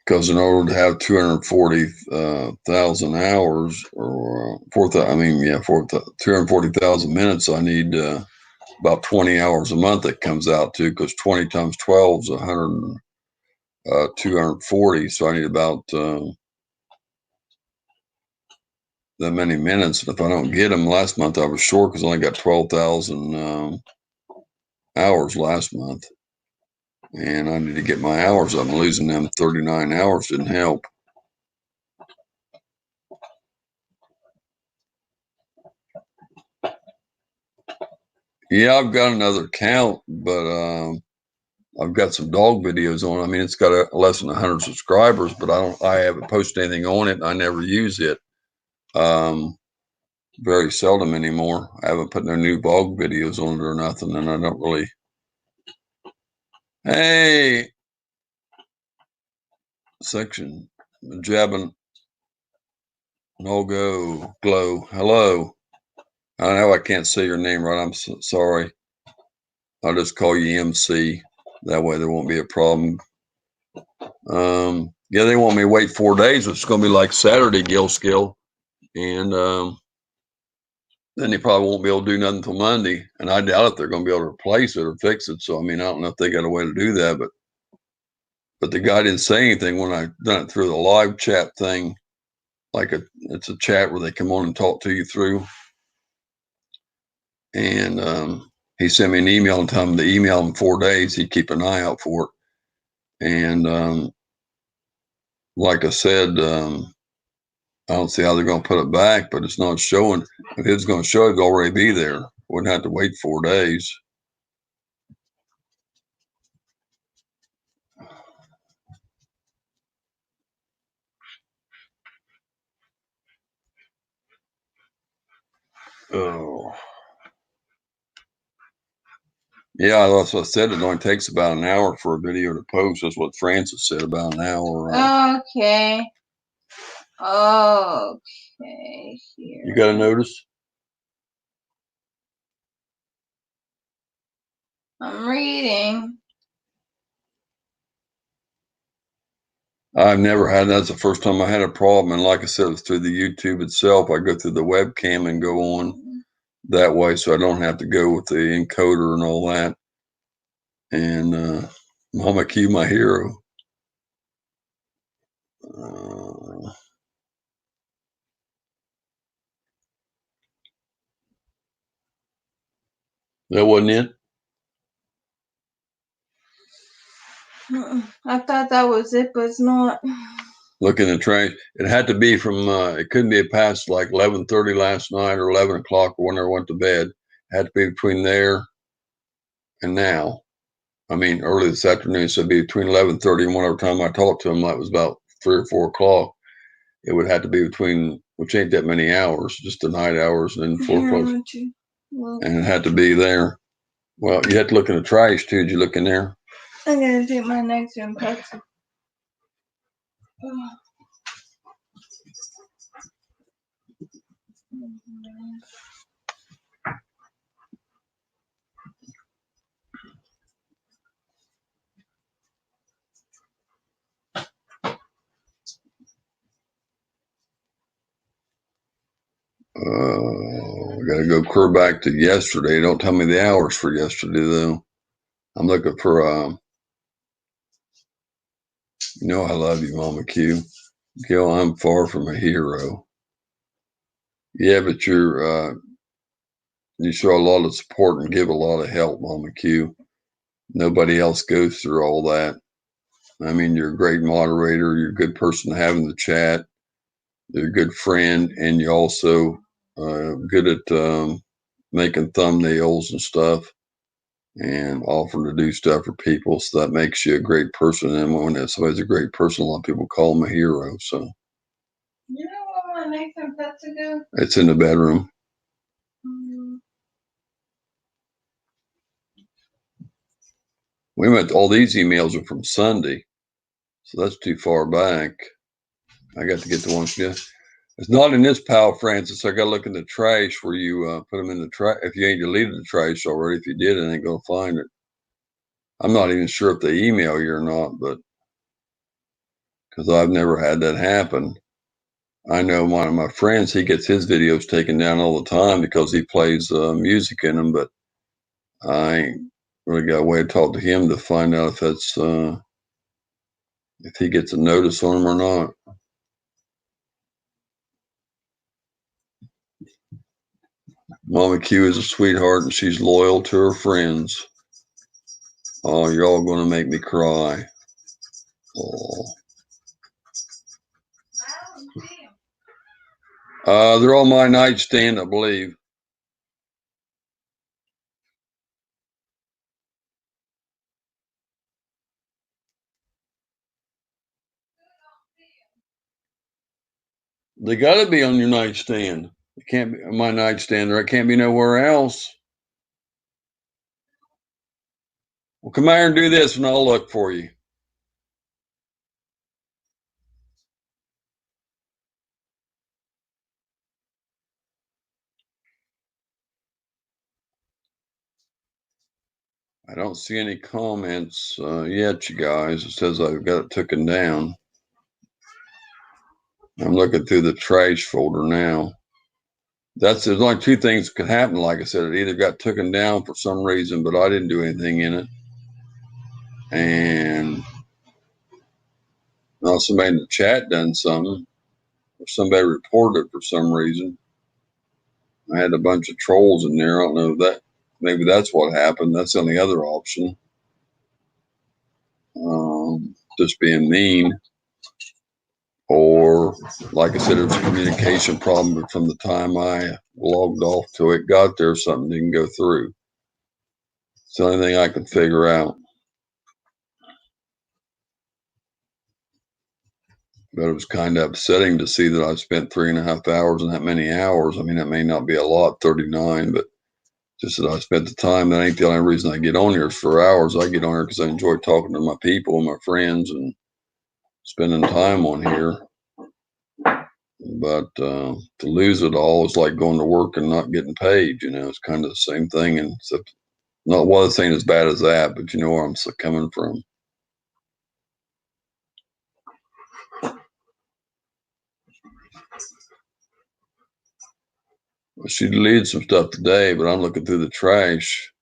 Because in order to have 240,000 hours, or 240,000 minutes, I need about 20 hours a month. It comes out to, because 20 times 12 is 240. So I need about that many minutes. And if I don't get them, last month I was short because I only got 12,000 hours last month. And I need to get my hours up. I'm losing them 39 hours. Didn't help. Yeah, I've got another account, but I've got some dog videos on. I mean, it's got less than 100 subscribers, but I haven't posted anything on it. And I never use it. Very seldom anymore. I haven't put no new dog videos on it or nothing, and I don't really. Hey, section, Jabin, Nogo, Glow. Hello. I know I can't say your name right. I'm sorry. I'll just call you MC. That way there won't be a problem. Yeah, they want me to wait 4 days, which is going to be like Saturday, Gil Skill. And then they probably won't be able to do nothing until Monday. And I doubt if they're going to be able to replace it or fix it. So, I mean, I don't know if they got a way to do that, but the guy didn't say anything when I done it through the live chat thing. Like it's a chat where they come on and talk to you through. And he sent me an email and told me to email him in 4 days. He'd keep an eye out for it. And like I said, I don't see how they're going to put it back, but it's not showing. If it's going to show, it'd already be there. Wouldn't have to wait 4 days. Oh. Yeah, that's what I said. It only takes about an hour for a video to post. That's what Francis said, about an hour. Okay. Okay. Here. You got a notice? I'm reading. I've never had. That's the first time I had a problem. And like I said, it's through the YouTube itself. I go through the webcam and go on that way, so I don't have to go with the encoder and all that. And Mama Q, my hero. That wasn't it? I thought that was it, but it's not. Look in the trash. It had to be from, it couldn't be past like 11:30 last night or 11 o'clock or whenever I went to bed. It had to be between there and now. I mean, early this afternoon, so it'd be between 11:30 and whatever time I talked to him. That was about 3 or 4 o'clock. It would have to be between, which ain't that many hours, just the night hours and then 4 o'clock. And it had to be there. Well, you have to look in the trash too. Did you look in there? I'm gonna take my next one, Pepsi. I gotta go clear back to yesterday. Don't tell me the hours for yesterday though. I'm looking for you know I love you, Mama Q. Gil, I'm far from a hero. Yeah, but you show a lot of support and give a lot of help, Mama Q. Nobody else goes through all that. I mean, you're a great moderator. You're a good person to have in the chat. You're a good friend, and you're also good at making thumbnails and stuff and offering to do stuff for people. So that makes you a great person. And when somebody's a great person, a lot of people call them a hero. So You know what my next one, Pepsi do? it's in the bedroom. We went. All these emails are from Sunday, so that's too far back. I got to get the ones. Yeah, it's not in this pile, Francis. I got to look in the trash where you put them in the trash. If you ain't deleted the trash already, if you did, I ain't gonna find it. I'm not even sure if they email you or not, but because I've never had that happen. I know one of my friends, he gets his videos taken down all the time because he plays music in them, but I ain't really got a way to talk to him to find out if that's if he gets a notice on them or not. Mama Q is a sweetheart and she's loyal to her friends. Oh, you're all going to make me cry. Oh. They're on my nightstand, I believe. They got to be on your nightstand. It can't be on my nightstand, or it can't be nowhere else. Well, come here and do this, and I'll look for you. I don't see any comments yet, you guys. It says I've got it taken down. I'm looking through the trash folder now. There's only two things that could happen. Like I said, it either got taken down for some reason, but I didn't do anything in it, and now somebody in the chat done something, or somebody reported it for some reason. I had a bunch of trolls in there. I don't know if that. Maybe that's what happened. That's the only other option. Just being mean. Or, like I said, it was a communication problem from the time I logged off till it got there. Something didn't go through. It's the only thing I could figure out. But it was kind of upsetting to see that I spent 3.5 hours and that many hours. I mean, it may not be a lot, 39, but just that I spent the time. That ain't the only reason I get on here is for hours. I get on here because I enjoy talking to my people and my friends and spending time on here. But to lose it all is like going to work and not getting paid. You know, it's kind of the same thing. And except not one of the things as bad as that, but you know where I'm coming from. She deleted some stuff today, but I'm looking through the trash.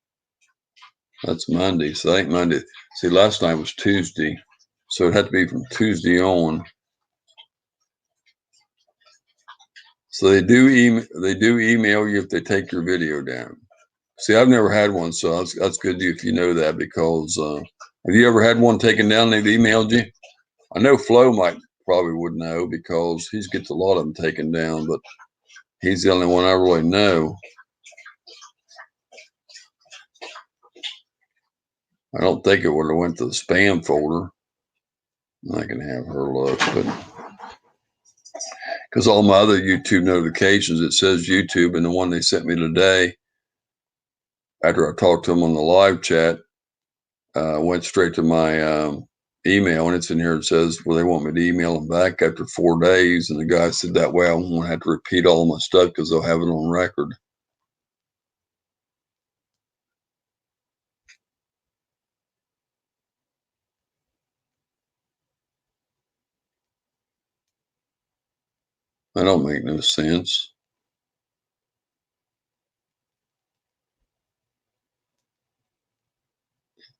That's Monday, so that ain't Monday. See, last night was Tuesday, so it had to be from Tuesday on. So they do email you if they take your video down. See, I've never had one, so that's good if you know that, because have you ever had one taken down? They've emailed you. I know Flo probably would know because he gets a lot of them taken down, but he's the only one I really know. I don't think it would have went to the spam folder. I can have her look, but because all my other YouTube notifications, it says YouTube, and the one they sent me today, after I talked to them on the live chat, went straight to my email, and it's in here. It says, well, they want me to email them back after 4 days. And the guy said that way I won't have to repeat all of my stuff because they'll have it on record. That don't make no sense.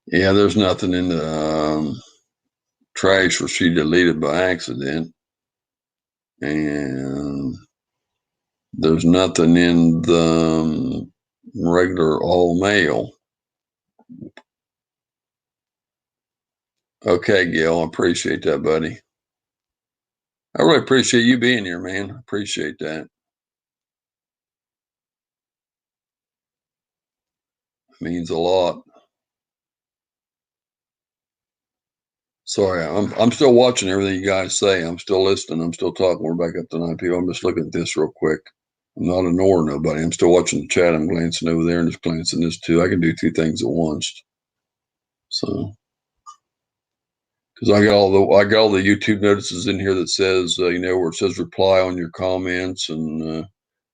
Yeah, there's nothing in the trash where she deleted by accident. And there's nothing in the regular all mail. Okay, Gil, I appreciate that, buddy. I really appreciate you being here, man. I appreciate that. It means a lot. Sorry, I'm still watching everything you guys say. I'm still listening. I'm still talking. We're back up to 9 people. I'm just looking at this real quick. I'm not ignoring nobody. I'm still watching the chat. I'm glancing over there and just glancing this too. I can do 2 things at once. So, because I got all the YouTube notices in here that says, where it says reply on your comments and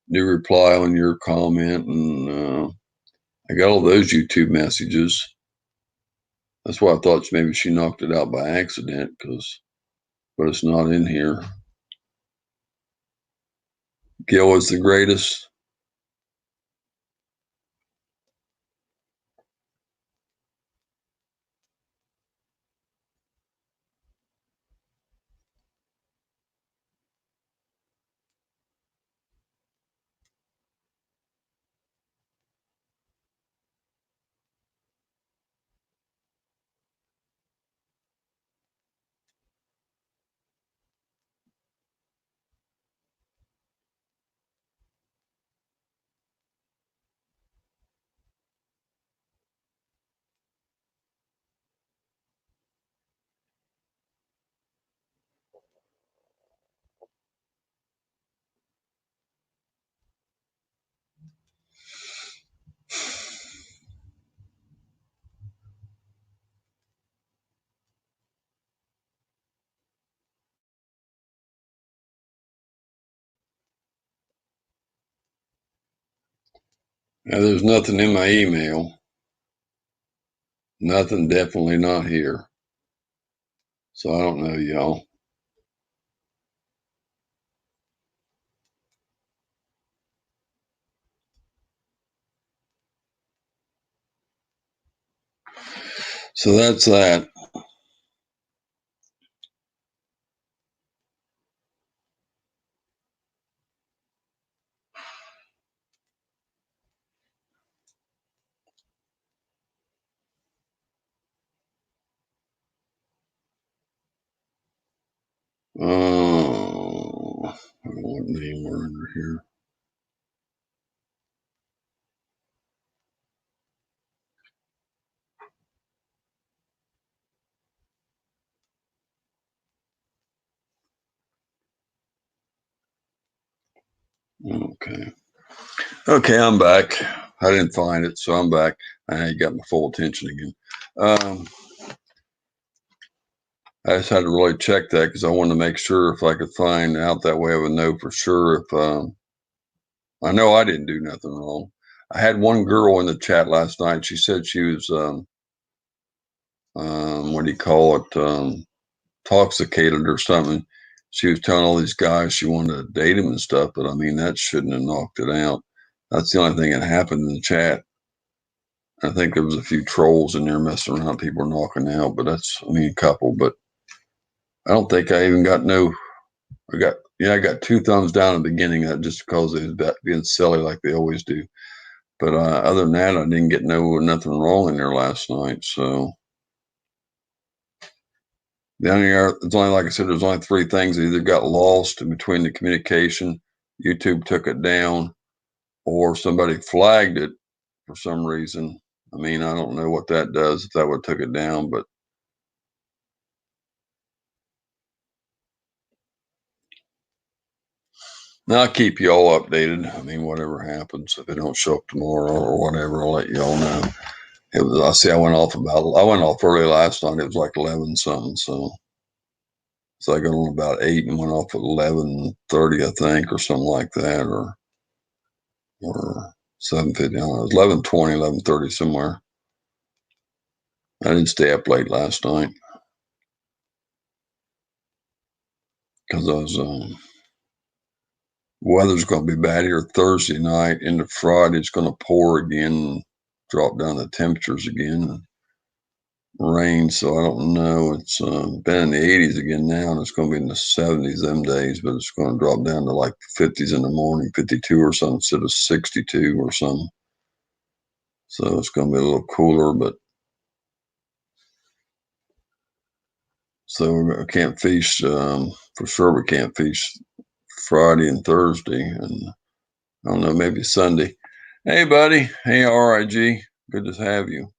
new reply on your comment, and I got all those YouTube messages. That's why I thought maybe she knocked it out by accident, but it's not in here. Gil is the greatest. Now, there's nothing in my email. Nothing, definitely not here. So I don't know, y'all. So that's that. Oh, I don't know what name we're under here. Okay, I'm back. I didn't find it, so I'm back. I got my full attention again. I just had to really check that because I wanted to make sure if I could find out that way I would know for sure if I know I didn't do nothing wrong. I had one girl in the chat last night. She said she was what do you call it, intoxicated or something. She was telling all these guys she wanted to date him and stuff, but I mean that shouldn't have knocked it out. That's the only thing that happened in the chat. I think there was a few trolls in there messing around. People were knocking out, but that's a couple. But I don't think I even got I got 2 thumbs down at the beginning. That just because it was being silly like they always do. But other than that, I didn't get nothing wrong in there last night. So down here, it's only, like I said, there's only 3 things that either got lost in between the communication, YouTube took it down, or somebody flagged it for some reason. I don't know what that does, if that would took it down, but Now I'll keep you all updated. I mean, whatever happens, if it don't show up tomorrow or whatever, I'll let you all know. It was. I see. I went off early last night. It was like 11 something. So I got on about 8 and went off at 11:30, I think, or something like that, or 7:50. I don't know. It was 11:20, 11:30 somewhere. I didn't stay up late last night because I was. Weather's going to be bad here Thursday night. Into Friday, it's going to pour again, drop down the temperatures again, rain. So I don't know. It's been in the 80s again now, and it's going to be in the 70s them days, but it's going to drop down to like 50s in the morning, 52 or something instead of 62 or something. So it's going to be a little cooler, but so we can't fish. For sure, we can't fish Friday and Thursday, and I don't know, maybe Sunday. Hey, buddy. Hey, RIG. Good to have you.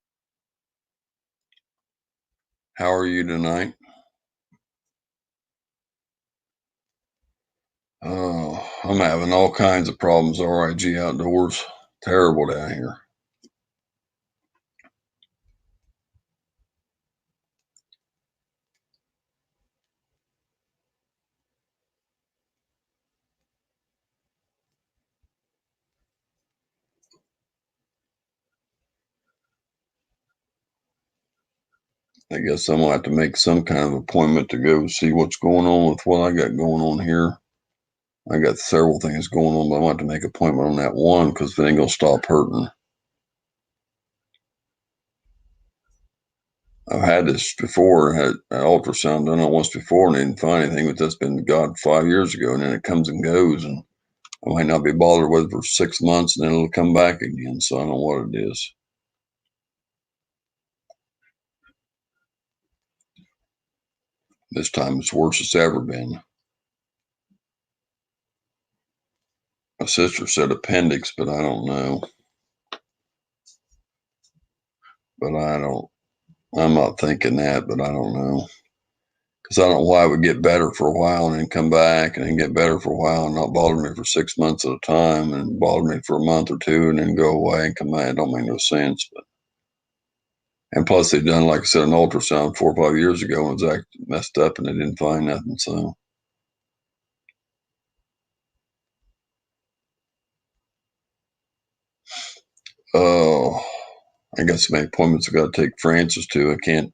How are you tonight? Oh, I'm having all kinds of problems, RIG Outdoors. Terrible down here. I guess I'm going to have to make some kind of appointment to go see what's going on with what I got going on here. I got several things going on, but I'm going to have to make an appointment on that one because it ain't going to stop hurting. I've had this before, had an ultrasound done on once before and didn't find anything, but that's been, God, 5 years ago, and then it comes and goes, and I might not be bothered with it for 6 months, and then it'll come back again, so I don't know what it is. This time it's worse it's ever been. My sister said appendix, but I don't know. But I'm not thinking that, but I don't know. Because I don't know why it would get better for a while and then come back and then get better for a while and not bother me for 6 months at a time and bother me for a month or two and then go away and come back. It don't make no sense. And plus they've done, like I said, an ultrasound 4 or 5 years ago and it was messed up and they didn't find nothing. So oh, I got so many appointments I got to take Francis to. I can't.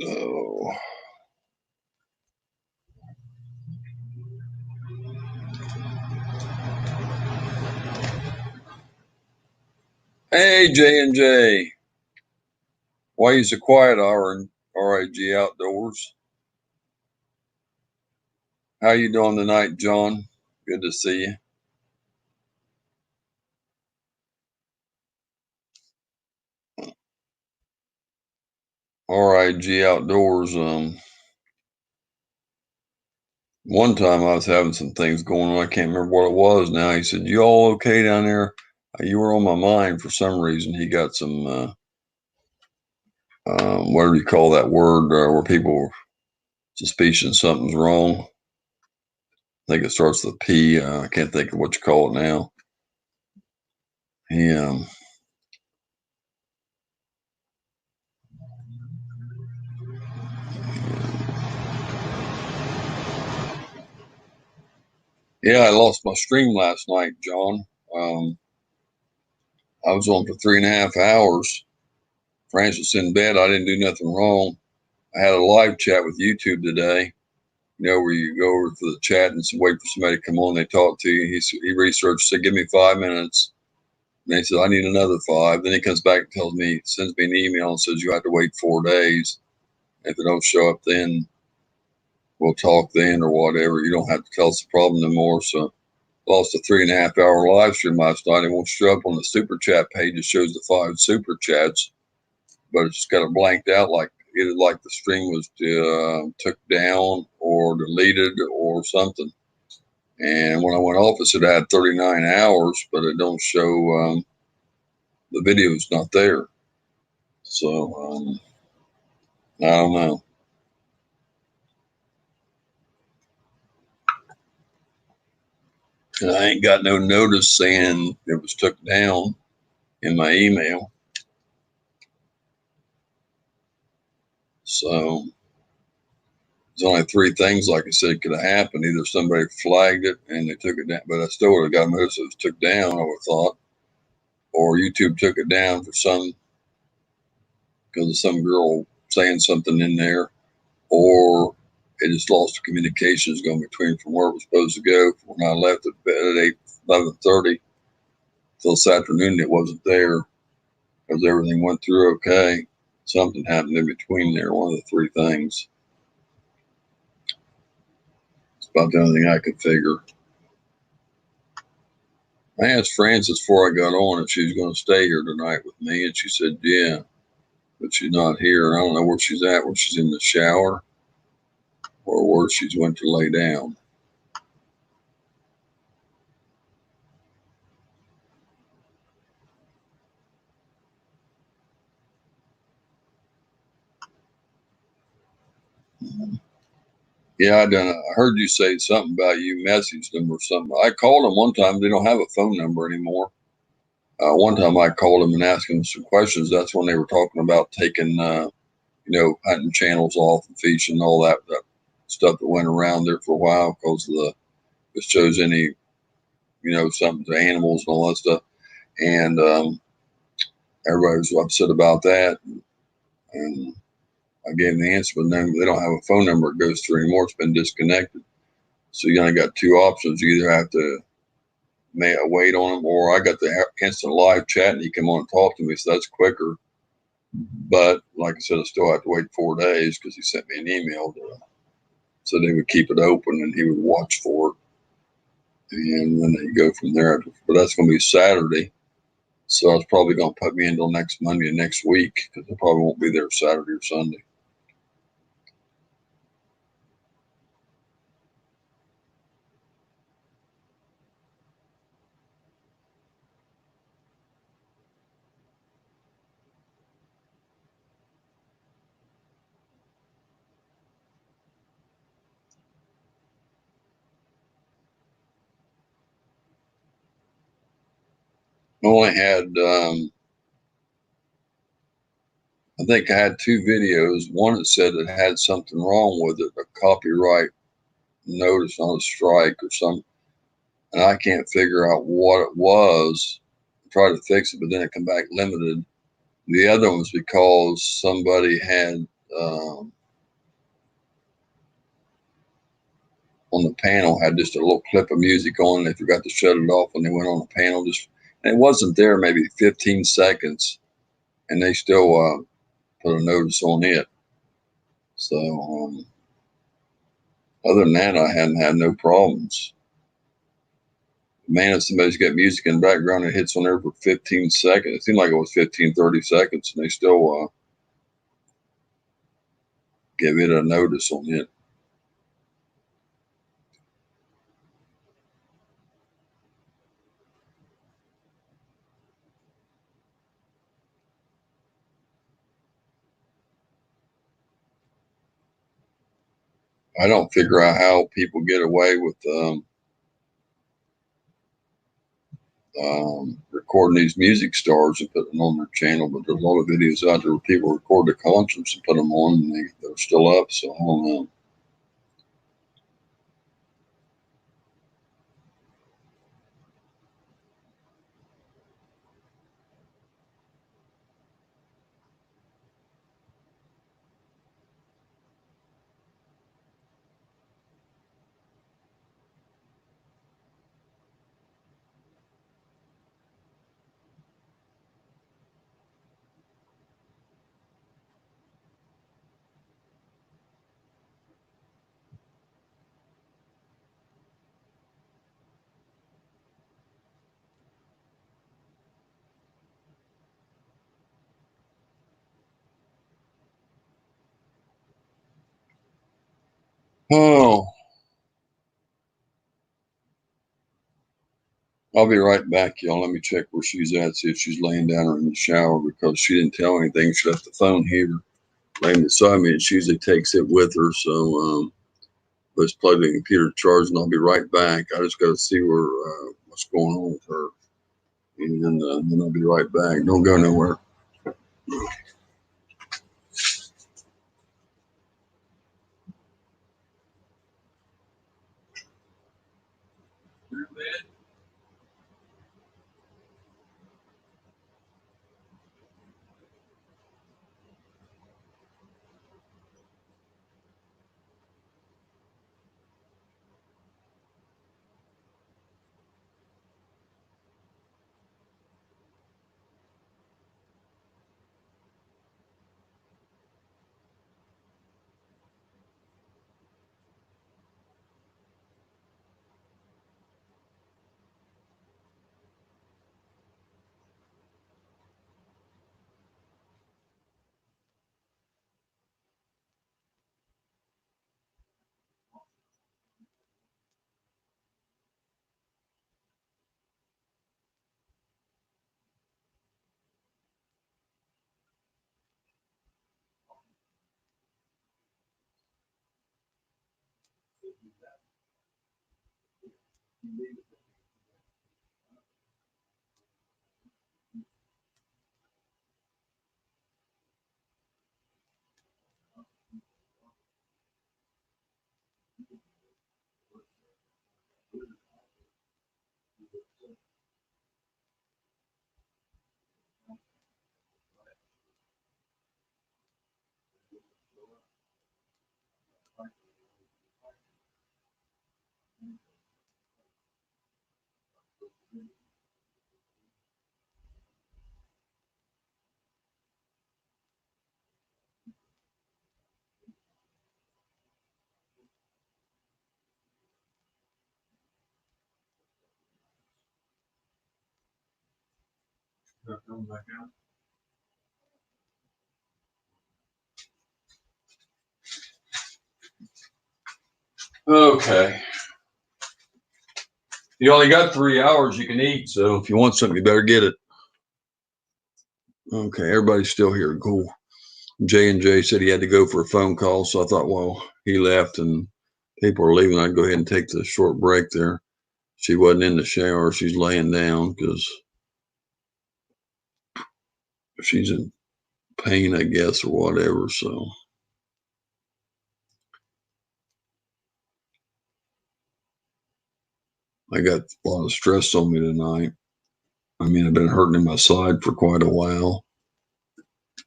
Oh. Hey, J&J. Why you so quiet, RIG Outdoors? How you doing tonight, John? Good to see you. RIG Outdoors. One time I was having some things going on. I can't remember what it was now. He said, "You all okay down there?" You were on my mind for some reason. He got some, what do you call that word, where people were suspicious something's wrong. I think it starts with a P. I can't think of what you call it now. He, yeah, I lost my stream last night, John. I was on for 3.5 hours. Francis in bed. I didn't do nothing wrong. I had a live chat with YouTube today, where you go over to the chat and wait for somebody to come on. They talk to you. He researched, said, "Give me 5 minutes." And they said, "I need another 5." Then he comes back and tells me, sends me an email and says, "You have to wait 4 days. If it don't show up then, we'll talk then or whatever. You don't have to tell us the problem no more." So lost a 3.5 hour live stream last night. It won't show up on the super chat page. It shows the 5 super chats, but it's got it blanked out, like either like the stream was took down or deleted or something. And when I went off, it said I had 39 hours, but it don't show the video's not there. So I don't know. And I ain't got no notice saying it was took down in my email. So there's only 3 things, like I said, could have happened. Either somebody flagged it and they took it down, but I still would have got a notice it was took down, I would have thought. Or YouTube took it down for because of some girl saying something in there. Or it just lost the communications going between from where it was supposed to go. When I left at bed at 11:30 till this afternoon, it wasn't there because everything went through okay. Something happened in between there, one of the 3 things. It's about the only thing I could figure. I asked Frances before I got on if she was going to stay here tonight with me, and she said, yeah, but she's not here. I don't know where she's at, where she's in the shower or where she's went to lay down. Yeah, I heard you say something about you messaged them or something. I called them one time. They don't have a phone number anymore. One time I called them and asked them some questions. That's when they were talking about taking, hunting channels off and fishing and all that stuff that went around there for a while because it shows any, something to animals and all that stuff. And everybody was upset about that. And I gave them the answer, but then they don't have a phone number it goes through anymore. It's been disconnected. So you only got 2 options. You either have to wait on them, or I got the instant live chat and he come on and talk to me, so that's quicker. But like I said, I still have to wait 4 days because he sent me an email so they would keep it open and he would watch for it, and then they go from there. But that's going to be Saturday, so I was probably going to put me until next Monday and next week because I probably won't be there Saturday or Sunday. I only had, I think I had 2 videos. One that said it had something wrong with it, a copyright notice on a strike or something, and I can't figure out what it was. I tried to fix it, but then it come back limited. The other one was because somebody had on the panel had just a little clip of music on, and they forgot to shut it off when they went on the panel. And it wasn't there maybe 15 seconds, and they still put a notice on it. So other than that, I hadn't had no problems. Man, if somebody's got music in the background, it hits on there for 15 seconds. It seemed like it was 15, 30 seconds, and they still give it a notice on it. I don't figure out how people get away with recording these music stars and putting them on their channel, but there's a lot of videos out there where people record their concerts and put them on, and they're still up. So I don't know. Oh, I'll be right back, y'all. Let me check where she's at, see if she's laying down or in the shower, because she didn't tell anything. She left the phone here laying beside me, and she usually takes it with her. So let's plug the computer charge, and I'll be right back. I just got to see what's going on with her, and then I'll be right back. Don't go nowhere. Okay. You only got 3 hours you can eat, so if you want something, you better get it. Okay, everybody's still here. Cool. J&J said he had to go for a phone call, so I thought, well, he left and people are leaving. I'd go ahead and take the short break there. She wasn't in the shower. She's laying down because she's in pain, I guess, or whatever. So I got a lot of stress on me tonight. I mean, I've been hurting in my side for quite a while.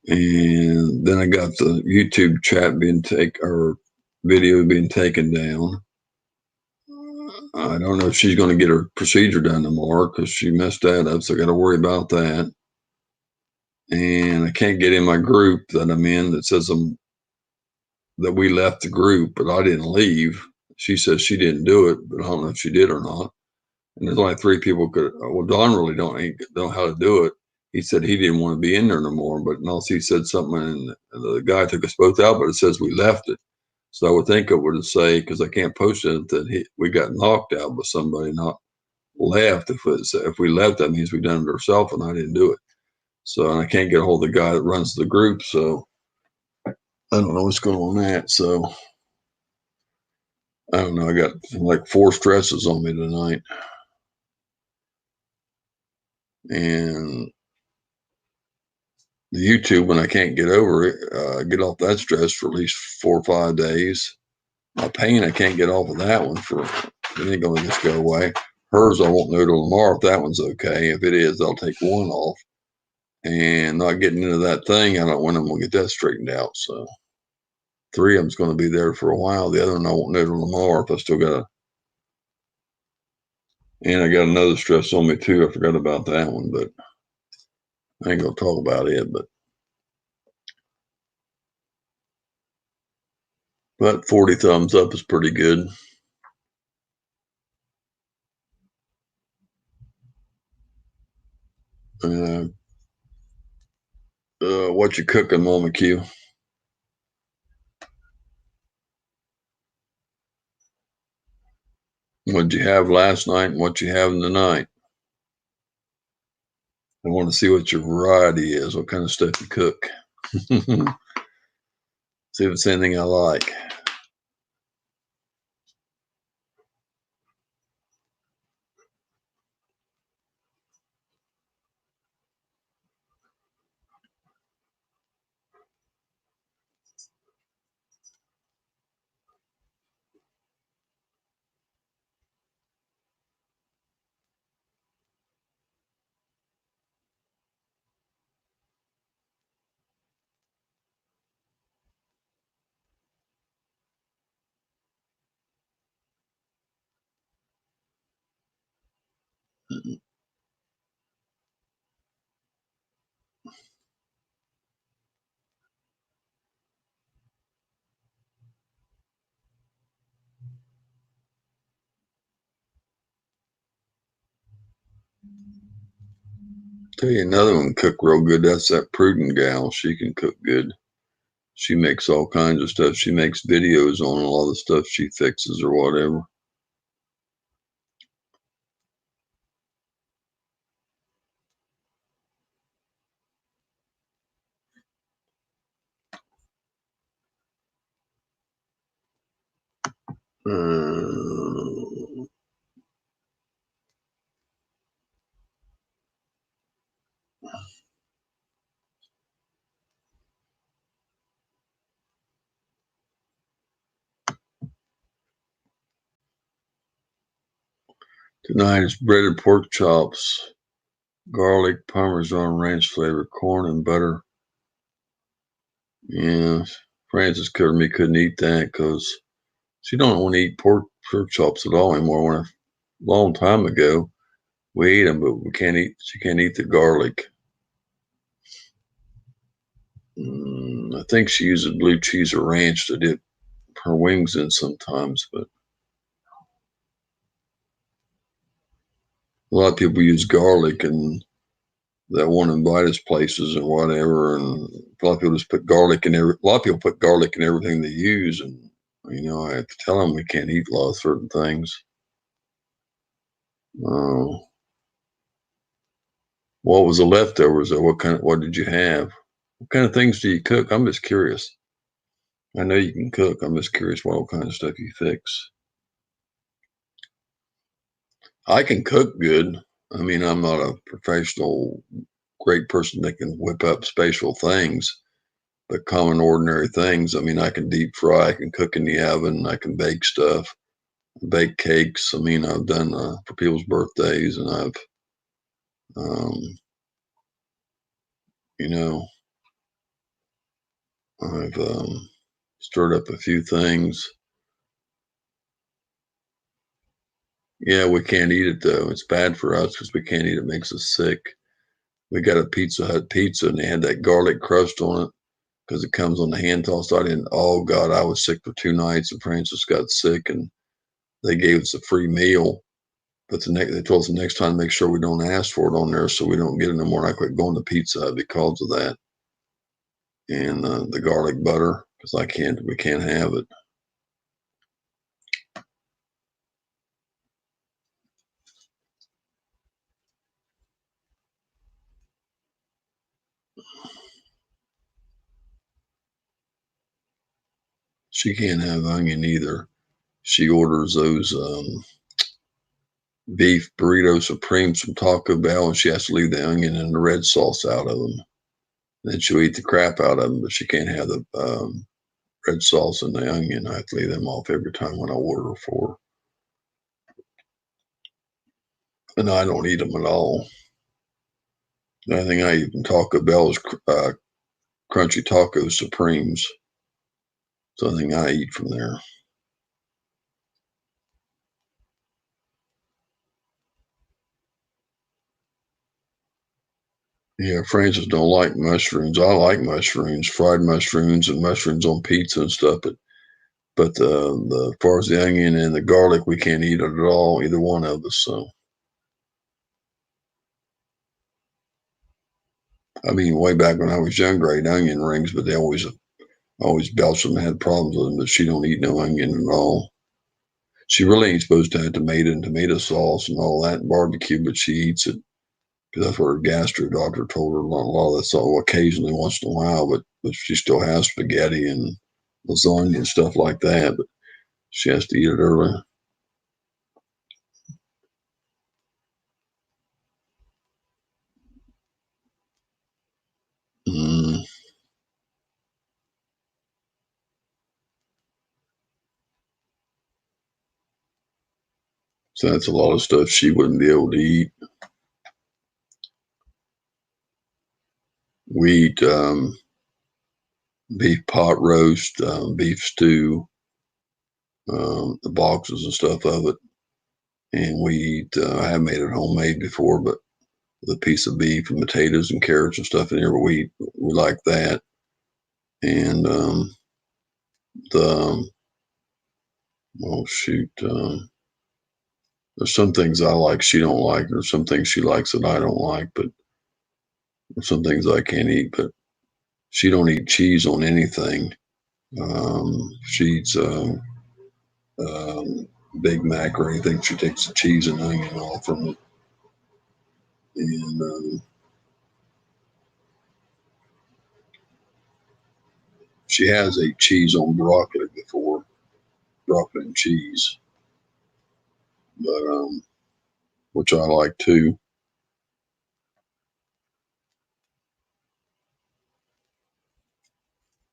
And then I got the YouTube chat video being taken down. I don't know if she's going to get her procedure done tomorrow because she messed that up. So I got to worry about that. And I can't get in my group that I'm in that says that we left the group, but I didn't leave. She says she didn't do it, but I don't know if she did or not. And there's only 3 people could. Well, Don really don't know how to do it. He said he didn't want to be in there no more, but also he said something, and the guy took us both out, but it says we left it. So I would think it would say, because I can't post it, that we got knocked out by somebody, not left. If we left, that means we done it ourselves, and I didn't do it. So and I can't get a hold of the guy that runs the group. So I don't know what's going on with that. So I don't know. I got like 4 stresses on me tonight, and the YouTube, when I can't get over it, get off that stress for at least 4 or 5 days. My pain, I can't get off of that one it ain't going to just go away. Hers, I won't know till tomorrow if that one's okay. If it is, I'll take one off. And not getting into that thing, I don't know when I'm going to get that straightened out. So 3 of them's going to be there for a while. The other one, I won't know till tomorrow if I still got and I got another stress on me too. I forgot about that one, but I ain't going to talk about it. But 40 thumbs up is pretty good. What you cooking, Mama Q? What'd you have last night and what you having tonight? I want to see what your variety is, what kind of stuff you cook. See if it's anything I like. Tell you another one cook real good. That's that Prudent gal. She can cook good. She makes all kinds of stuff. She makes videos on a lot of the stuff she fixes or whatever. Tonight is breaded pork chops, garlic, Parmesan ranch flavor, corn, and butter. Yeah, Frances covered me couldn't eat that because she don't want to eat pork chops at all anymore. When a long time ago, we ate them, but we can't eat. She can't eat the garlic. I think she uses blue cheese or ranch to dip her wings in sometimes, but a lot of people use garlic and that one invite us places and whatever, and a lot of people just put garlic in every. A lot of people put garlic in everything they use, and I have to tell them we can't eat a lot of certain things. What was the leftovers? Or what did you have? What kind of things do you cook? I'm just curious. I know you can cook. I'm just curious what kind of stuff you fix. I can cook good. I mean, I'm not a professional, great person that can whip up special things, but common, ordinary things. I mean, I can deep fry, I can cook in the oven, I can bake stuff, bake cakes. I mean, I've done for people's birthdays, and I've, I've stirred up a few things. Yeah, we can't eat it though. It's bad for us because we can't eat it. It makes us sick. We got a Pizza Hut pizza and they had that garlic crust on it because it comes on the hand tossed. Oh God, I was sick for 2 nights and Francis got sick and they gave us a free meal. But they told us the next time, make sure we don't ask for it on there so we don't get it no more. And I quit going to Pizza Hut because of that. And the garlic butter, because we can't have it. She can't have onion either. She orders those beef burrito supremes from Taco Bell, and she has to leave the onion and the red sauce out of them. Then she'll eat the crap out of them, but she can't have the red sauce and the onion. I have to leave them off every time when I order for her. And I don't eat them at all. The only thing I eat from Taco Bell is Crunchy Taco Supremes. It's the only thing I eat from there. Yeah, Francis don't like mushrooms. I like mushrooms, fried mushrooms and mushrooms on pizza and stuff. But as far as the onion and the garlic, we can't eat it at all, either one of us. So, I mean, way back when I was younger, I ate onion rings, but they always belched them and had problems with them. But she don't eat no onion at all. She really ain't supposed to have tomato and tomato sauce and all that and barbecue, but she eats it because that's what her gastro doctor told her. A lot of that's all occasionally, once in a while, but she still has spaghetti and lasagna and stuff like that. But she has to eat it early. Mm. So that's a lot of stuff she wouldn't be able to eat. We eat beef pot roast, beef stew, the boxes and stuff of it. And we eat, I have made it homemade before, but with a piece of beef and potatoes and carrots and stuff in there, but we like that. And oh shoot, there's some things I like she don't like. There's some things she likes that I don't like, but there's some things I can't eat. But she don't eat cheese on anything. She eats Big Mac or anything. She takes the cheese and onion off from it. And she has ate cheese on broccoli before, broccoli and cheese, but which I like too.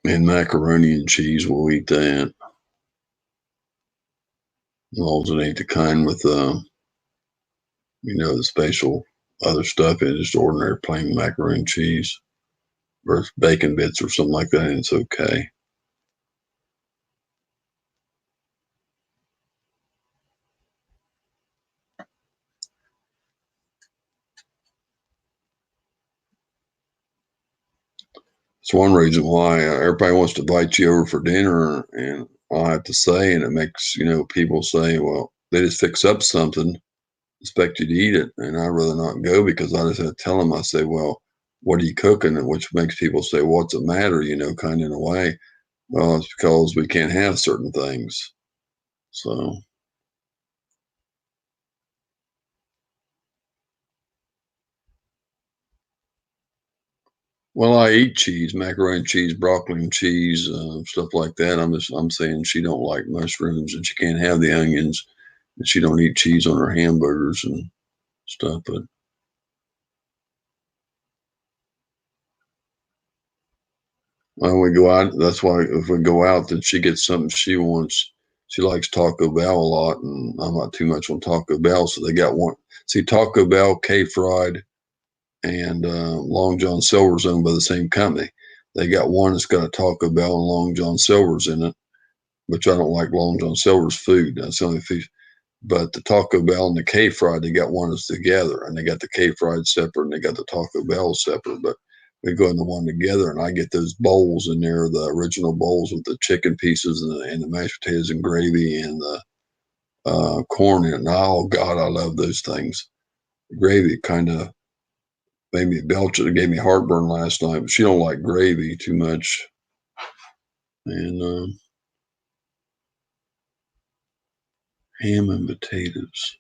And macaroni and cheese, we'll eat that. As long as it ain't the kind with the special other stuff in it, just ordinary plain macaroni and cheese. Or bacon bits or something like that, and it's okay. It's one reason why everybody wants to invite you over for dinner, and I have to say, and it makes people say, well, they just fix up something, expect you to eat it, and I'd rather not go because I just have to tell them. I say, well, what are you cooking? Which makes people say, well, what's the matter? Kind of in a way. Well, it's because we can't have certain things. So. Well, I eat cheese, macaroni and cheese, broccoli and cheese, stuff like that. I'm saying she don't like mushrooms and she can't have the onions, and she don't eat cheese on her hamburgers and stuff. But when we go out, that's why if we go out, then she gets something she wants. She likes Taco Bell a lot, and I'm not too much on Taco Bell. So they got one. See, Taco Bell, K-Fried, and Long John Silver's owned by the same company. They got one that's got a Taco Bell and Long John Silver's in it, which I don't like Long John Silver's food. That's the only food. But the Taco Bell and the K-Fried, they got one that's together, and they got the K-Fried separate, and they got the Taco Bell separate. But we go in the one together, and I get those bowls in there, the original bowls with the chicken pieces and the mashed potatoes and gravy and the corn in it. And oh God, I love those things. The gravy kind of made me belch it. It gave me heartburn last night, but she don't like gravy too much. And ham and potatoes.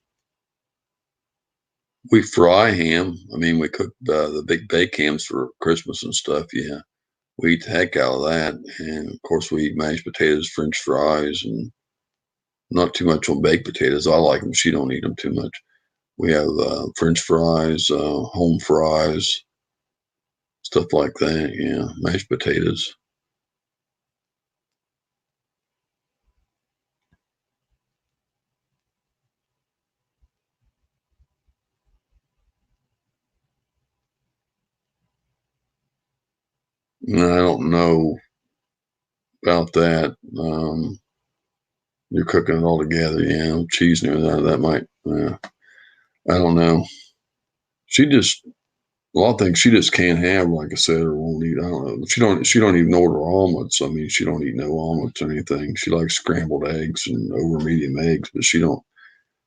We fry ham. I mean, we cook the big bake hams for Christmas and stuff. Yeah, we eat the heck out of that. And of course, we eat mashed potatoes, French fries, and not too much on baked potatoes. I like them. She don't eat them too much. We have French fries, home fries, stuff like that. Yeah, mashed potatoes. I don't know about that. You're cooking it all together, yeah. Cheese and everything, that might. I don't know. She just a lot of things she just can't have, like I said, or won't eat. I don't know. She don't even order omelets. I mean, she don't eat no omelets or anything. She likes scrambled eggs and over medium eggs, but she don't.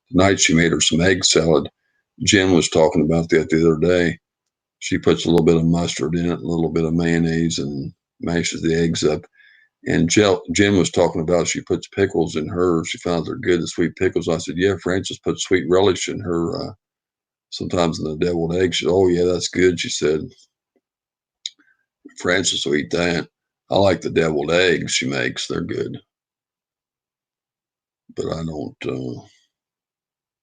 Tonight she made her some egg salad. Jen was talking about that the other day. She puts a little bit of mustard in it, a little bit of mayonnaise, and mashes the eggs up. And Jen was talking about she puts pickles in hers. She found they're good, the sweet pickles. I said, yeah, Frances puts sweet relish in her sometimes in the deviled eggs. She said, oh, yeah, that's good. She said, Frances will eat that. I like the deviled eggs she makes. They're good. But I don't.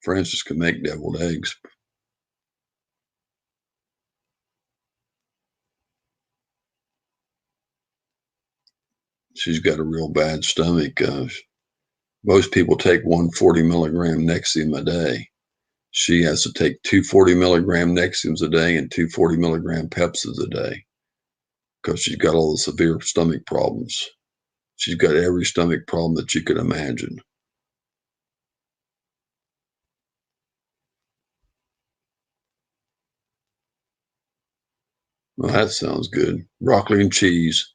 Frances can make deviled eggs. She's got a real bad stomach. Most people take 140 milligram Nexium a day. She has to take 240 milligram Nexiums a day and 240 milligram Pepsids a day because she's got all the severe stomach problems. She's got every stomach problem that you could imagine. Well, that sounds good. Broccoli and cheese,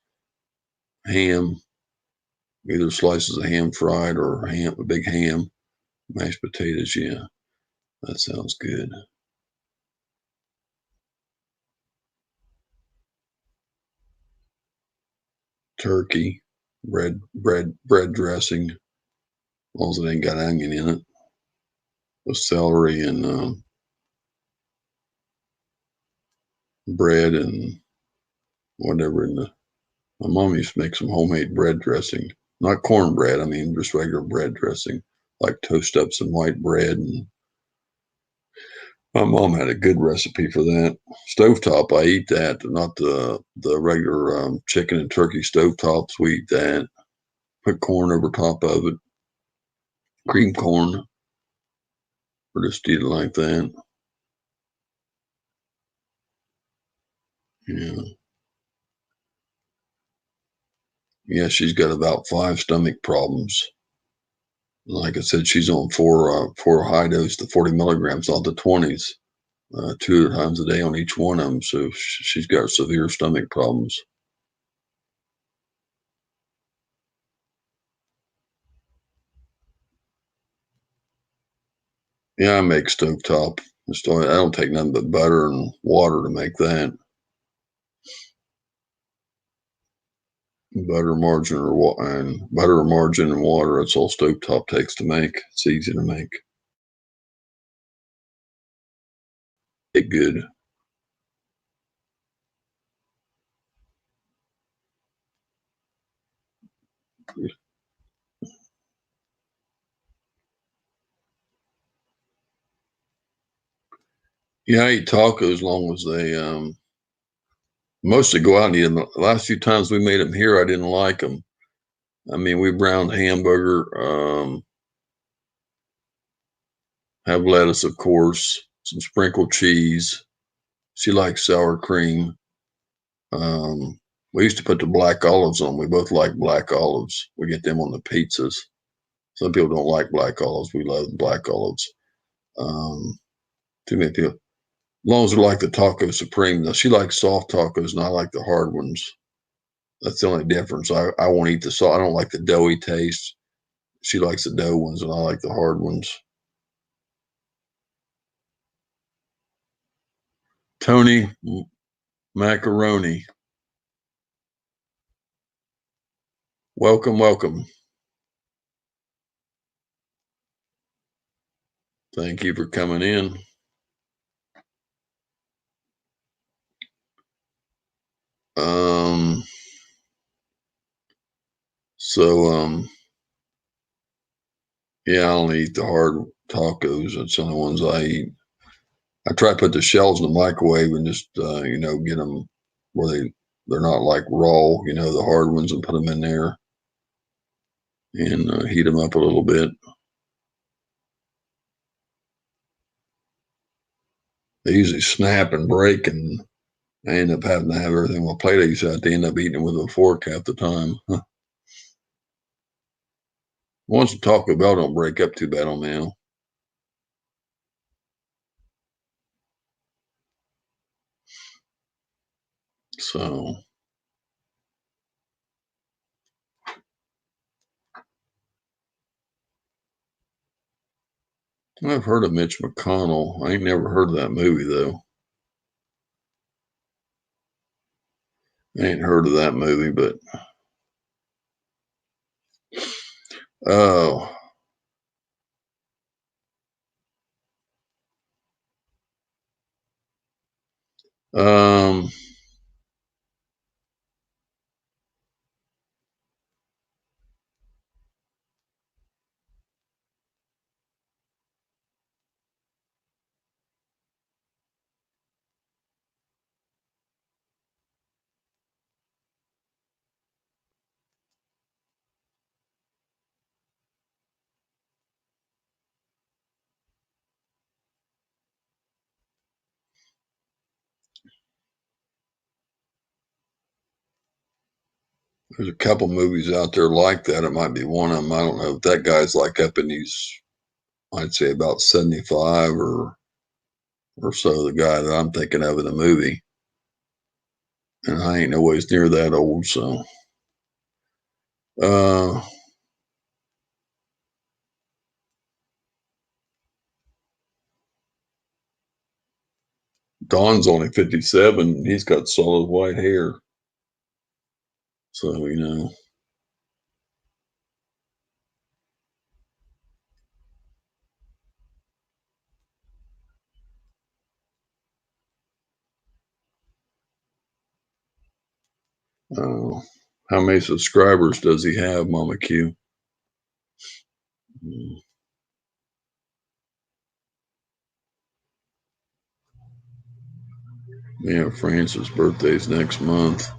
ham, either slices of ham fried or ham, a big ham, mashed potatoes. Yeah, that sounds good. Turkey, bread dressing, as long as it ain't got onion in it. With celery and bread and whatever in the. My mom used to make some homemade bread dressing, not cornbread. I mean, just regular bread dressing, like toast up some white bread. And my mom had a good recipe for that. Stovetop, I eat that, not the regular chicken and turkey stovetops. We eat that. Put corn over top of it, cream corn, or just eat it like that. Yeah. Yeah, she's got about 5 stomach problems. Like I said, she's on four high dose, the 40 milligrams on the 20s, 2 times a day on each one of them. So she's got severe stomach problems. Yeah, I make stovetop. I don't take nothing but butter and water to make that. Butter, margarine, and water. That's all stovetop takes to make. It's easy to make. It good. Yeah, I eat tacos as long as they mostly go out and eat them. The last few times we made them here, I didn't like them. I mean, we browned hamburger, have lettuce, of course, some sprinkled cheese. She likes sour cream. We used to put the black olives on. We both like black olives. We get them on the pizzas. Some people don't like black olives. We love black olives. Too many people. As long as we like the taco supreme. Now, she likes soft tacos, and I like the hard ones. That's the only difference. I won't eat the salt. I don't like the doughy taste. She likes the dough ones, and I like the hard ones. Tony Macaroni. Welcome, welcome. Thank you for coming in. Yeah, I only eat the hard tacos. That's the only ones I eat. I try to put the shells in the microwave and just, get them where they're not like raw, the hard ones, and put them in there and heat them up a little bit. They usually snap and break, and I end up having to have everything on my plate. I used to have to end up eating it with a fork half the time. Once the Taco Bell don't break up too bad on me. So I've heard of Mitch McConnell. I ain't never heard of that movie though. I ain't heard of that movie, but Oh. Um, there's a couple movies out there like that. It might be one of them. I don't know if that guy's like up in these, I'd say about 75 or so, the guy that I'm thinking of in the movie. And I ain't no ways near that old, so. Don's only 57. He's got solid white hair. So, how many subscribers does he have, Mama Q? Yeah, Francis' birthday's next month.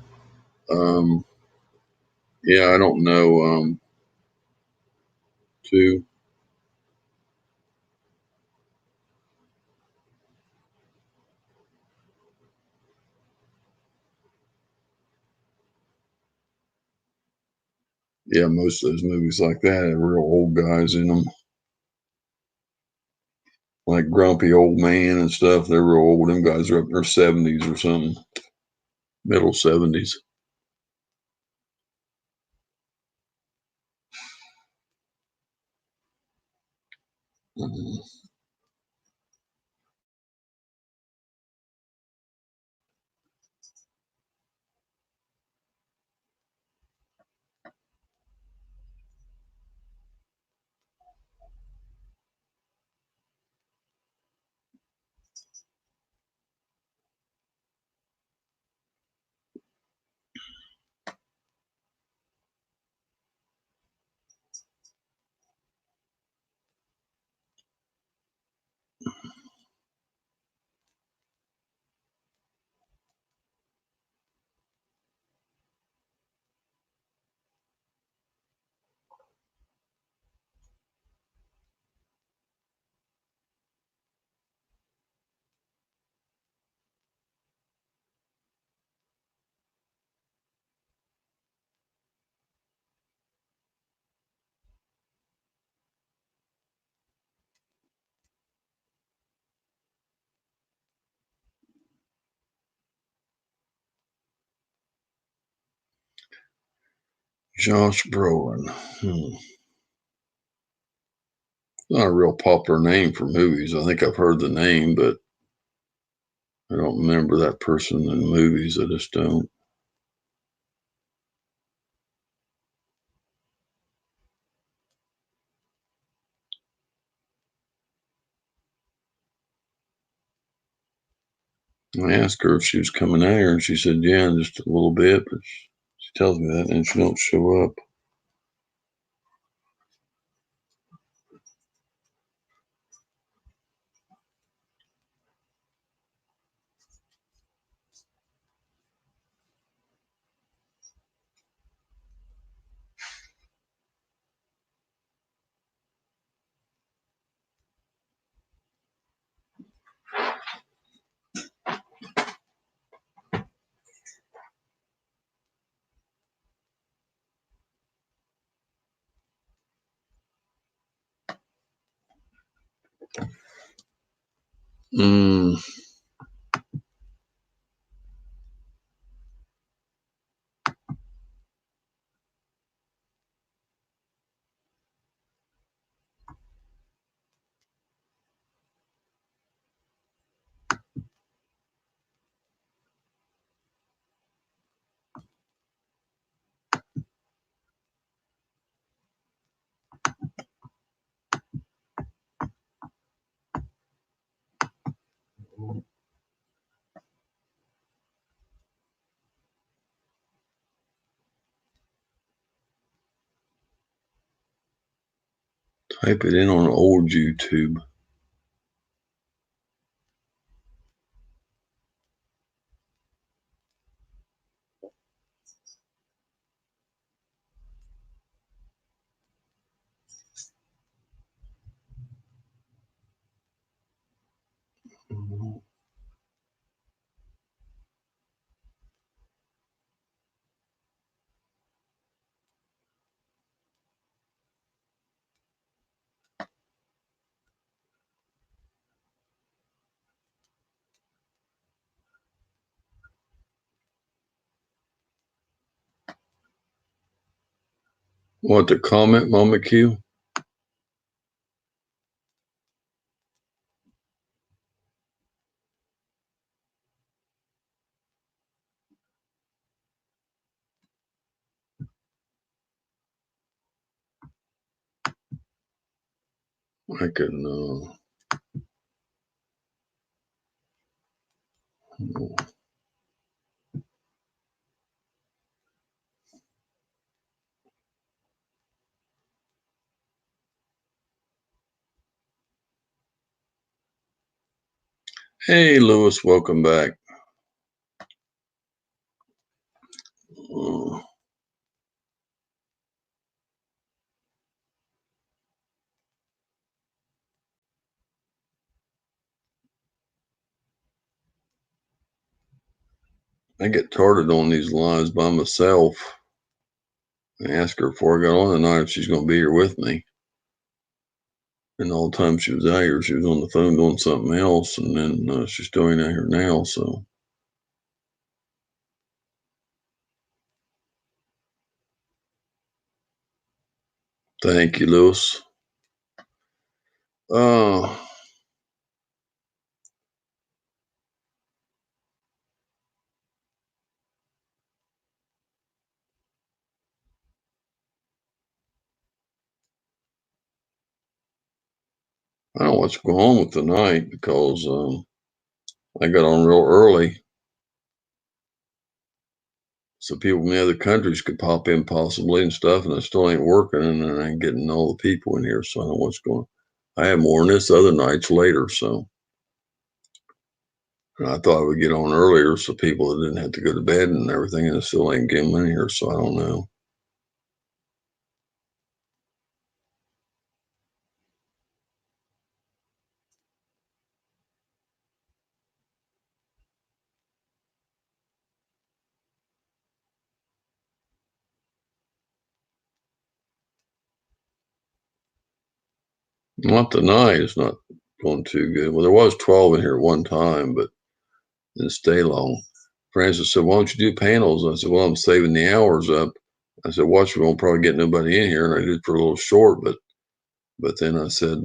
Yeah, I don't know. Two. Yeah, most of those movies like that have real old guys in them. Like Grumpy Old Man and stuff. They're real old. Them guys are up in their 70s or something. Middle 70s. Josh Brolin. Not a real popular name for movies. I think I've heard the name, but I don't remember that person in movies. I just don't. I asked her if she was coming out here, and she said, yeah, in just a little bit, but she tells me that, and she don't show up. Mm. Type it in on old YouTube. What, the comment, Mama Q? I can, hey, Lewis, welcome back. I get started on these lines by myself. I asked her before I got on tonight if she's going to be here with me. And all the time she was out here, she was on the phone doing something else, and then she's still ain't out here now, so. Thank you, Lewis. I don't know what's going on with tonight because I got on real early. So people from the other countries could pop in possibly and stuff, and it still ain't working, and I ain't getting all the people in here, so I don't know what's going on. I have more on this other nights later, so. And I thought I would get on earlier so people didn't have to go to bed and everything, and it still ain't getting in here, so I don't know. Not tonight. It's not going too good. Well, there was 12 in here at one time, but didn't stay long. Francis said, why don't you do panels? I said, well, I'm saving the hours up. I said, watch, we won't probably get nobody in here. And I did for a little short, but then I said,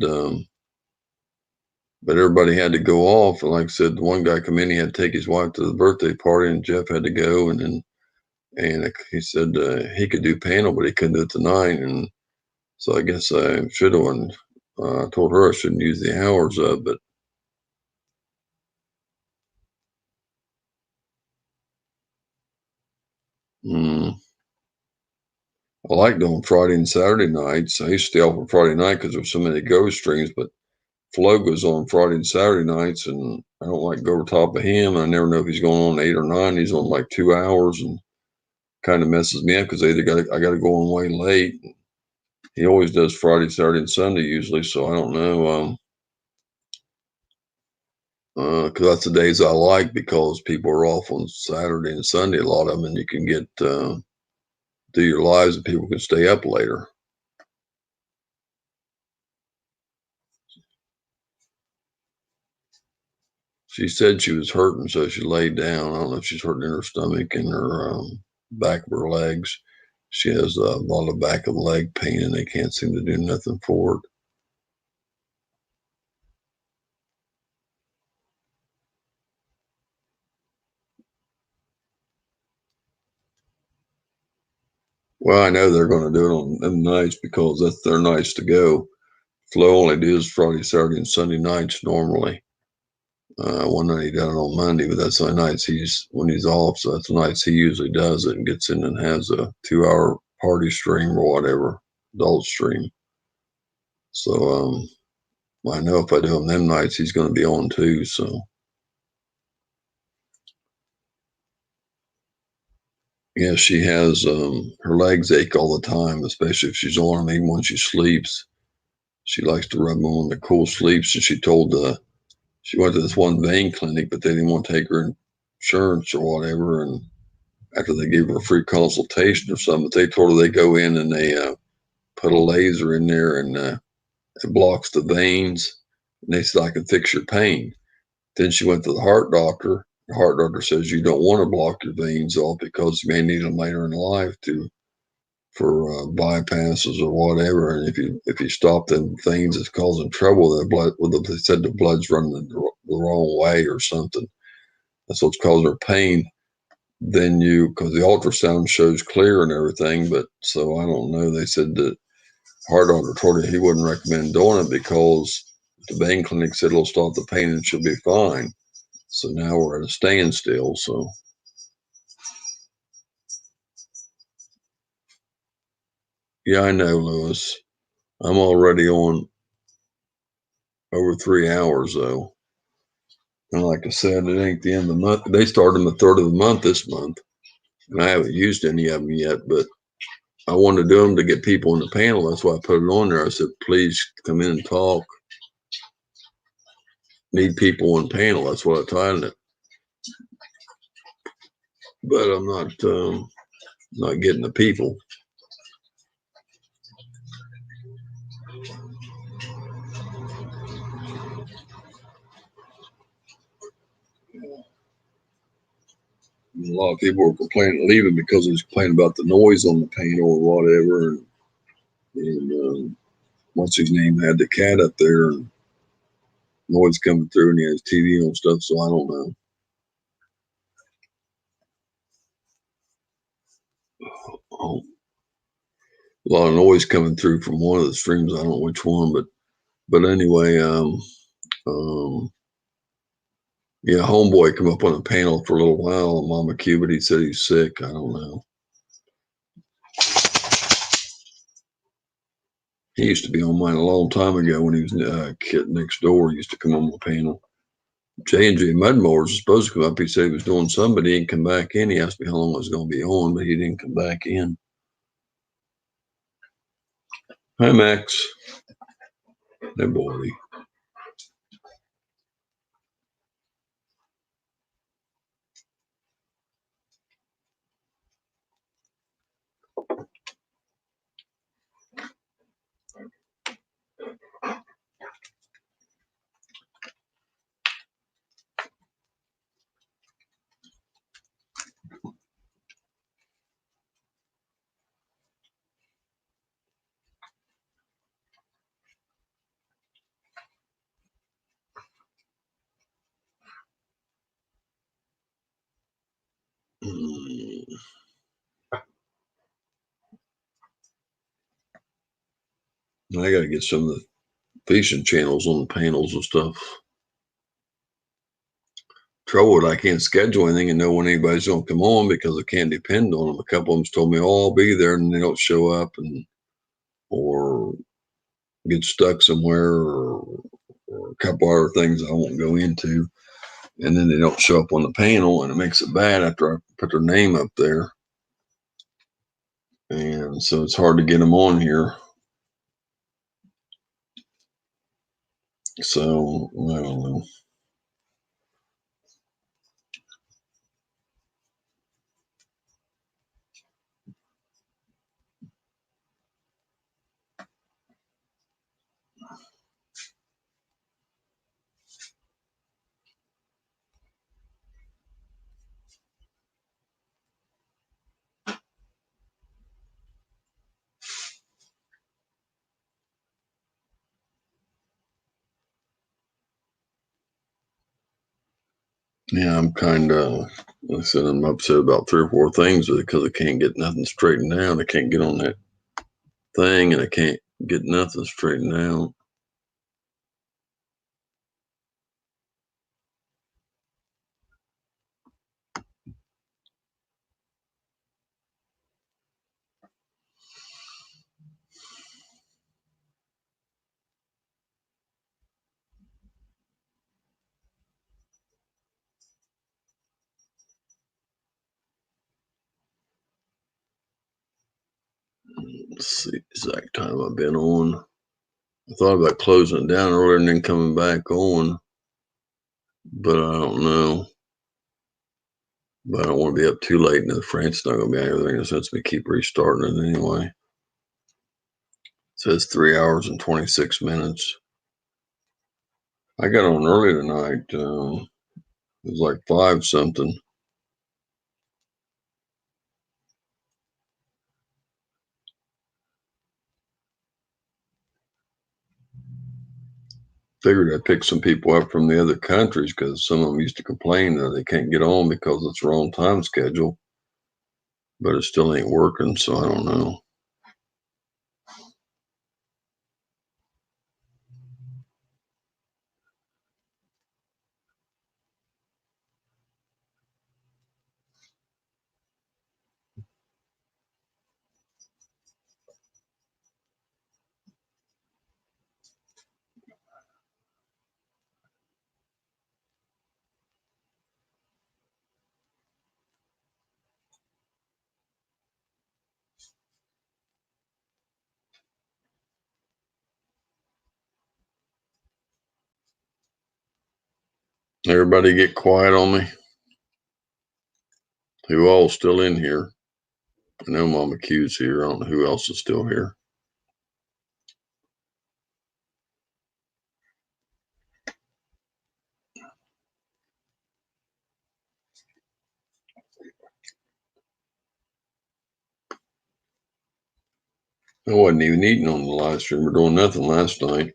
but everybody had to go off. And like I said, the one guy come in, he had to take his wife to the birthday party, and Jeff had to go. And he said he could do panel, but he couldn't do it tonight. And so I guess I should have. I told her I shouldn't use the hours up, but I like doing Friday and Saturday nights. I used to stay off on Friday night because there's so many Go streams, but Flo goes on Friday and Saturday nights, and I don't like to go over top of him. I never know if he's going on 8 or 9. He's on like 2 hours, and kind of messes me up because I got to go on way late. He always does Friday, Saturday, and Sunday usually, so I don't know. Because that's the days I like because people are off on Saturday and Sunday, a lot of them, and you can get do your lives and people can stay up later. She said she was hurting, so she laid down. I don't know if she's hurting in her stomach and her back of her legs. She has a lot of back of leg pain, and they can't seem to do nothing for it. Well, I know they're going to do it on them nights because that's their nights to go. Flo only does Friday, Saturday, and Sunday nights normally. One night he done it on Monday, but that's the nights when he's off. So that's the nights he usually does it and gets in and has a 2-hour party stream or whatever, adult stream. So I know if I do them them nights, he's going to be on too. So yeah, she has her legs ache all the time, especially if she's on them. Even when she sleeps, she likes to rub them on the cool sleeps. And she went to this one vein clinic, but they didn't want to take her insurance or whatever. And after they gave her a free consultation or something, they told her they go in and they put a laser in there and it blocks the veins. And they said, I can fix your pain. Then she went to the heart doctor. The heart doctor says you don't want to block your veins off because you may need them later in life for bypasses or whatever. And if you stop them veins, it's causing trouble. The blood, well, they said the blood's running the wrong way or something. That's what's causing her pain. Then because the ultrasound shows clear and everything, but so I don't know. They said that heart doctor told her he wouldn't recommend doing it because the vein clinic said it'll stop the pain and she'll be fine. So now we're at a standstill. So yeah, I know, Lewis. I'm already on over 3 hours though. And like I said, it ain't the end of the month. They started the 3rd of the month this month. And I haven't used any of them yet, but I wanted to do them to get people on the panel. That's why I put it on there. I said, please come in and talk. Need people on panel. That's what I titled it. But I'm not getting the people. A lot of people were complaining, leaving because they was complaining about the noise on the panel or whatever. And what's his name had the cat up there and noise coming through, and he has TV on stuff. So I don't know. Oh, a lot of noise coming through from one of the streams. I don't know which one, but anyway, yeah, homeboy come up on the panel for a little while. Mama Q, but he said he's sick. I don't know. He used to be on mine a long time ago when he was a kid next door. He used to come on my panel. J&J Mudmowers was supposed to come up. He said he was doing some, but he didn't come back in. He asked me how long I was going to be on, but he didn't come back in. Hi, Max. Hey, boy. I got to get some of the fishing channels on the panels and stuff. Trouble with I can't schedule anything and know when anybody's going to come on because I can't depend on them. A couple of them told me, "Oh, I'll be there," and they don't show up, or get stuck somewhere, or a couple other things I won't go into, and then they don't show up on the panel, and it makes it bad after I put their name up there, and so it's hard to get them on here. So I don't know. Yeah, I'm kind of, like I said, I'm upset about 3 or 4 things because I can't get nothing straightened out. I can't get on that thing, and I can't get nothing straightened out. Let's see the exact time I've been on. I thought about closing it down earlier and then coming back on, but I don't know. But I don't want to be up too late, and the Frank's not going to be everything. So lets me keep restarting it anyway. It says 3 hours and 26 minutes. I got on early tonight. It was like 5 something. Figured I'd pick some people up from the other countries because some of them used to complain that they can't get on because it's wrong time schedule. But it still ain't working, so I don't know. Everybody get quiet on me. Who all's still in here? I know Mama Q's here. I don't know who else is still here. I wasn't even eating on the live stream or doing nothing last night.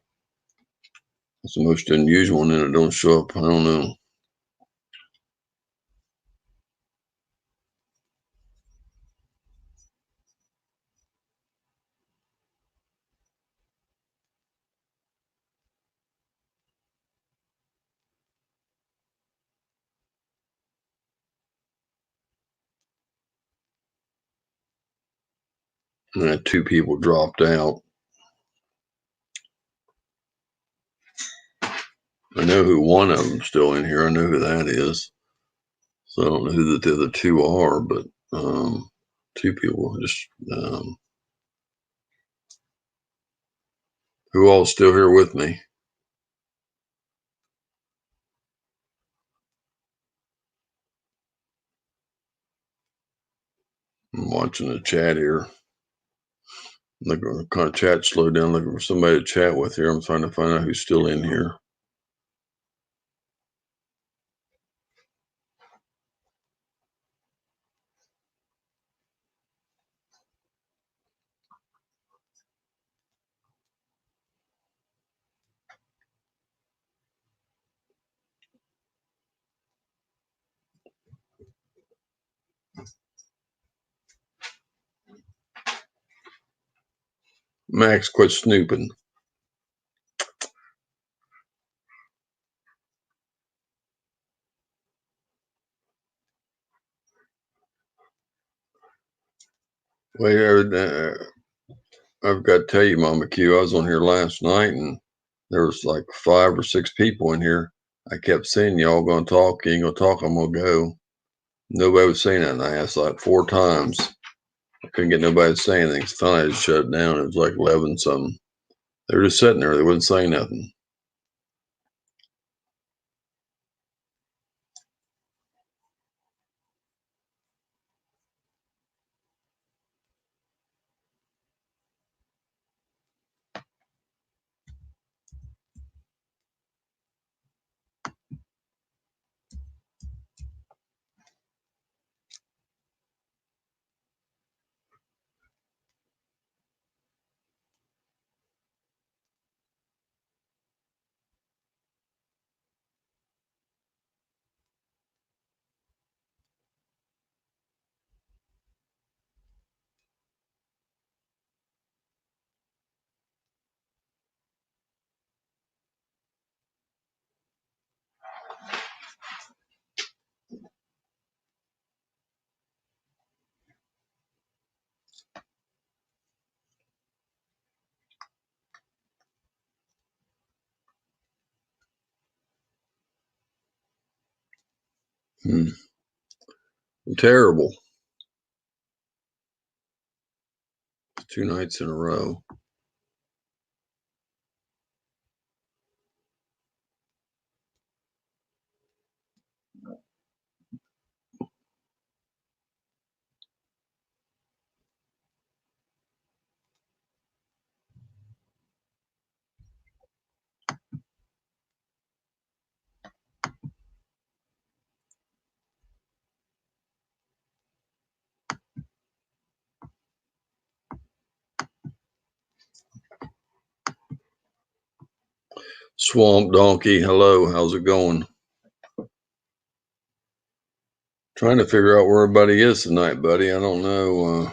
It's the most unusual, and then it don't show up. I don't know. I had 2 people dropped out. I know who one of them's still in here. I know who that is. So I don't know who the other 2 are, but 2 people just who all's still here with me. I'm watching the chat here. Looking kind of chat slow down, looking for somebody to chat with here. I'm trying to find out who's still in here. Max, quit snooping. Wait, I've got to tell you, Mama Q, I was on here last night and there was like 5 or 6 people in here. I kept saying, y'all gonna talk, you ain't gonna talk, I'm gonna go. Nobody was saying that, and I asked like 4 times. I couldn't get nobody to say anything. So finally I just shut it down. It was like 11 something. They were just sitting there, they wouldn't say nothing. Terrible. 2 nights in a row. Swamp Donkey, hello, how's it going? Trying to figure out where everybody is tonight, buddy. I don't know.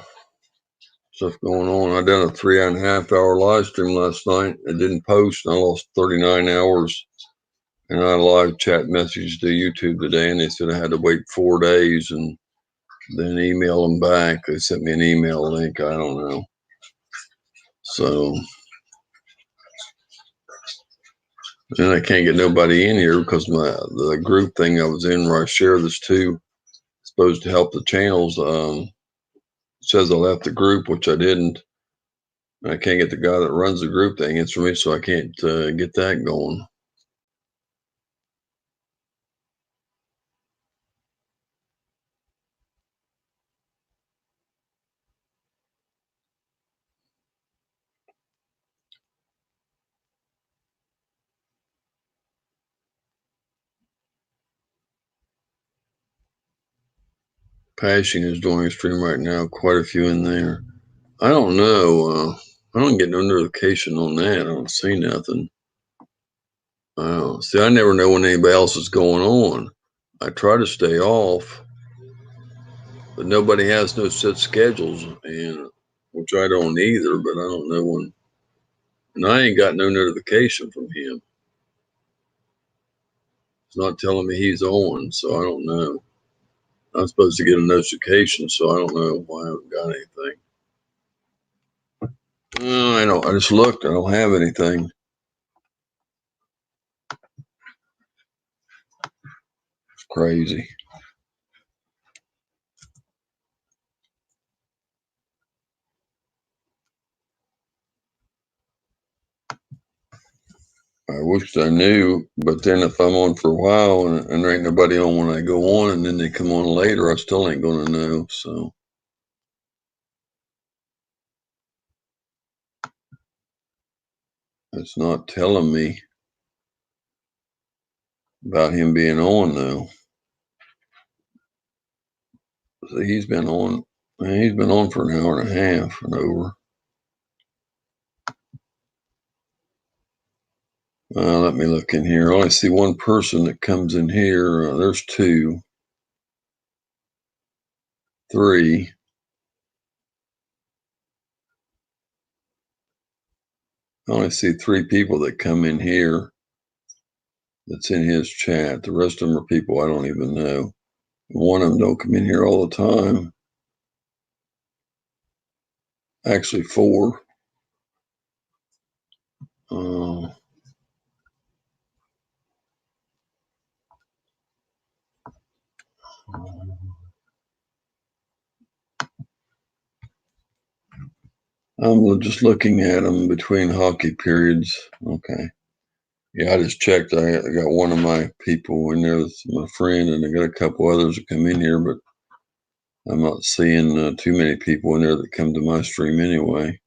Stuff going on. I done a 3.5 hour live stream last night. It didn't post. I lost 39 hours. And I live chat message to YouTube today, and they said I had to wait 4 days and then email them back. They sent me an email link. I don't know. So, and I can't get nobody in here because the group thing I was in where I share this too, supposed to help the channels. Says I left the group, which I didn't. I can't get the guy that runs the group to answer me, so I can't get that going. Passion is doing a stream right now. Quite a few in there. I don't know. I don't get no notification on that. I don't see nothing. See, I never know when anybody else is going on. I try to stay off, but nobody has no set schedules, and which I don't either. But I don't know when. And I ain't got no notification from him. It's not telling me he's on, so I don't know. I'm supposed to get a notification, so I don't know why I haven't got anything. I don't. I just looked. I don't have anything. It's crazy. I wished I knew, but then if I'm on for a while and there ain't nobody on when I go on, and then they come on later, I still ain't gonna know. So it's not telling me about him being on though. See, he's been on. Man, he's been on for an hour and a half and over. Let me look in here. I only see one person that comes in here. There's 2, 3. I only see 3 people that come in here that's in his chat. The rest of them are people I don't even know. One of them don't come in here all the time. Actually, 4. I'm just looking at them between hockey periods. Okay. Yeah, I just checked. I got one of my people in there that's my friend, and I got a couple others that come in here, but I'm not seeing too many people in there that come to my stream anyway.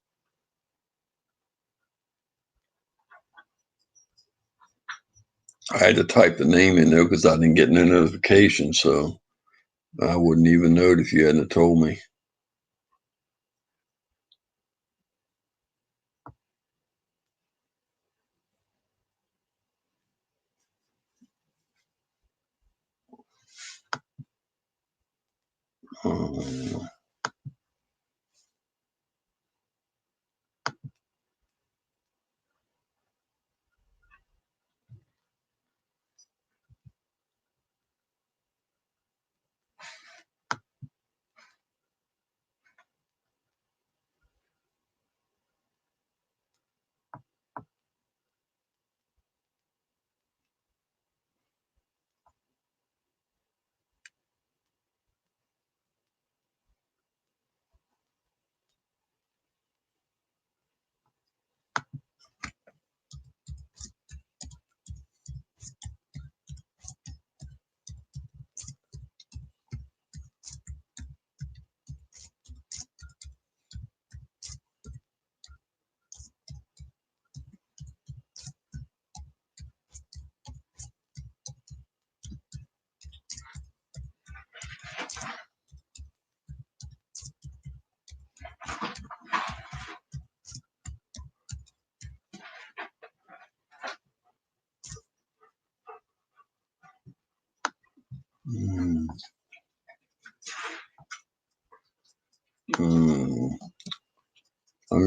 I had to type the name in there because I didn't get no notification, so I wouldn't even know it if you hadn't told me.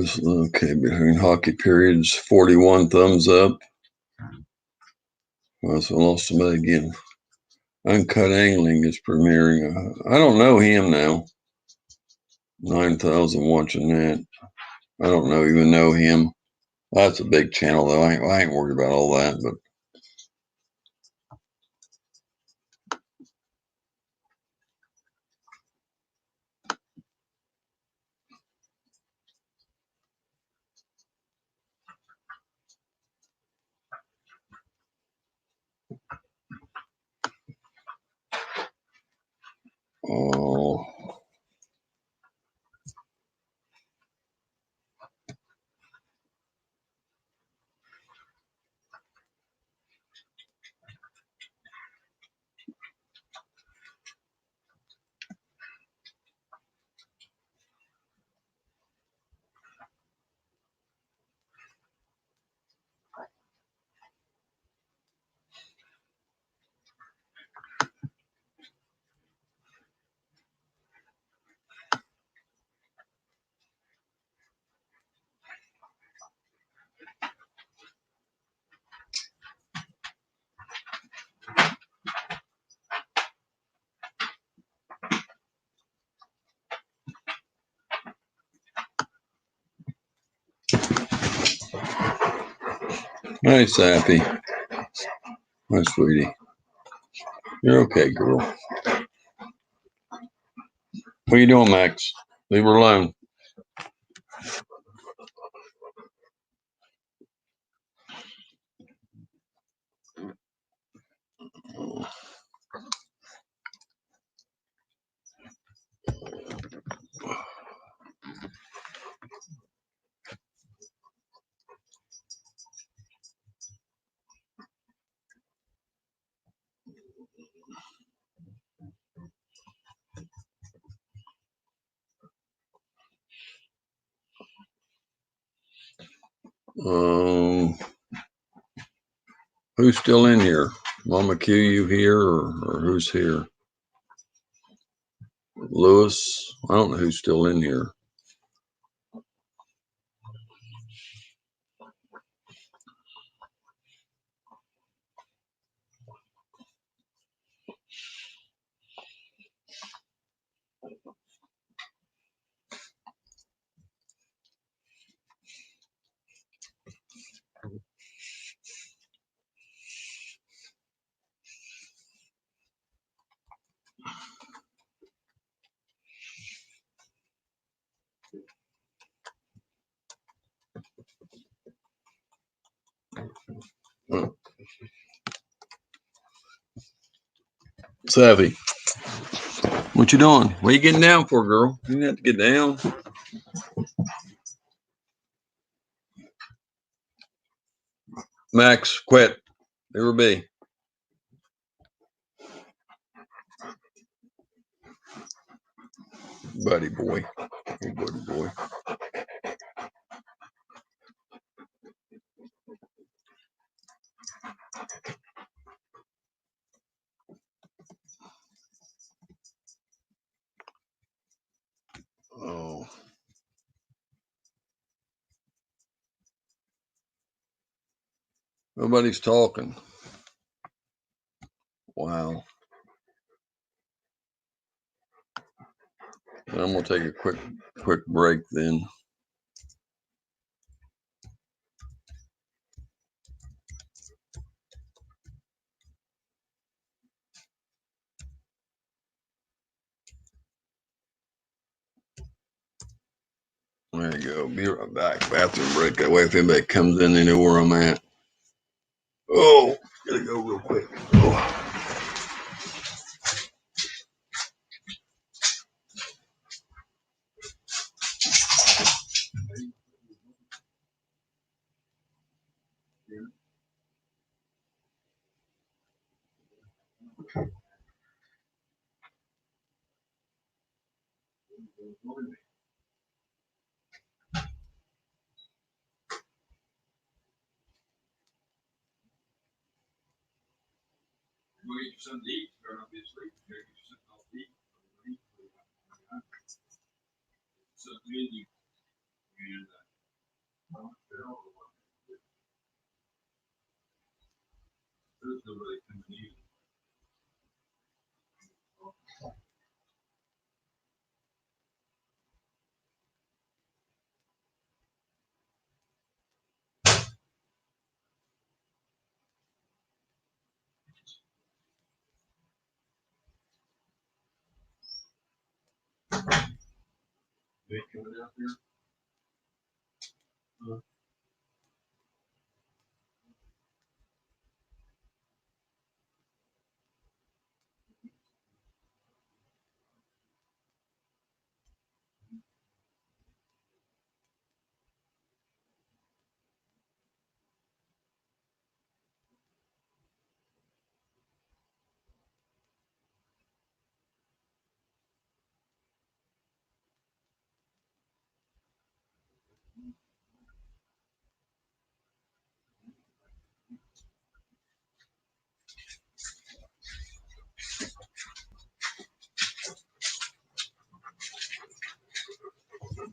This okay between hockey periods. 41 thumbs up. Well, so I lost somebody again. Uncut Angling is premiering. I don't know him now. 9,000 watching that. I don't even know him. That's a big channel though. I ain't worried about all that, but. Oh. Hi, Sappy. Hi, sweetie. You're okay, girl. What are you doing, Max? Leave her alone. Who's still in here? Mama Q, you here, or who's here? Lewis? I don't know who's still in here. Savvy, what you doing? What are you getting down for, girl? You didn't have to get down. Max, quit. There will be. Buddy boy. Hey, buddy boy. Oh. Nobody's talking. Wow. I'm gonna take a quick break then. There you go. Be right back. Bathroom break. That way if anybody comes in, they know where I'm at. Oh, gotta go real quick. Oh. They coming out there?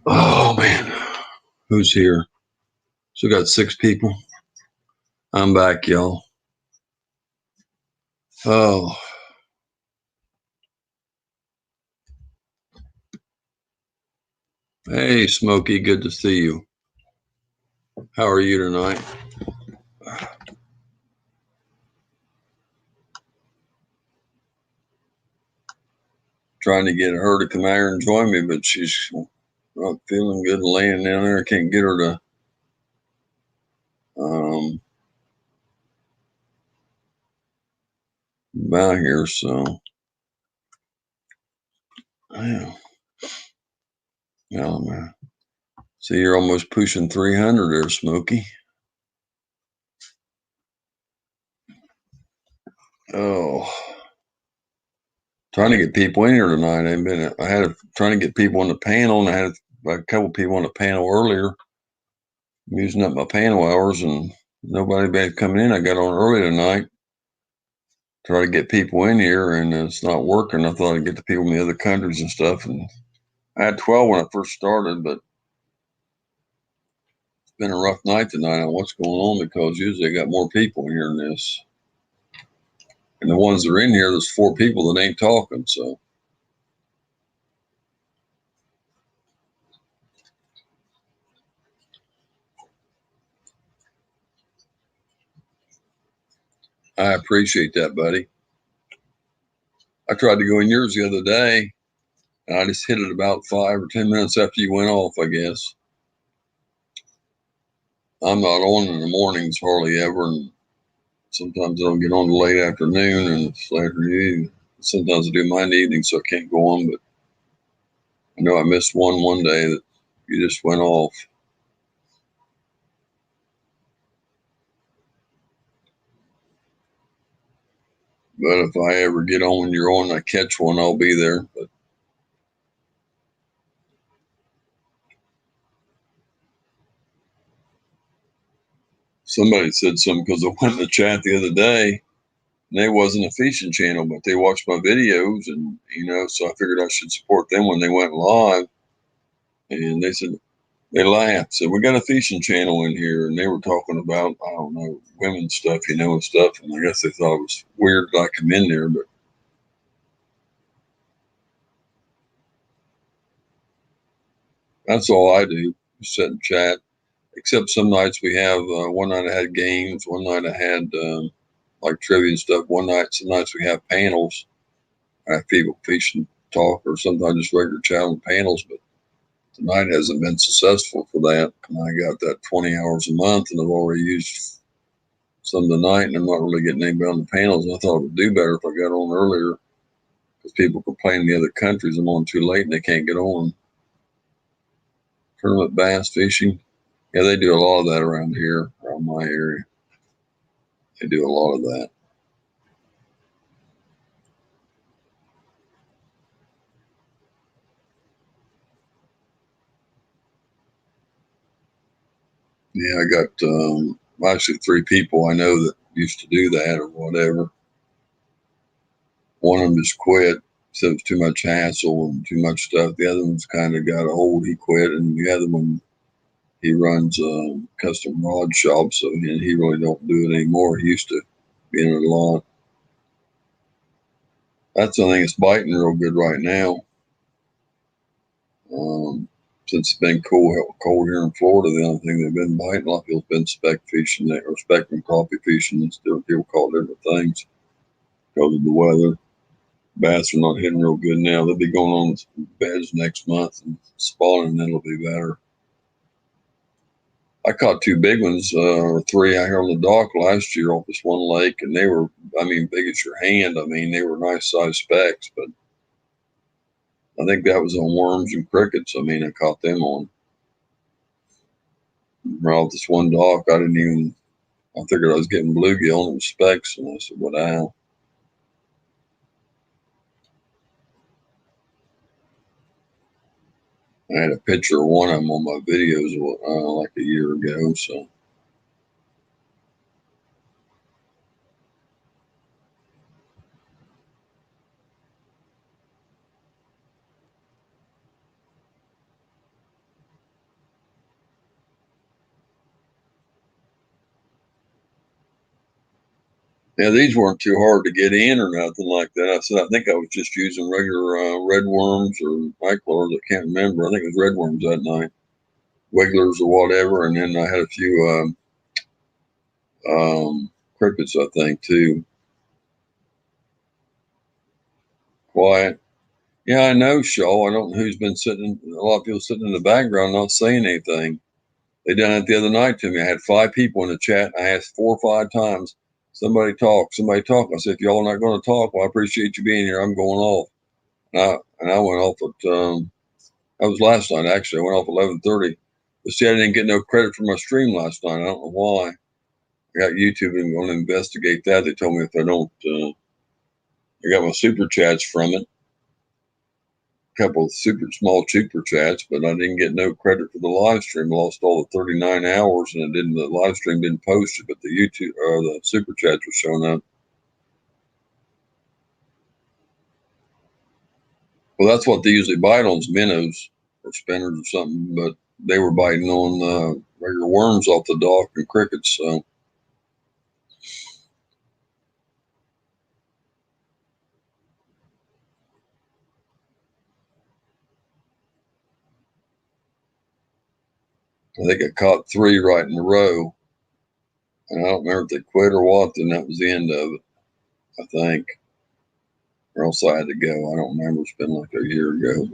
Oh man, who's here? So got 6 people. I'm back, y'all. Oh, hey, Smokey, good to see you. How are you tonight? Trying to get her to come out here and join me, but she's not feeling good and laying down there. I can't get her to out here, so yeah. Oh man. See, you're almost pushing 300 there, Smokey. Oh, trying to get people in here tonight. I had trying to get people on the panel, and I had a couple people on the panel earlier. I'm using up my panel hours, and nobody been coming in. I got on early tonight. Try to get people in here, and it's not working. I thought I'd get the people in the other countries and stuff, and I had 12 when I first started, but it's been a rough night tonight on what's going on because usually I got more people in here than this. And the ones that are in here, there's 4 people that ain't talking, so. I appreciate that, buddy. I tried to go in yours the other day, and I just hit it about 5 or 10 minutes after you went off, I guess. I'm not on in the mornings hardly ever, and sometimes I don't get on the late afternoon, and it's later evening. Sometimes I do mine in the evening, so I can't go on, but I know I missed one day that you just went off. But if I ever get on when you're on, I catch one, I'll be there. But somebody said something because I went in the chat the other day, and they wasn't a fishing channel, but they watched my videos, and so I figured I should support them when they went live. And they said, they laughed, said, we got a fishing channel in here, and they were talking about, I don't know, women's stuff, and stuff, and I guess they thought it was weird that I come in there, but that's all I do, sit and chat. Except some nights we have, one night I had games, one night I had like trivia and stuff. Some nights we have panels. I have people fishing talk, or sometimes just regular chat on panels, but tonight hasn't been successful for that. And I got that 20 hours a month, and I've already used some tonight, and I'm not really getting anybody on the panels. And I thought it would do better if I got on earlier, because people complain in the other countries I'm on too late and they can't get on. Tournament bass fishing. Yeah, they do a lot of that around here, around my area. They do a lot of that. Yeah, I got actually 3 people I know that used to do that or whatever. One of them just quit, said it was too much hassle and too much stuff. The other one's kind of got old, he quit, and the other one, he runs a custom rod shop, so he really don't do it anymore. He used to be in it a lot. That's the thing that's biting real good right now. Since it's been cold here in Florida, the only thing they've been biting, a lot of people's been speck fishing or spectrum crappie fishing, and still people call it different things because of the weather. Bass are not hitting real good now. They'll be going on beds next month and spawning, then it'll be better. I caught 2 big ones, or 3 out here on the dock last year off this one lake, and they were, big as your hand. They were nice sized specks, but I think that was on worms and crickets. I caught them on. Right off this one dock, I figured I was getting bluegill and it was specks, and I said, wow. I had a picture of one of them on my videos like a year ago, so. Yeah, these weren't too hard to get in or nothing like that. I said, I think I was just using regular red worms or microlures. I can't remember. I think it was red worms that night, wigglers or whatever. And then I had a few crickets, I think, too. Quiet. Yeah, I know, Shaw. I don't know who's been a lot of people sitting in the background not saying anything. They done it the other night to me. I had 5 people in the chat. I asked 4 or 5 times, somebody talk. I said, if y'all are not going to talk, well, I appreciate you being here. I'm going off. And I went off at, that was last night, actually. I went off 11:30. But see, I didn't get no credit for my stream last night. I don't know why. I got YouTube and going to investigate that. They told me if I don't, I got my super chats from it. A couple of small super chats, but I didn't get no credit for the live stream. I lost all the 39 hours, and the live stream didn't post it, but the YouTube or the super chats were showing up. Well, that's what they usually bite on, is minnows or spinners or something, but they were biting on regular worms off the dock and crickets. So I think I caught 3 right in a row, and I don't remember if they quit or what. Then that was the end of it, I think, or else I had to go. I don't remember. It's been like a year ago.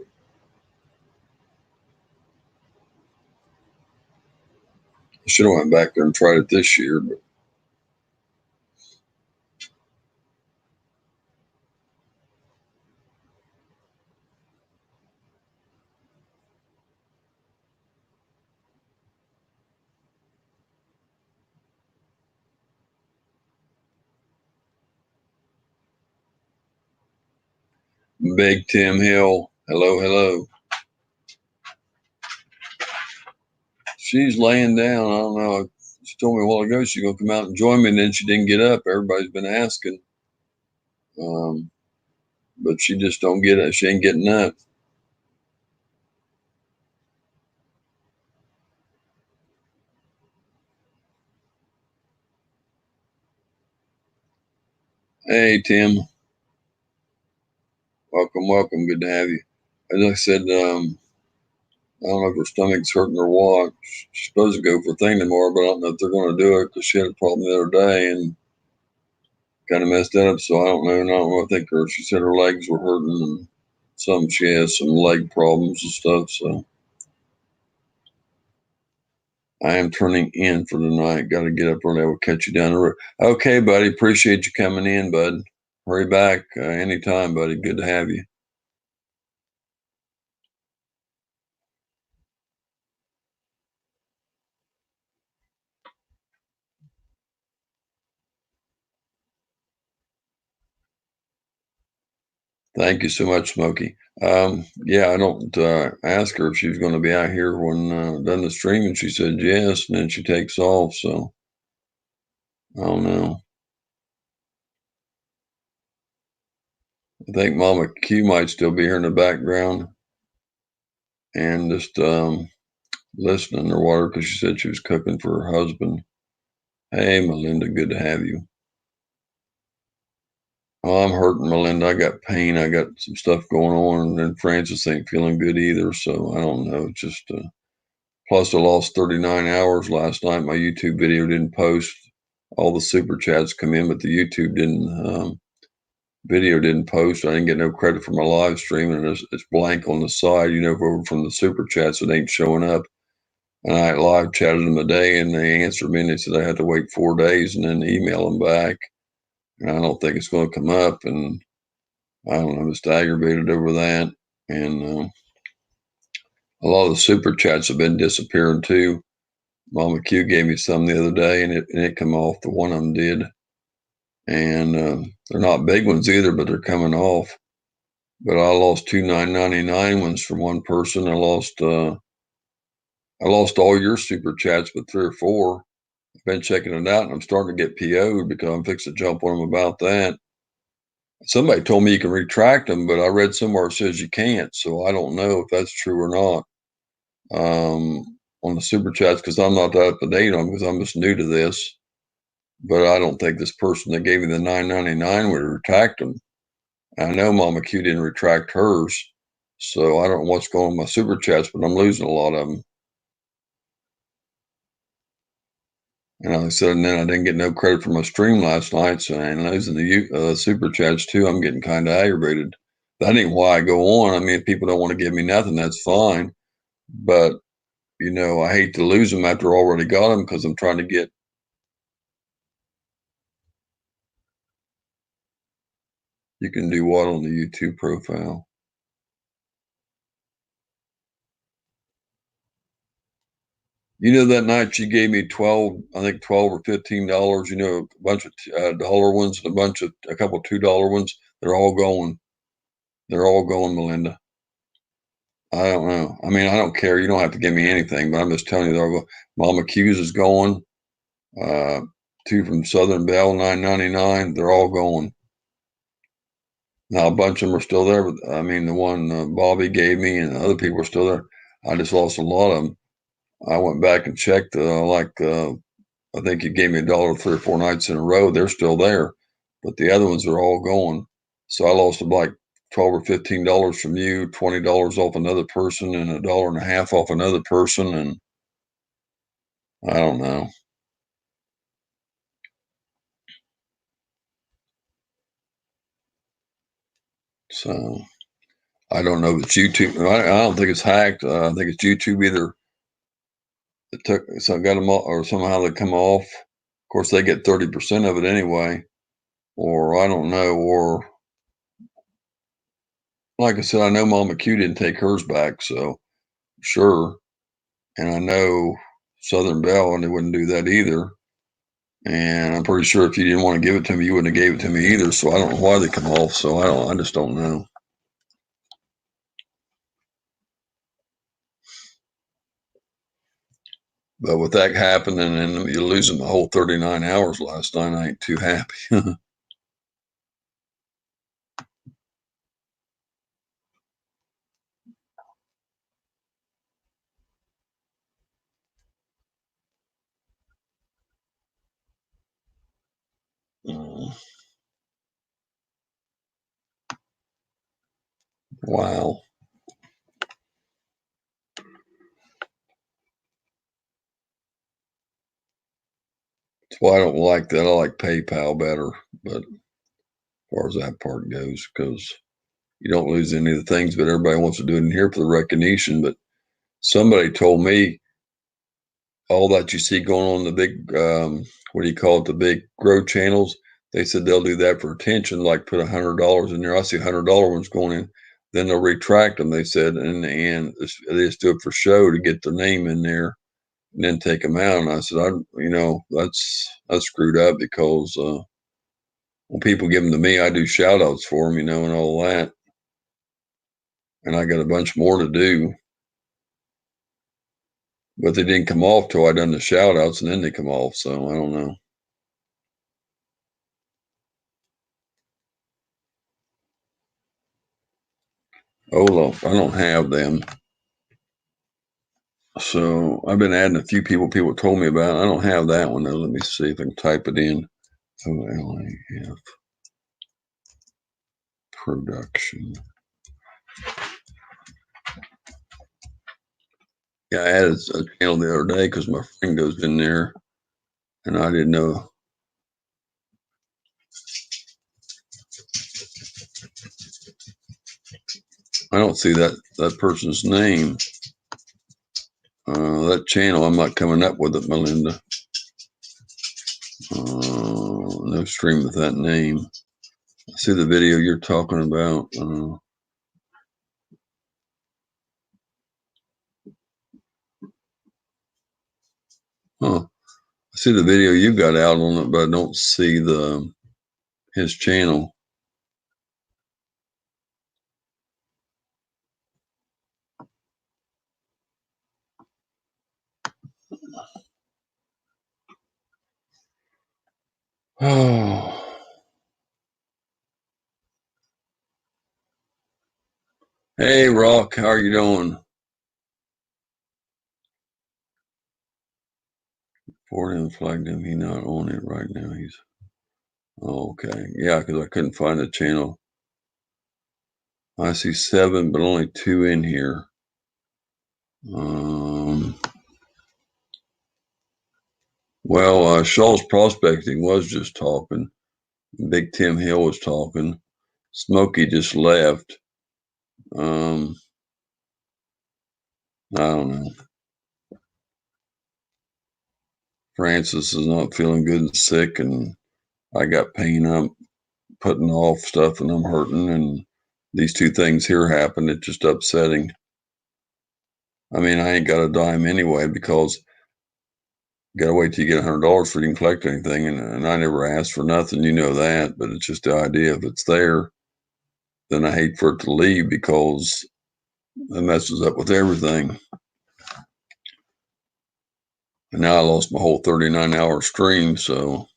I should have went back there and tried it this year, but. Big Tim Hill, hello. She's laying down. I don't know. She told me a while ago she's gonna come out and join me, and then she didn't get up. Everybody's been asking, but she just don't get it. She ain't getting up. Hey Tim, welcome. Good to have you. As I said, I don't know if her stomach's hurting or what. She's supposed to go for a thing tomorrow, but I don't know if they're going to do it because she had a problem the other day and kind of messed that up. So I don't know. I think she said her legs were hurting and she has some leg problems and stuff. So I am turning in for the night. Got to get up early. I will catch you down the road. Okay, buddy. Appreciate you coming in, bud. Hurry back anytime, buddy. Good to have you. Thank you so much, Smokey. Yeah, I don't ask her if she was going to be out here when done the stream, and she said yes, and then she takes off. So I don't know. I think Mama Q might still be here in the background, and just listening or whatever because she said she was cooking for her husband. Hey, Melinda, good to have you. Oh, I'm hurting, Melinda. I got pain. I got some stuff going on, and Francis ain't feeling good either. So I don't know. Just plus, I lost 39 hours last night. My YouTube video didn't post. All the super chats come in, but the YouTube video didn't post. I didn't get no credit for my live stream, and it's blank on the side. Over from the super chats, it ain't showing up. And I live chatted them today, and they answered me, and they said I had to wait 4 days and then email them back. And I don't think it's going to come up, and I don't know, I'm just aggravated over that. And a lot of the super chats have been disappearing too. Mama Q gave me some the other day, and it come off. The one of them did, and they're not big ones either, but they're coming off. But I lost 2 $9.99 ones from one person. I lost all your super chats, but 3 or 4. I've been checking it out, and I'm starting to get PO'd because I'm fixing to jump on them about that. Somebody told me you can retract them, but I read somewhere it says you can't, so I don't know if that's true or not. On the super chats, because I'm not up to date on, because I'm just new to this. But I don't think this person that gave me the $9.99 would retract them. I know Mama Q didn't retract hers, so I don't know what's going on with my super chats, but I'm losing a lot of them. And like I said, and then I didn't get no credit for my stream last night, so I'm losing the super chats too. I'm getting kind of aggravated. That ain't why I go on. I mean, if people don't want to give me nothing, that's fine. But, I hate to lose them after I already got them because I'm trying to get. You can do what on the YouTube profile? That night she gave me 12, I think $12 or $15, a bunch of dollar ones and a couple $2 ones. They're all going. They're all going, Melinda. I don't know. I mean, I don't care. You don't have to give me anything, but I'm just telling you they're all going. Mama Q's is going. 2 from Southern Belle, $9.99. They're all going. Now a bunch of them are still there, but I mean the one Bobby gave me and the other people are still there. I just lost a lot of them. I went back and checked. I think you gave me $1 3 or 4 nights in a row. They're still there, but the other ones are all going. So I lost like $12 or $15 from you, $20 off another person, and $1.50 off another person, and I don't know. So I don't know if it's YouTube. I don't think it's hacked. I think it's YouTube either. Got them all, or somehow they come off. Of course, they get 30% of it anyway, or I don't know, or like I said, I know Mama Q didn't take hers back, so sure. And I know Southern Belle, and they wouldn't do that either. And I'm pretty sure if you didn't want to give it to me, you wouldn't have gave it to me either. So I don't know why they come off. So I just don't know. But with that happening and you're losing the whole 39 hours last night, I ain't too happy. Wow. That's why I don't like that. I like PayPal better, but as far as that part goes, because you don't lose any of the things, but everybody wants to do it in here for the recognition. But somebody told me all that you see going on the big, what do you call it, the big grow channels, they said they'll do that for attention, like put $100 in there. I see $100 ones going in, then they'll retract them, they said, and they just do it for show to get their name in there and then take them out. And I said, that's screwed up because when people give them to me, I do shout outs for them, and all that. And I got a bunch more to do. But they didn't come off till I done the shout outs, and then they come off. So I don't know. Oh, look, I don't have them. So I've been adding a few people. People told me about it. I don't have that one though. Let me see if I can type it in. OLAF production. Yeah, I added a channel the other day because my friend goes in there, and I didn't know. I don't see that person's name. That channel, I'm not coming up with it, Melinda. No stream with that name. I see the video you're talking about. I see the video you got out on it, but I don't see his channel. Oh. Hey, Rock, how are you doing? For him, flagged him. He's not on it right now. He's okay. Yeah, because I couldn't find the channel. I see 7, but only 2 in here. Well, Shaw's Prospecting was just talking. Big Tim Hill was talking. Smokey just left. I don't know. Francis is not feeling good and sick, and I got pain. I'm putting off stuff, and I'm hurting, and these 2 things here happen. It's just upsetting. I mean, I ain't got a dime anyway because you gotta wait till you get $100 for you can collect anything, and I never asked for nothing, you know that. But it's just the idea if it's there, then I hate for it to leave because it messes up with everything. And now I lost my whole 39-hour stream, so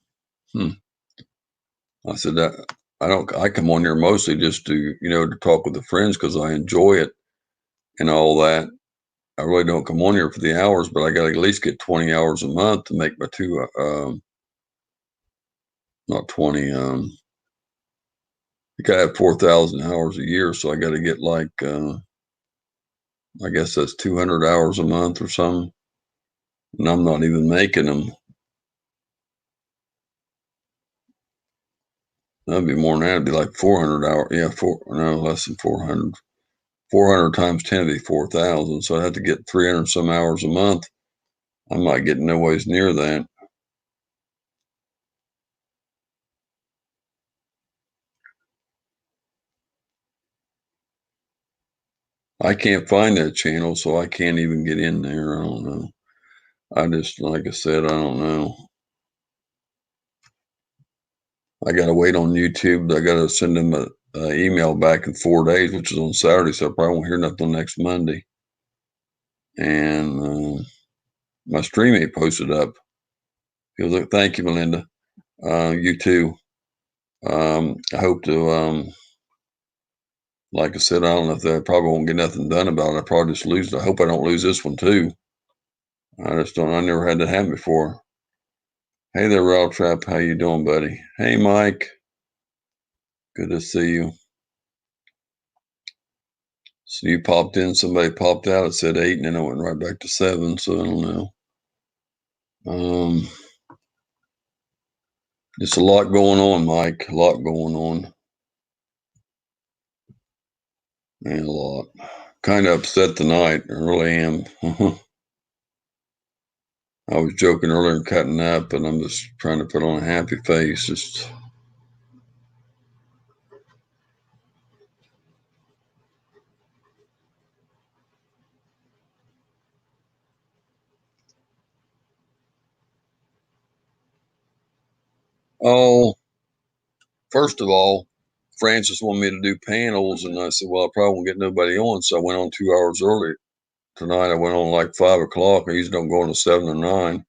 I said that I come on here mostly just to, to talk with the friends because I enjoy it and all that. I really don't come on here for the hours, but I got to at least get 20 hours a month to make my not 20, you got to have 4,000 hours a year. So I got to get like, I guess that's 200 hours a month or something. And I'm not even making them. That'd be more than that. It'd be like 400 hours. Yeah, less than 400. 400 times 10 would be 4,000. So I'd have to get 300 some hours a month. I'm not getting no ways near that. I can't find that channel, so I can't even get in there. I don't know. I just, like I said, I don't know. I got to wait on YouTube. I got to send them an email back in 4 days, which is on Saturday, so I probably won't hear nothing next Monday. And my stream ain't posted up. He was like, thank you, Melinda. You too. I hope to, like I said, I don't know if I probably won't get nothing done about it. I probably just lose it. I hope I don't lose this one too. I never had that happen before. Hey there, Raw Trap. How you doing, buddy? Hey, Mike. Good to see you. So you popped in, somebody popped out. It said 8, and then it went right back to 7. So I don't know. It's a lot going on, Mike. A lot going on. Man, a lot. Kind of upset tonight. I really am. I was joking earlier and cutting up, and I'm just trying to put on a happy face. Just. Oh, first of all, Francis wanted me to do panels, and I said, well, I probably won't get nobody on. So I went on 2 hours early. Tonight I went on like 5 o'clock. I usually don't go on to 7 or 9.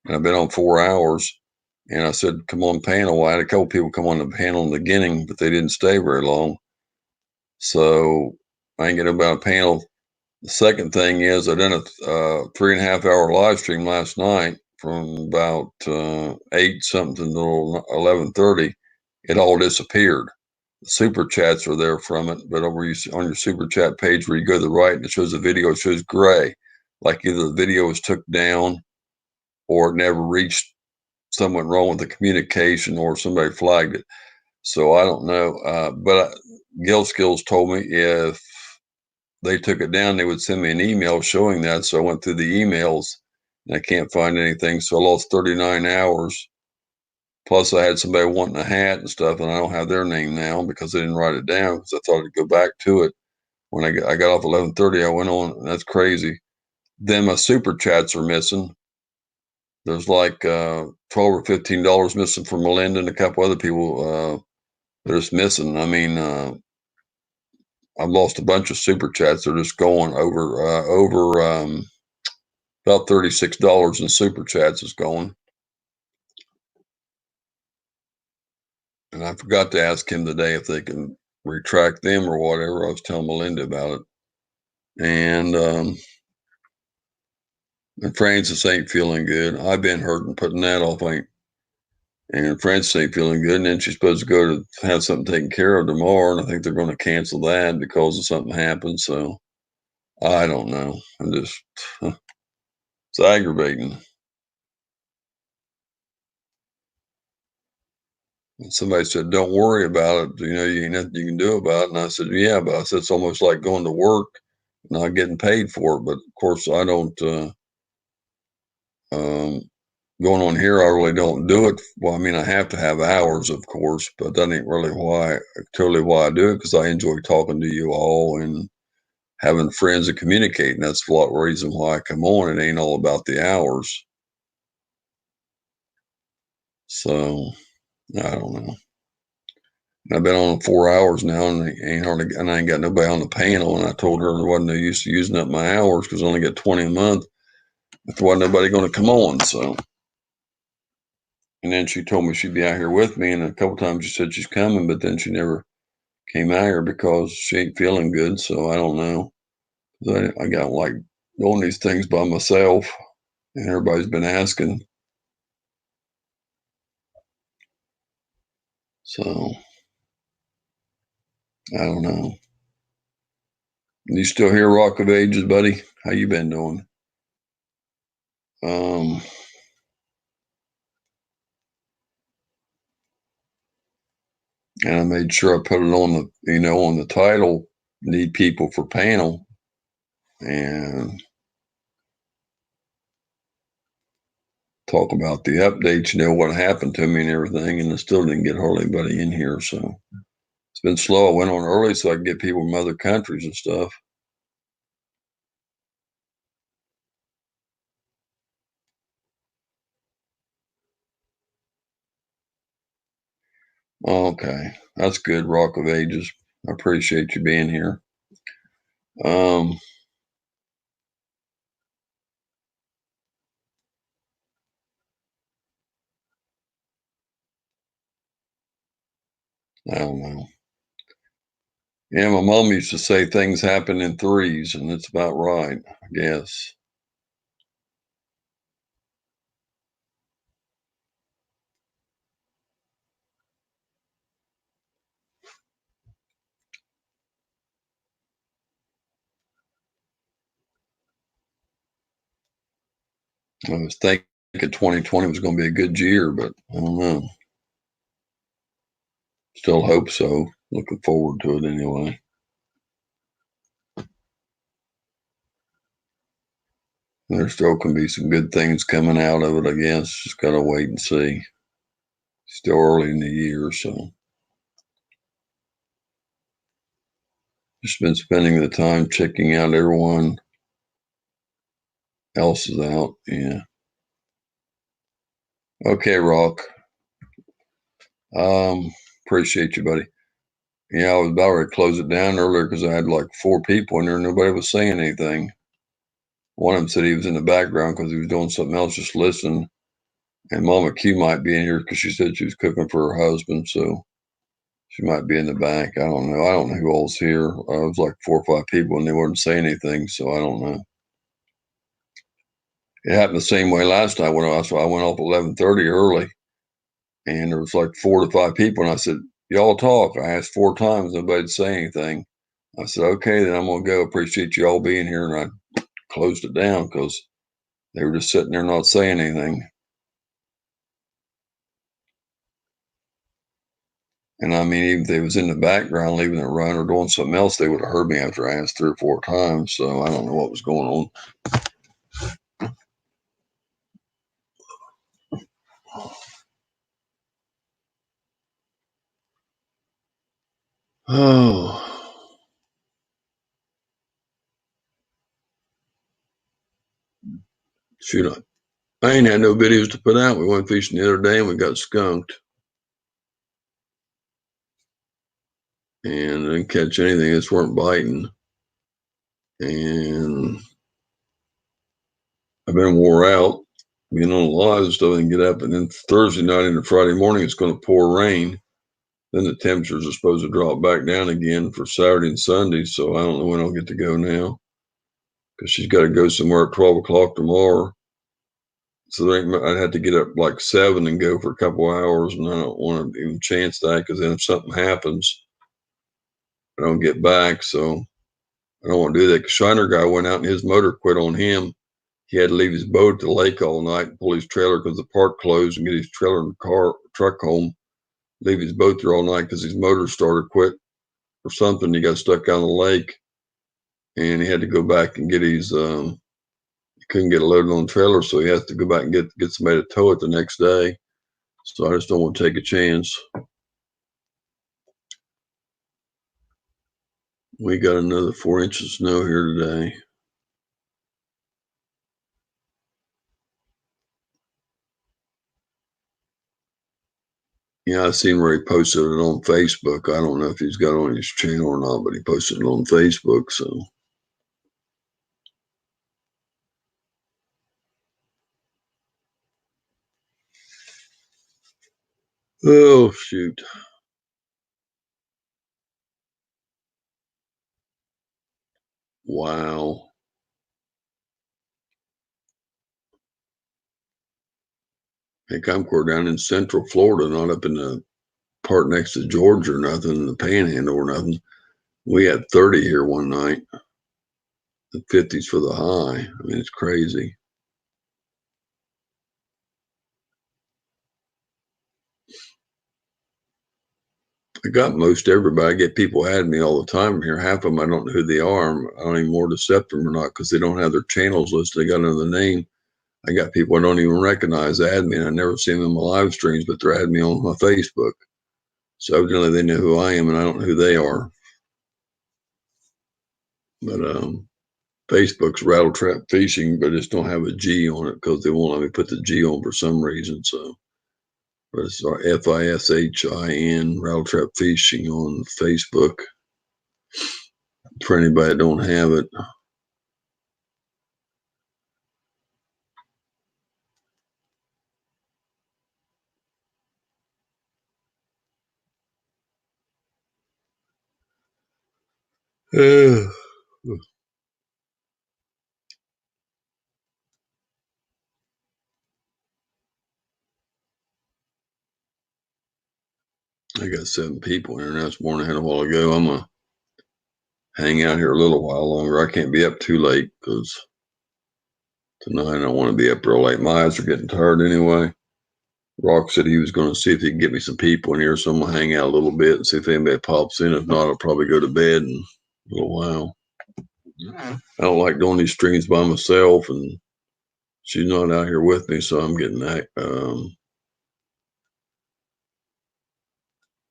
And I've been on 4 hours. And I said, come on panel. I had a couple people come on the panel in the beginning, but they didn't stay very long. So I ain't getting about a panel. The second thing is I done a 3.5 hour live stream last night from about 8 something to 11:30. It all disappeared. The super chats are there from it, but over on your super chat page where you go to the right and it shows the video, it shows gray, like either the video was took down or it never reached. Something went wrong with the communication or somebody flagged it. So I don't know. But Gil Skills told me if they took it down, they would send me an email showing that. So I went through the emails and I can't find anything. So I lost 39 hours. Plus I had somebody wanting a hat and stuff, and I don't have their name now because they didn't write it down because I thought I'd go back to it. When I got off 11:30, I went on, and that's crazy. Then my super chats are missing. There's like $12 or $15 missing from Melinda and a couple other people. They're just missing. I mean, I've lost a bunch of super chats. They're just going over about $36 in super chats is going. And I forgot to ask him today if they can retract them or whatever. I was telling Melinda about it. And Francis ain't feeling good. I've been hurting putting that off. And Francis ain't feeling good. And then she's supposed to go to have something taken care of tomorrow. And I think they're going to cancel that because of something happened. So I don't know. I'm just, it's aggravating. And somebody said, don't worry about it. You know, you ain't nothing you can do about it. And I said, yeah, but I said, it's almost like going to work, not getting paid for it. But of course, I don't, going on here, I really don't do it. Well, I mean, I have to have hours, of course, but that ain't really totally why I do it, because I enjoy talking to you all and having friends and communicating. That's a lot of reason why I come on. It ain't all about the hours. So I don't know. I've been on 4 hours now, and I ain't got nobody on the panel. And I told her there wasn't no use to using up my hours because I only get 20 a month. If there wasn't nobody going to come on, so. And then she told me she'd be out here with me, and a couple times she said she's coming, but then she never came out here because she ain't feeling good. So I don't know. I got like doing these things by myself, and everybody's been asking. So I don't know. You still here, Rock of Ages, buddy? How you been doing? And I made sure I put it on on the title, need people for panel, and talk about the updates, what happened to me and everything. And I still didn't get hardly anybody in here. So it's been slow. I went on early so I could get people from other countries and stuff. Okay. That's good, Rock of Ages. I appreciate you being here. I don't know. Yeah, my mom used to say things happen in threes, and it's about right, I guess. I was thinking 2020 was going to be a good year, but I don't know. Still hope so. Looking forward to it anyway. There still can be some good things coming out of it, I guess. Just got to wait and see. Still early in the year, so. Just been spending the time checking out everyone else is out. Yeah. Okay, Rock. Appreciate you, buddy. Yeah, I was about ready to close it down earlier because I had like 4 people in there and nobody was saying anything. One of them said he was in the background because he was doing something else, just listening. And Mama Q might be in here because she said she was cooking for her husband. So She might be in the back. I don't know. I don't know who all's here. It was like 4 or 5 people, and they wouldn't say anything, so I don't know. It happened the same way last time when I went off 11:30 early, and there was like 4 to 5 people, and I said, "Y'all talk." I asked 4 times, nobody'd say anything. I said, "Okay, then I'm gonna go. Appreciate you all being here," and I closed it down because they were just sitting there not saying anything. And I mean, even if they was in the background leaving a run or doing something else, they would have heard me after I asked 3 or 4 times. So I don't know what was going on. Oh, shoot. I ain't had no videos to put out. We went fishing the other day and we got skunked. And I didn't catch anything. Just weren't biting. And I've been wore out. Being on the live and stuff and get up. And then Thursday night into Friday morning, it's going to pour rain. Then the temperatures are supposed to drop back down again for Saturday and Sunday. So I don't know when I'll get to go now. Because she's got to go somewhere at 12 o'clock tomorrow. So I'd have to get up like 7 and go for a couple of hours. And I don't want to even chance that because then if something happens, I don't get back. So I don't want to do that. Because Shiner guy went out and his motor quit on him. He had to leave his boat at the lake all night and pull his trailer because the park closed and get his trailer and truck home, leave his boat there all night because his motor started quit or something. He got stuck on the lake and he had to go back and get his, he couldn't get it loaded on the trailer. So he has to go back and get somebody to tow it the next day. So I just don't want to take a chance. We got another 4 inches of snow here today. Yeah, I seen where he posted it on Facebook. I don't know if he's got it on his channel or not, but he posted it on Facebook. So, oh shoot! Wow. Heck, I'm down in Central Florida, not up in the part next to Georgia or nothing, in the Panhandle or nothing. We had 30 here one night. The 50s for the high. I mean, it's crazy. I got most everybody. I get people adding me all the time here. Half of them, I don't know who they are. I don't even more to accept them or not because they don't have their channels listed. They got another name. I got people I don't even recognize add me. I never see them in my live streams, but they're adding me on my Facebook. So evidently they know who I am and I don't know who they are. But Facebook's Rattle Trap Fishing, but it just don't have a G on it because they won't let me put the G on for some reason. So, but it's FISHIN Rattle Trap Fishing on Facebook. For anybody that don't have it. I got 7 people here, and that's more than I had a while ago. I'm gonna hang out here a little while longer. I can't be up too late because tonight I don't want to be up real late. My eyes are getting tired anyway. Rock said he was going to see if he could get me some people in here, so I'm gonna hang out a little bit and see if anybody pops in. If not, I'll probably go to bed in a little while. I don't like doing these streams by myself, and she's not out here with me, so I'm getting that.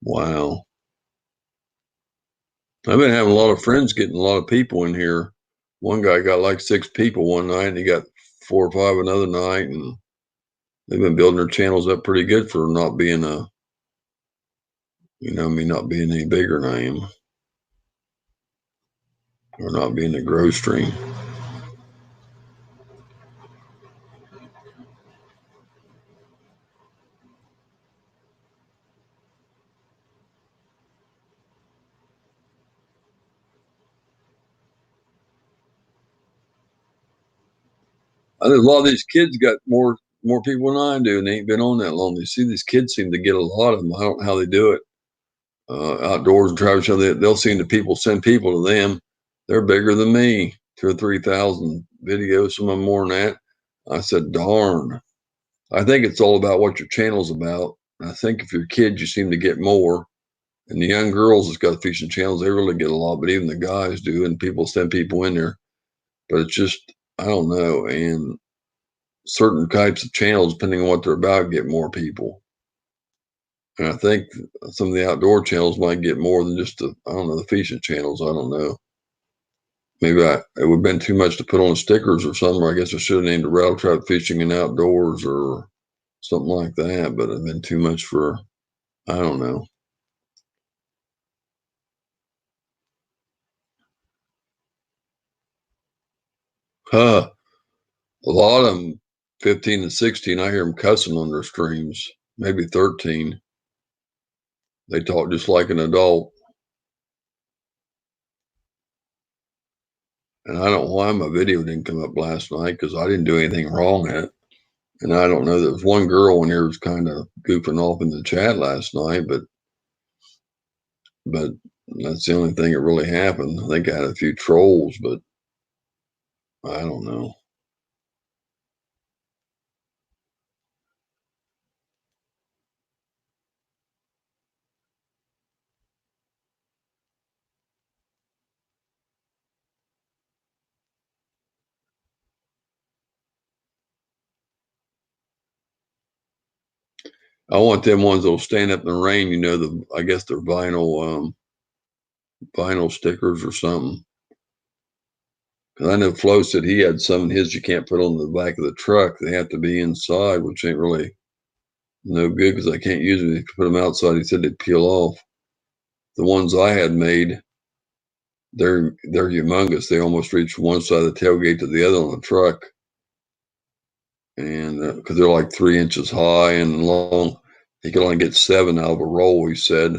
Wow. I've been having a lot of friends getting a lot of people in here. One guy got like 6 people one night, and he got 4 or 5 another night, and they've been building their channels up pretty good for not being me not being any bigger than I am, or not being a grow stream. I know a lot of these kids got more people than I do, and they ain't been on that long. You see, these kids seem to get a lot of them. I don't know how they do it. Outdoors and travel show, they'll seem to people send people to them. They're bigger than me, 2,000 or 3,000 videos, some of them more than that. I said, darn. I think it's all about what your channel's about. I think if you're kids, you seem to get more. And the young girls that's got fishing channels, they really get a lot, but even the guys do, and people send people in there. But it's just, I don't know. And certain types of channels, depending on what they're about, get more people. And I think some of the outdoor channels might get more than just the, I don't know, the fishing channels. I don't know. Maybe it would have been too much to put on stickers or something. I guess I should have named it Rattle Trap Fishing and Outdoors or something like that, but it'd been too much for, I don't know. Huh. A lot of them, 15 and 16, I hear them cussing on their streams, maybe 13. They talk just like an adult. And I don't know why my video didn't come up last night because I didn't do anything wrong in it. And I don't know, there was one girl in here who was kind of goofing off in the chat last night, but that's the only thing that really happened. I think I had a few trolls, but I don't know. I want them ones that'll stand up in the rain, you know, I guess they're vinyl stickers or something. Cause I know Flo said he had some of his you can't put on the back of the truck. They have to be inside, which ain't really no good because I can't use them. If you put them outside, he said they'd peel off. The ones I had made, they're humongous. They almost reach from one side of the tailgate to the other on the truck. And because they're like 3 inches high and long, he could only get 7 out of a roll, he said.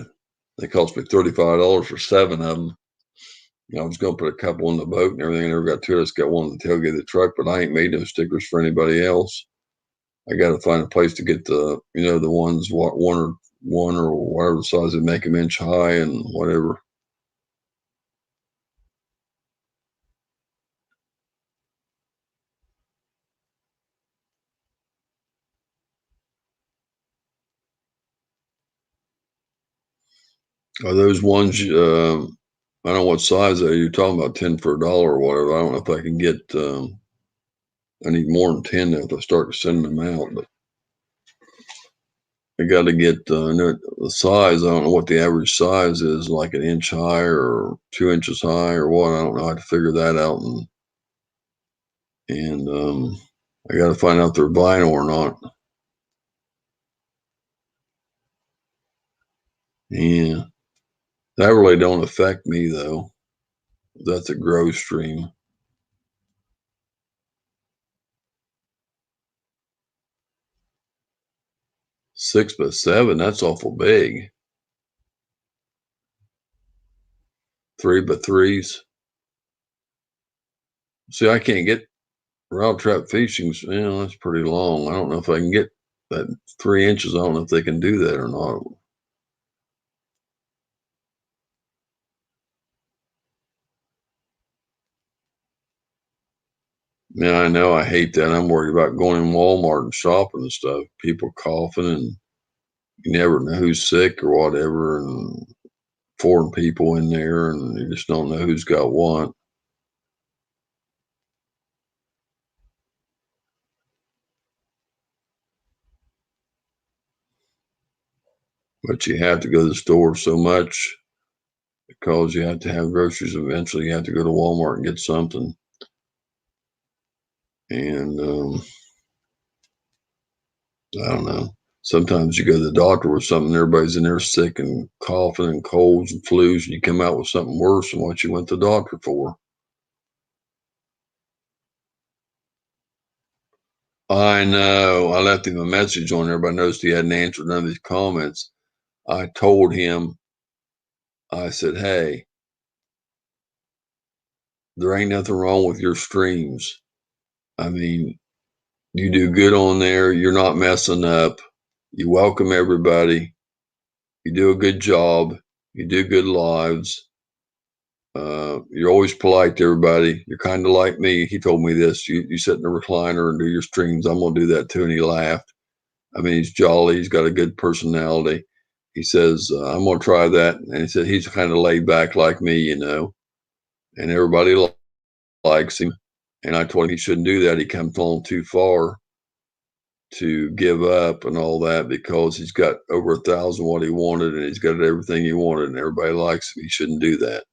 They cost me $35 for 7 of them. I was going to put a couple in the boat and everything. I never got to it. I just got one on the tailgate of the truck, but I ain't made no stickers for anybody else. I got to find a place to get the, you know, the ones one or whatever the size they make them inch high and whatever. Are those ones? I don't know what size you're talking about. 10 for $1 or whatever. I don't know if I can get. I need more than 10 if I start sending them out, but I got to get the size. I don't know what the average size is, like an inch high or 2 inches high or what. I don't know how to figure that out, and I got to find out if they're vinyl or not. Yeah, that really don't affect me though. That's a grow stream. 6 by 7. That's awful big. 3 by 3s. See, I can't get Rattle Trap Fishing. You know, that's pretty long. I don't know if I can get that 3 inches. I don't know if they can do that or not. Yeah, I know. I hate that. I'm worried about going in Walmart and shopping and stuff. People coughing, and you never know who's sick or whatever, and foreign people in there, and you just don't know who's got what. But you have to go to the store so much because you have to have groceries. Eventually, you have to go to Walmart and get something. And I don't know. Sometimes you go to the doctor with something, everybody's in there sick and coughing and colds and flus, and you come out with something worse than what you went to the doctor for. I know. I left him a message on there, but I noticed he hadn't answered none of these comments. I told him, I said, hey, there ain't nothing wrong with your streams. I mean, You do good on there. You're not messing up. You welcome everybody. You do a good job. You do good lives. You're always polite to everybody. You're kind of like me. He told me this. You sit in the recliner and do your streams. I'm going to do that too. And he laughed. I mean, he's jolly. He's got a good personality. He says, I'm going to try that. And he said, he's kind of laid back like me, you know, and everybody likes him. And I told him he shouldn't do that. He comes along too far to give up and all that because he's got over 1,000 what he wanted and he's got everything he wanted and everybody likes him. He shouldn't do that.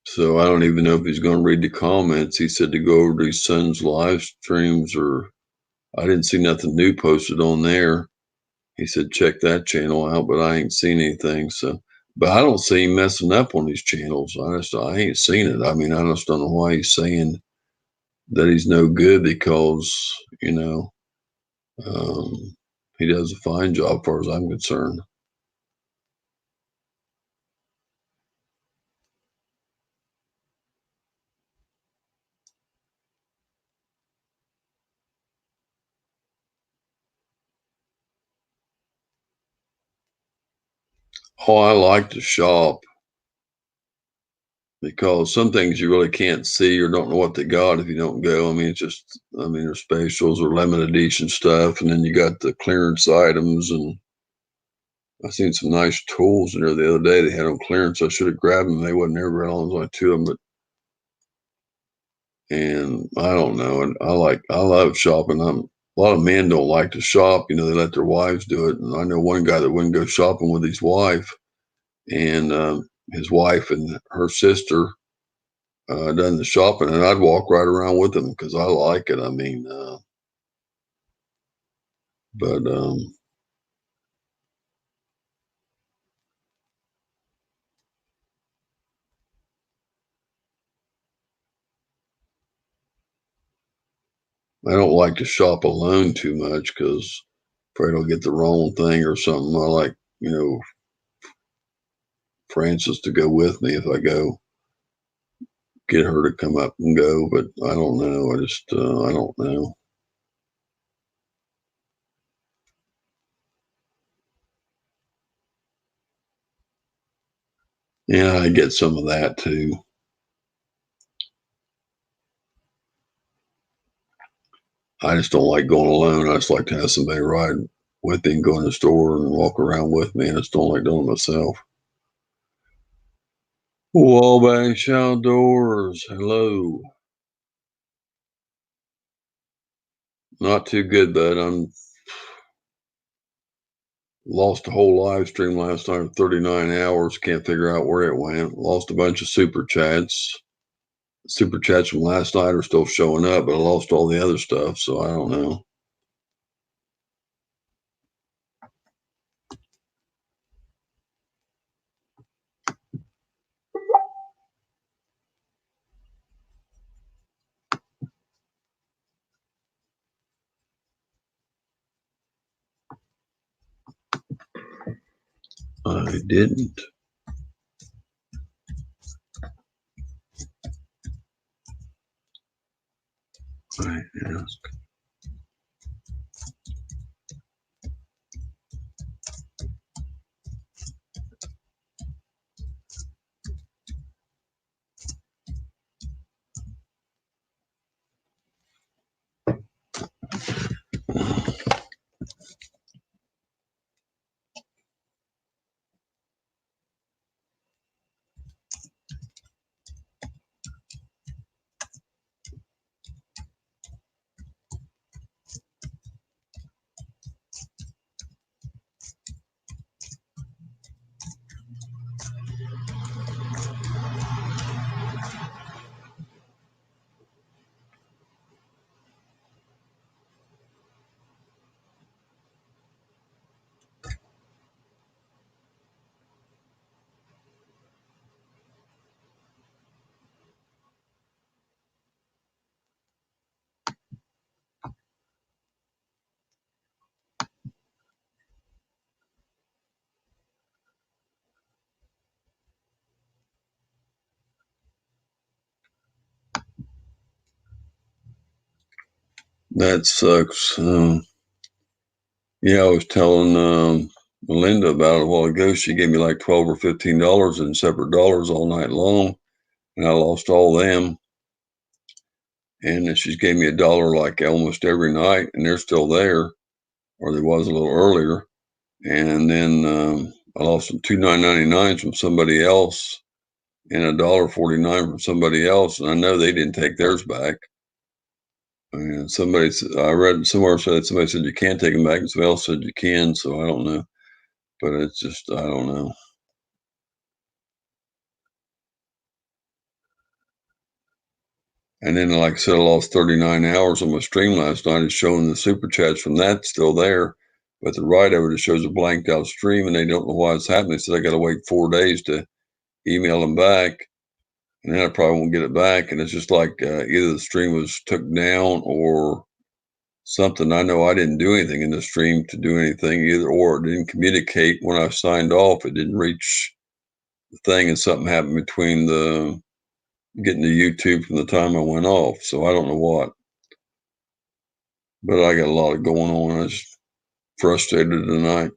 So I don't even know if he's going to read the comments. He said to go over to his son's live streams, or I didn't see nothing new posted on there. He said check that channel out, but I ain't seen anything. So, but I don't see him messing up on these channels. I ain't seen it. I mean, I just don't know why he's saying that he's no good because you know he does a fine job, as far as I'm concerned. Oh, I like to shop because some things you really can't see or don't know what they got if you don't go. I mean, it's just, I mean, there's specials or limited edition stuff, and then you got the clearance items. And I seen some nice tools in there the other day. They had on clearance. I should have grabbed them. They wasn't there very long. There's only two of them, but and I don't know. And I love shopping. A lot of men don't like to shop. You know, they let their wives do it. And I know one guy that wouldn't go shopping with his wife, and his wife and her sister done the shopping, and I'd walk right around with them because I like it. I mean, but I don't like to shop alone too much because afraid I'll get the wrong thing or something. I like, you know, Frances to go with me if I go. Get her to come up and go, but I don't know. I don't know. Yeah, I get some of that too. I just don't like going alone. I just like to have somebody ride with me and go in the store and walk around with me. I just don't like doing it myself. Wabash Outdoors. Hello. Not too good, bud. I'm lost a whole live stream last night of 39 hours. Can't figure out where it went. Lost a bunch of super chats. Super chats from last night are still showing up, but I lost all the other stuff, so I don't know. I didn't. I asked. That sucks. Yeah, I was telling Melinda about it a while ago. She gave me like $12 or $15 in separate dollars all night long, and I lost all them. And then she gave me $1 like almost every night, and they're still there, or they was a little earlier. And then I lost some 2.99 from somebody else, and $1.49 from somebody else, and I know they didn't take theirs back. And I read somewhere somebody said you can't take them back, and somebody else said you can. So I don't know, but it's just I don't know. And then, like I said, I lost 39 hours on my stream last night. It's showing the super chats from that still there, but the right of it shows a blanked out stream, and they don't know why it's happening. So I got to wait 4 days to email them back, and then I probably won't get it back. And it's just like either the stream was took down or something. I know I didn't do anything in the stream to do anything either, or it didn't communicate when I signed off. It didn't reach the thing, and something happened between the getting to YouTube from the time I went off. So I don't know what, but I got a lot of going on. I was frustrated tonight.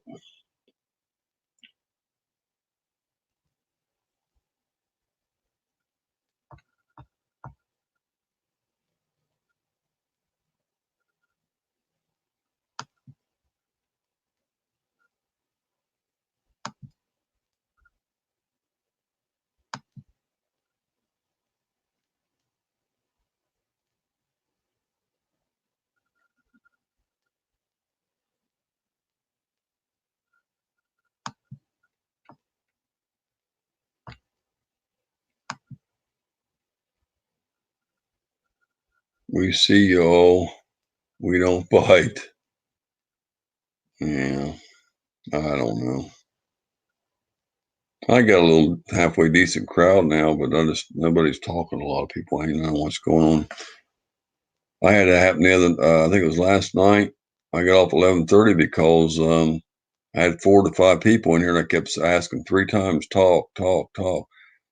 We see y'all. We don't bite. Yeah, I don't know. I got a little halfway decent crowd now, but nobody's talking. A lot of people ain't know what's going on. I had it happen the other. I think it was last night. I got off 11:30 because I had 4 to 5 people in here, and I kept asking 3 times, talk, talk, talk.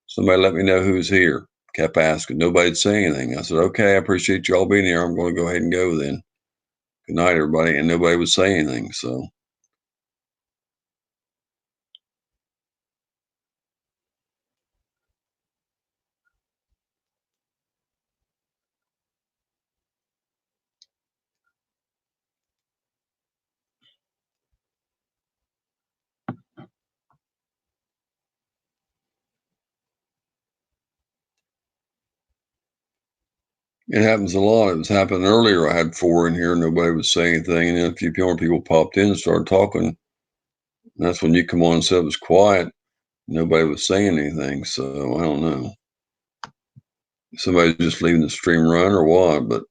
Somebody let me know who's here. Kept asking. Nobody'd say anything. I said, okay, I appreciate y'all being here. I'm going to go ahead and go then. Good night, everybody. And nobody would say anything. So it happens a lot. It was happening earlier. I had 4 in here. Nobody would say anything. And then a few more people popped in and started talking. And that's when you come on and said it was quiet. Nobody was saying anything. So I don't know. Somebody's just leaving the stream run or what, but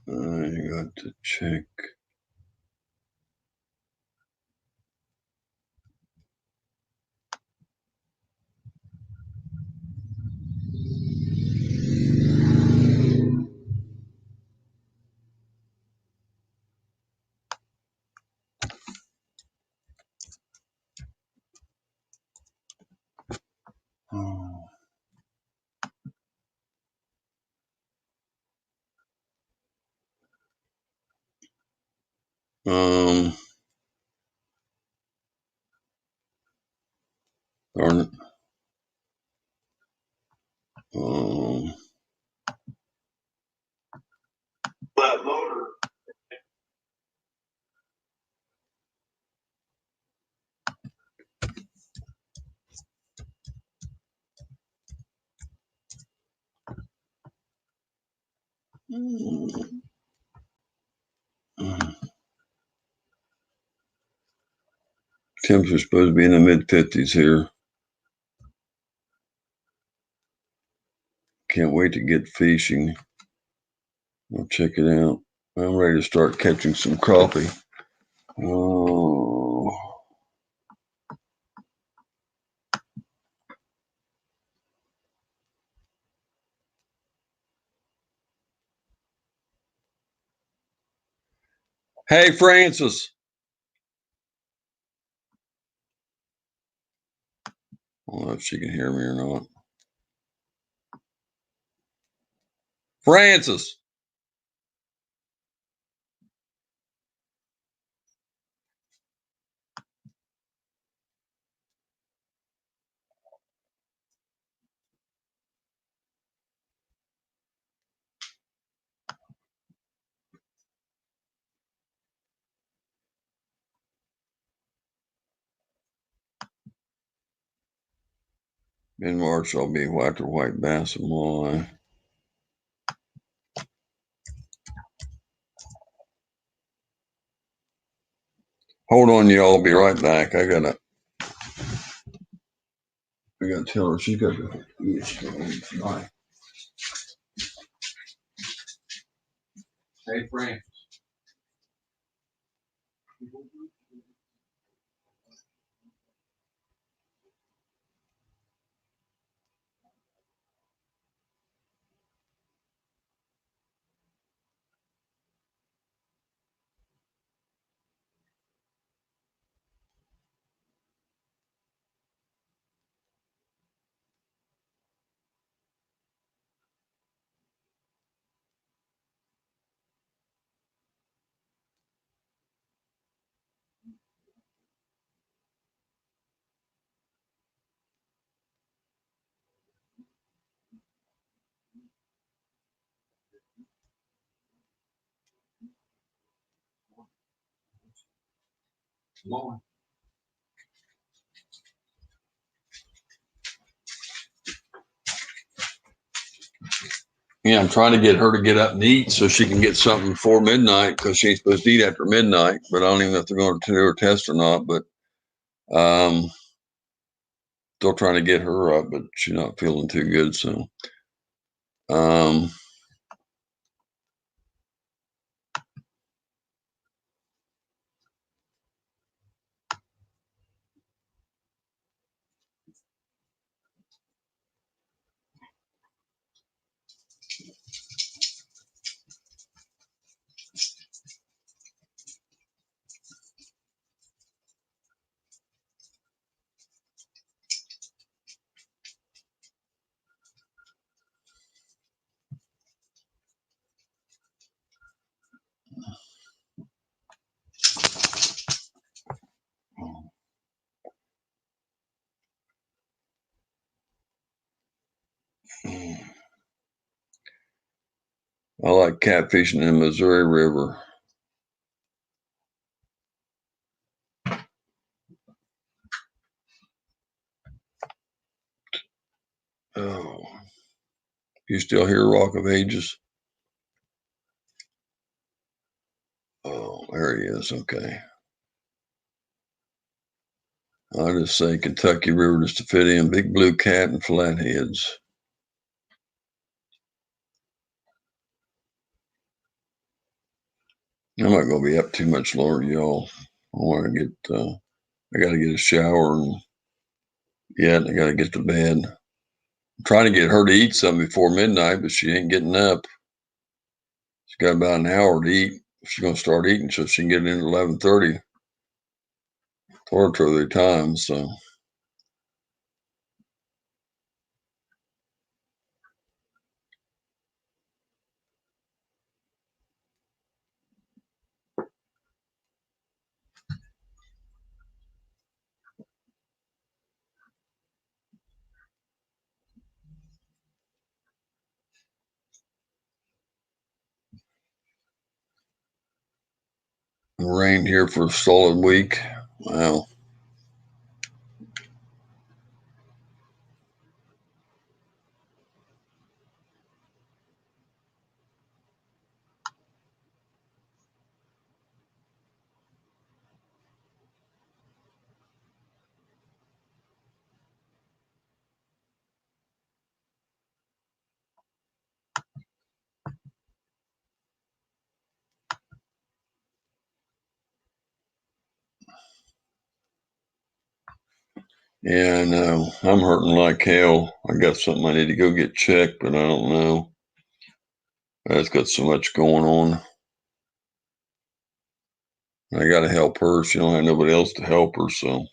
I got to check. Oh. Darn it. That motor. Temperature's supposed to be in the mid-50s here. Can't wait to get fishing. I'll check it out. I'm ready to start catching some crappie. Oh. Hey, Francis. I don't know if she can hear me or not. Francis. In March, I'll be whacked or white bass and walleye. Hold on, y'all. I'll be right back. I gotta tell her she's got to eat tonight. Hey, Frank. Yeah, I'm trying to get her to get up and eat so she can get something before midnight because she ain't supposed to eat after midnight. But I don't even know if they're going to do her test or not. But still trying to get her up, but she's not feeling too good. So I like catfishing in the Missouri River. Oh, you still hear Rock of Ages? Oh, there he is. Okay. I'll just say Kentucky River just to fit in. Big blue cat and flatheads. I'm not going to be up too much longer, y'all. I want to get, I got to get a shower and I got to get to bed. I'm trying to get her to eat something before midnight, but she ain't getting up. She's got about an hour to eat. She's going to start eating so she can get in at 11:30. Told her 3 times, so. It rained here for a solid week. Wow. Yeah, I know. I'm hurting like hell. I got something I need to go get checked, but I don't know. I've got so much going on. I got to help her. She don't have nobody else to help her, so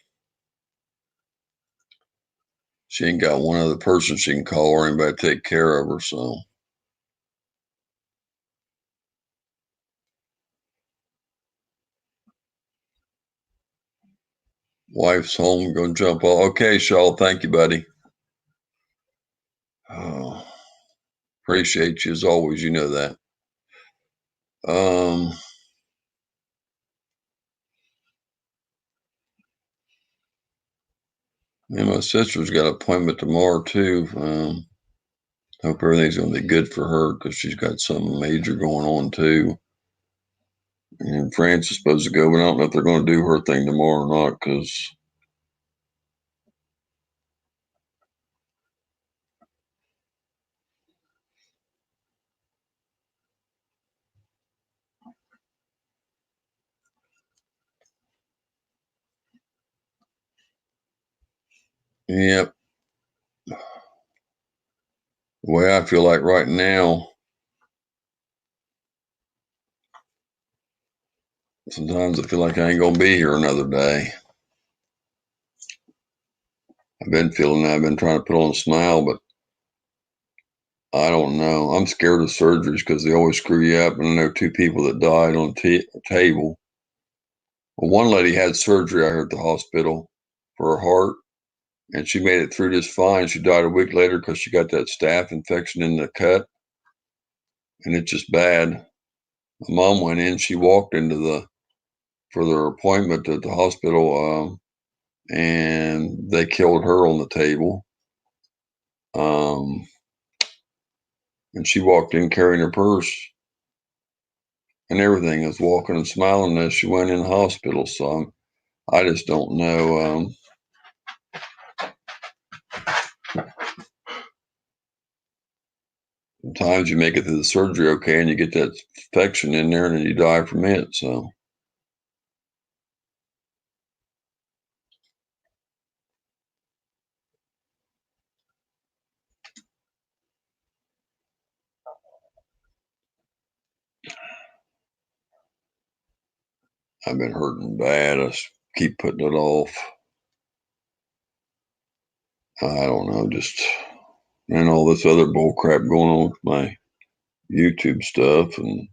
she ain't got one other person she can call or anybody to take care of her. So wife's home, gonna jump off. Okay, Shaw, thank you, buddy. Appreciate you as always. You know that. And my sister's got an appointment tomorrow too. Hope everything's gonna be good for her because she's got something major going on too. And France is supposed to go, but I don't know if they're going to do her thing tomorrow or not because yep. The way I feel like right now, sometimes I feel like I ain't gonna be here another day. I've been feeling that. I've been trying to put on a smile, but I don't know. I'm scared of surgeries because they always screw you up. And I know 2 people that died on a table. Well, one lady had surgery I heard at the hospital for her heart, and she made it through just fine. She died a week later because she got that staph infection in the cut, and it's just bad. My mom went in. She walked into for their appointment at the hospital, and they killed her on the table. And she walked in carrying her purse and everything, was walking and smiling as she went in the hospital. So I just don't know. Sometimes you make it through the surgery okay, and you get that infection in there, and then you die from it. So I've been hurting bad. I keep putting it off. I don't know, just and all this other bull crap going on with my YouTube stuff, and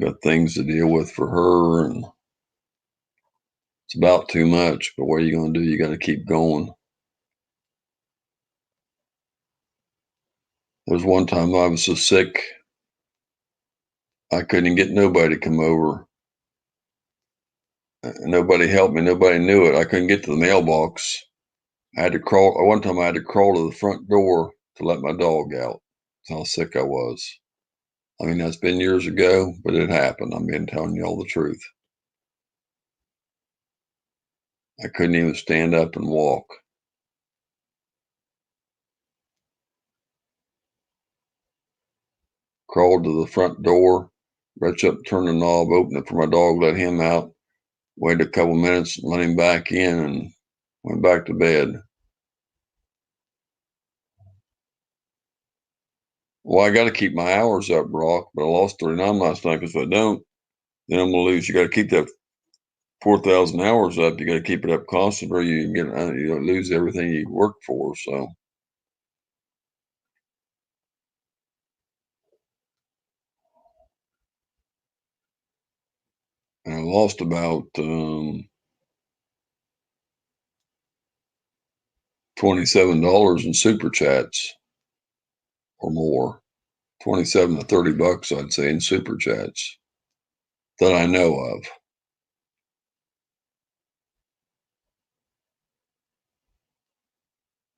got things to deal with for her, and it's about too much. But what are you going to do? You got to keep going. There's one time I was so sick, I couldn't get nobody to come over. Nobody helped me. Nobody knew it. I couldn't get to the mailbox. I had to crawl. One time I had to crawl to the front door to let my dog out. That's how sick I was. I mean, that's been years ago, but it happened. I'm been telling you all the truth. I couldn't even stand up and walk. Crawled to the front door, reached up, turned the knob, opened it for my dog, let him out, waited a couple minutes, let him back in, and went back to bed. Well, I got to keep my hours up, Brock, but I lost 39 last night because if I don't, then I'm going to lose. You got to keep that 4,000 hours up. You got to keep it up constant, or you get you lose everything you work for. So, and I lost about $27 in super chats or more. 27 to 30 bucks, I'd say, in super chats that I know of.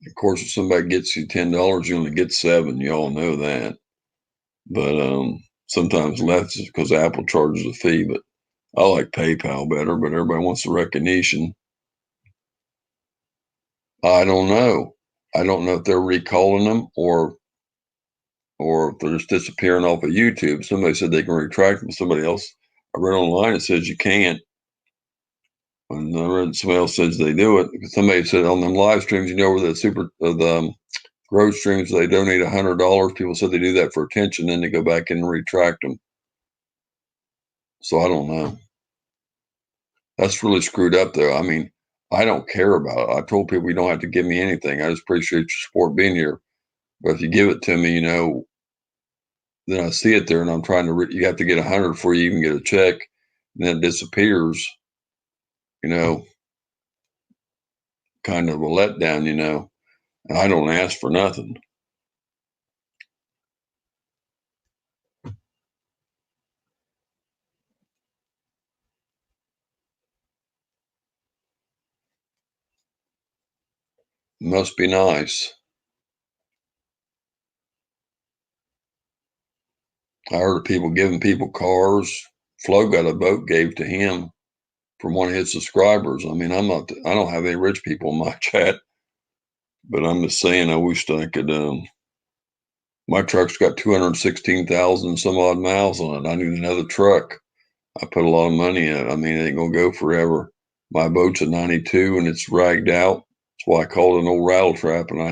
Of course, if somebody gets you $10, you only get 7. You all know that. But sometimes less because Apple charges a fee. But I like PayPal better. But everybody wants the recognition. I don't know. I don't know if they're recalling them or if they're just disappearing off of YouTube. Somebody said they can retract them. Somebody else I read online it says you can't. And I read somebody else says they do it because somebody said on them live streams, you know, where the growth streams, they donate $100. People said they do that for attention, then they go back in and retract them. So I don't know. That's really screwed up, though. I mean, I don't care about it. I told people you don't have to give me anything. I just appreciate your support being here. But if you give it to me, you know, then I see it there, and I'm trying to. You have to get 100 before you even get a check, and then it disappears. You know, kind of a letdown. You know, and I don't ask for nothing. Must be nice. I heard of people giving people cars. Flo got a boat gave to him from one of his subscribers. I mean, I don't have any rich people in my chat, but I'm just saying, I wish I could. My truck's got 216,000 some odd miles on it. I need another truck. I put a lot of money in it. I mean, it ain't gonna go forever. My boat's a 92 and it's ragged out. That's why I call it an old rattle trap. And I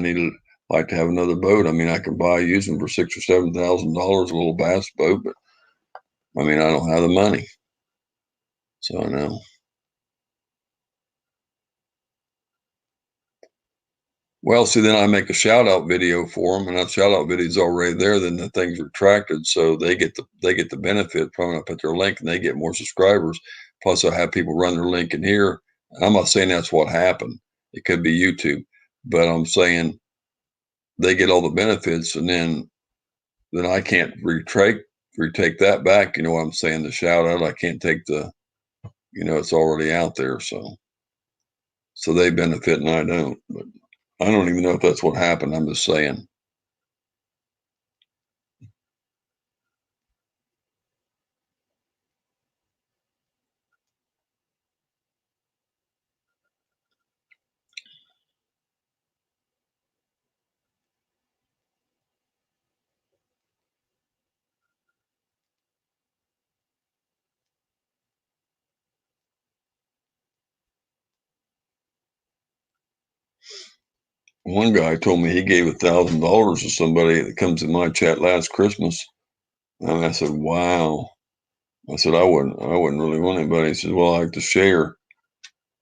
like to have another boat. I mean, I can buy using for $6,000 or $7,000 a little bass boat, but I mean, I don't have the money. So I know. Well, see, then I make a shout out video for them, and that shout out video is already there. Then the thing's retracted, so they get the benefit from it. I put their link, and they get more subscribers. Plus, I have people run their link in here. And I'm not saying that's what happened. It could be YouTube, but I'm saying they get all the benefits, and then I can't retake that back. You know what I'm saying? The shout out, I can't take the, you know, it's already out there. So they benefit, and I don't. But I don't even know if that's what happened. I'm just saying. One guy told me he gave $1,000 to somebody that comes in my chat last Christmas. And I said, wow. I said, I wouldn't really want anybody. He said, well, I like to share.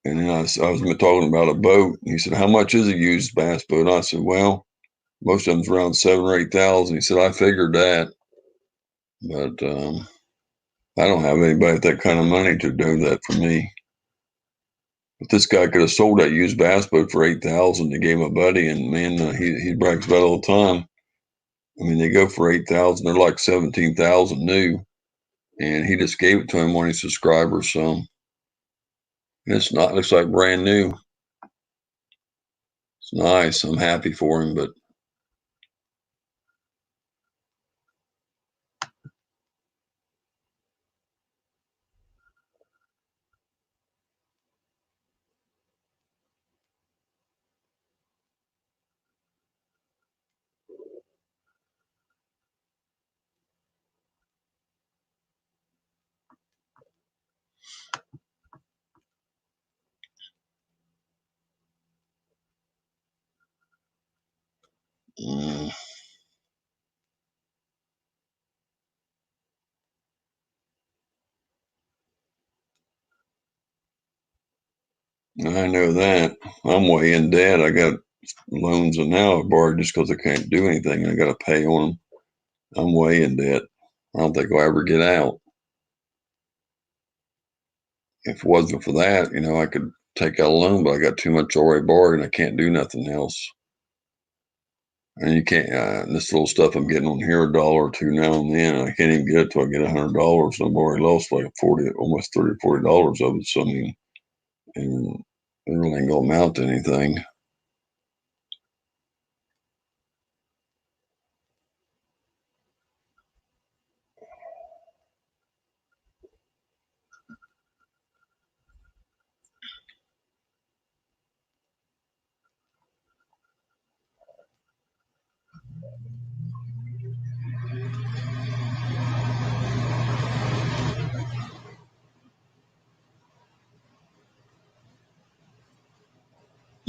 And then I was talking about a boat. He said, how much is a used bass boat? I said, well, most of them's around 7,000 or 8,000. He said, I figured that. But I don't have anybody with that kind of money to do that for me. But this guy could have sold that used bass boat for 8,000 to gave my buddy, and man, he brags about it all the time. I mean, they go for 8,000. They're like 17,000 new, and he just gave it to him, one of his subscribers. So it's not. Looks like brand new. It's nice. I'm happy for him, but I know that. I'm way in debt. I got loans and now I borrowed just because I can't do anything. I got to pay on them. I'm way in debt. I don't think I'll ever get out. If it wasn't for that, you know, I could take out a loan, but I got too much already borrowed and I can't do nothing else. And you can't, this little stuff I'm getting on here, $1 or $2 now and then, I can't even get it till I get $100. I've already lost like 40, almost $30, $40 of it. So, I mean, and it really ain't gonna amount to anything.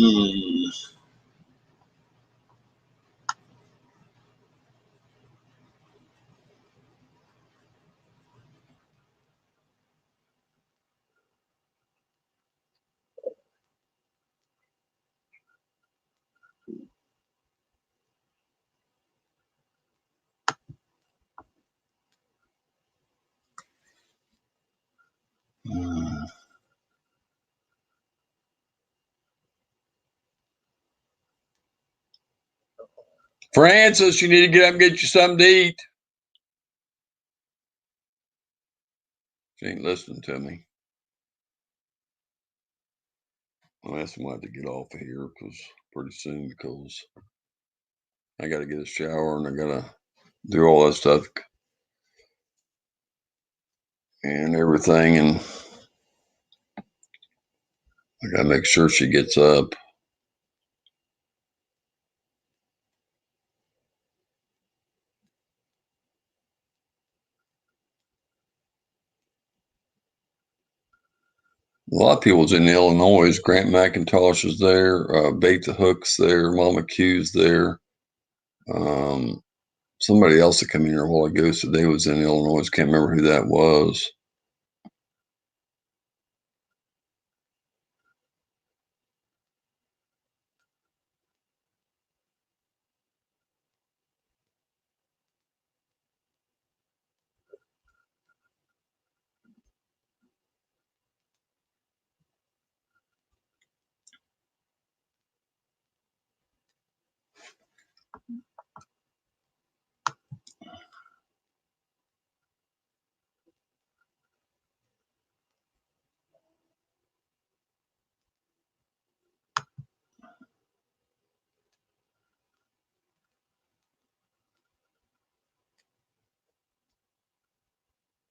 Hmm. Hmm. Francis, you need to get up and get you something to eat. She ain't listening to me. Well, that's why I have to get off of here pretty soon because I got to get a shower and I got to do all that stuff and everything. And I got to make sure she gets up. A lot of people's in Illinois. Grant McIntosh is there. Bait the Hook's there. Mama Q's there. Somebody else that came in here a while ago today was in Illinois. Can't remember who that was.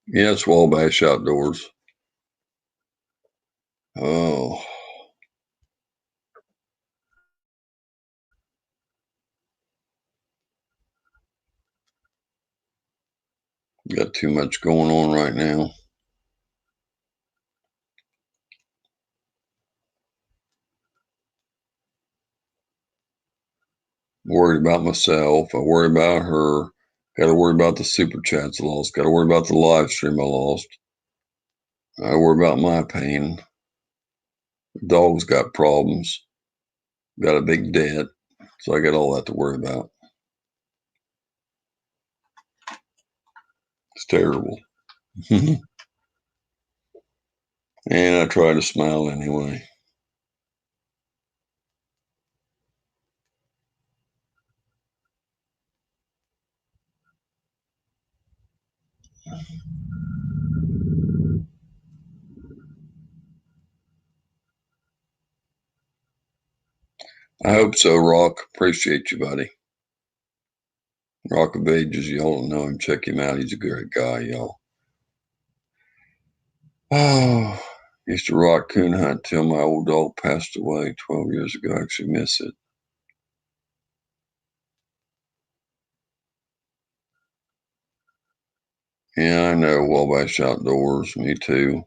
Yeah, it's Wabash Outdoors. Oh, got too much going on right now. Worried about myself. I worry about her. Got to worry about the super chats I lost. Got to worry about the live stream I lost. I worry about my pain. The dog's got problems. Got a big debt. So I got all that to worry about. It's terrible. And I try to smile anyway. I hope so, Rock. Appreciate you, buddy. Rock of Ages, y'all don't know him. Check him out. He's a great guy, y'all. Oh, used to rock coon hunt till my old dog passed away 12 years ago. I actually miss it. Yeah, I know. Wabash Outdoors. Me too.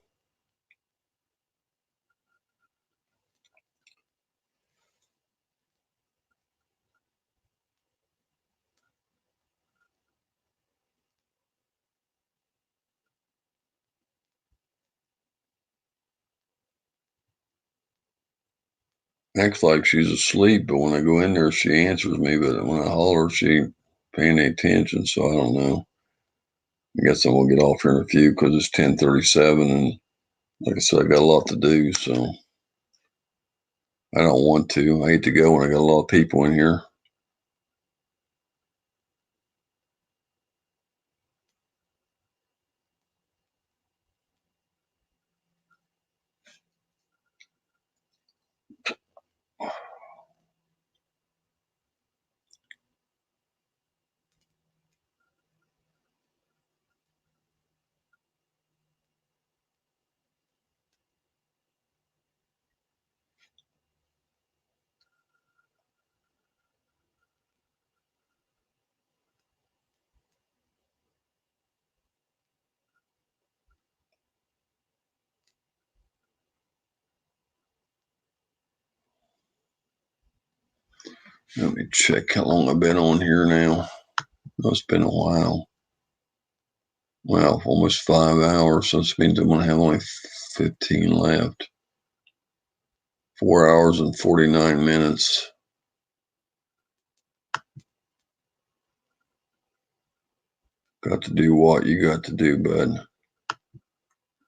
Acts like she's asleep, but when I go in there, she answers me. But when I holler, she ain't paying any attention. So I don't know. I guess I'm gonna get off here in a few because it's 10:37, and like I said, I got a lot to do. So I don't want to. I hate to go when I got a lot of people in here. Let me check how long I've been on here now. No, it's been a while. Well, almost 5 hours, so this means I'm going to have only 15 left. 4 hours and 49 minutes. Got to do what you got to do, bud.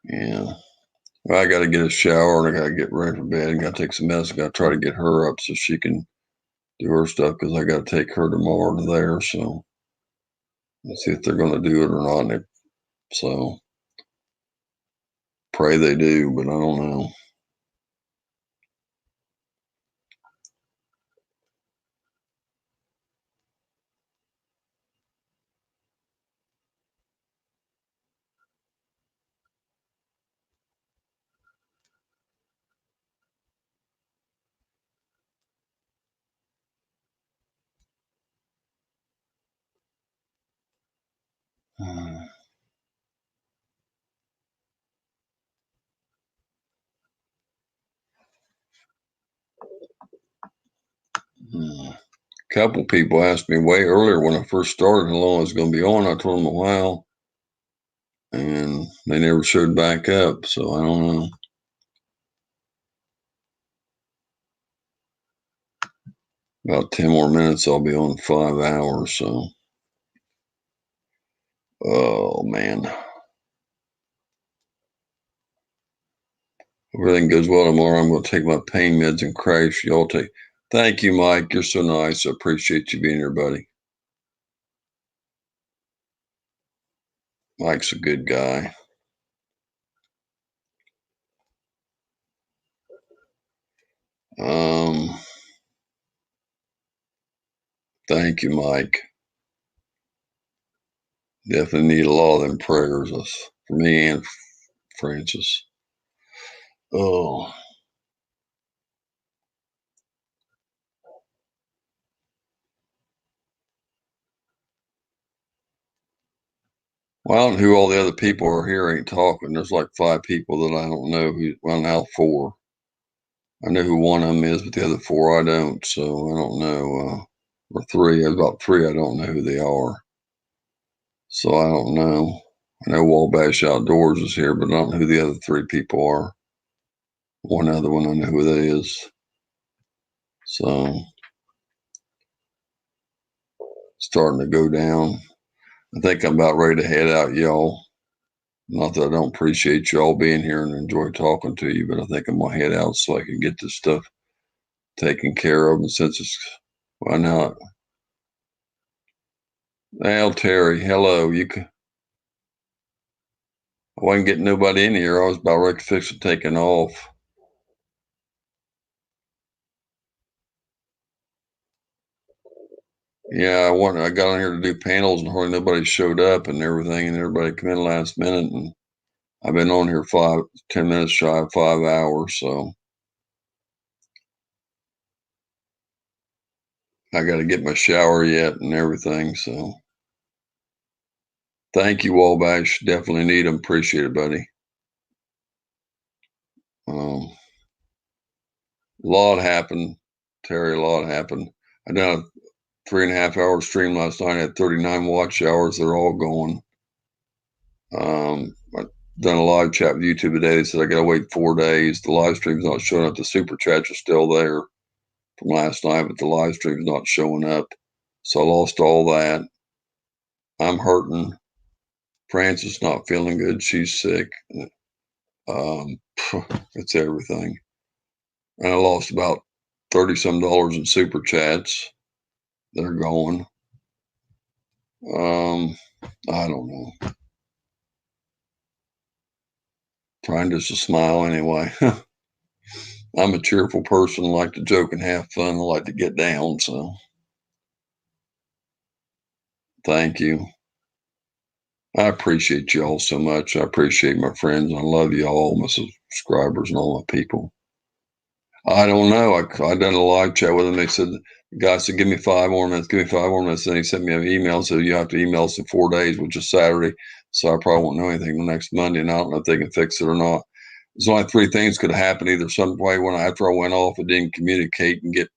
Yeah. Well, I got to get a shower and I got to get ready for bed and got to take some medicine. Got to try to get her up so she can do her stuff because I got to take her tomorrow to there. So let's see if they're going to do it or not. So pray they do, but I don't know. A couple people asked me way earlier when I first started how long I was going to be on. I told them a while, and they never showed back up. So I don't know. About 10 more minutes, I'll be on 5 hours. So, oh man, everything goes well tomorrow. I'm going to take my pain meds and crash. Y'all take. Thank you, Mike. You're so nice. I appreciate you being here, buddy. Mike's a good guy. Thank you, Mike. Definitely need a lot of them prayers for me and Francis. Oh. Well, I don't know who all the other people are here ain't talking. There's like 5 people that I don't know who, well, now 4. I know who one of them is, but the other 4 I don't. So I don't know. Or 3, about 3 I don't know who they are. So I don't know. I know Wabash Outdoors is here, but I don't know who the other 3 people are. One other one I know who that is. So starting to go down. I think I'm about ready to head out, y'all. Not that I don't appreciate y'all being here and enjoy talking to you, but I think I'm gonna head out so I can get this stuff taken care of. And since it's, why not? Al Terry, hello. I wasn't getting nobody in here. I was about ready to fix it taking off. Yeah, I got on here to do panels and hardly nobody showed up and everything, and everybody come in last minute, and I've been on here 10 minutes shy of 5 hours, so I got to get my shower yet and everything. So thank you, Wabash. Definitely need them. Appreciate it, buddy. A lot happened, Terry. A lot happened. I done a 3.5 hour stream last night. I had 39 watch hours. They're all gone. I done a live chat with YouTube today. They said I got to wait 4 days. The live stream's not showing up. The super chats are still there from last night, but the live stream's not showing up. So I lost all that. I'm hurting. Frances not feeling good. She's sick. It's everything. And I lost about $30 some in super chats. They're gone. I don't know. Trying just to smile anyway. I'm a cheerful person, like to joke and have fun. I like to get down, so thank you. I appreciate you all so much. I appreciate my friends. I love you all, my subscribers and all my people. I don't know. I done a live chat with them. They said, the guy said, give me 5 more minutes, give me 5 more minutes. Then he sent me an email, so you have to email us in 4 days, which is Saturday. So I probably won't know anything the next Monday, and I don't know if they can fix it or not. There's only 3 things could happen. Either some way after I went off, it didn't communicate and get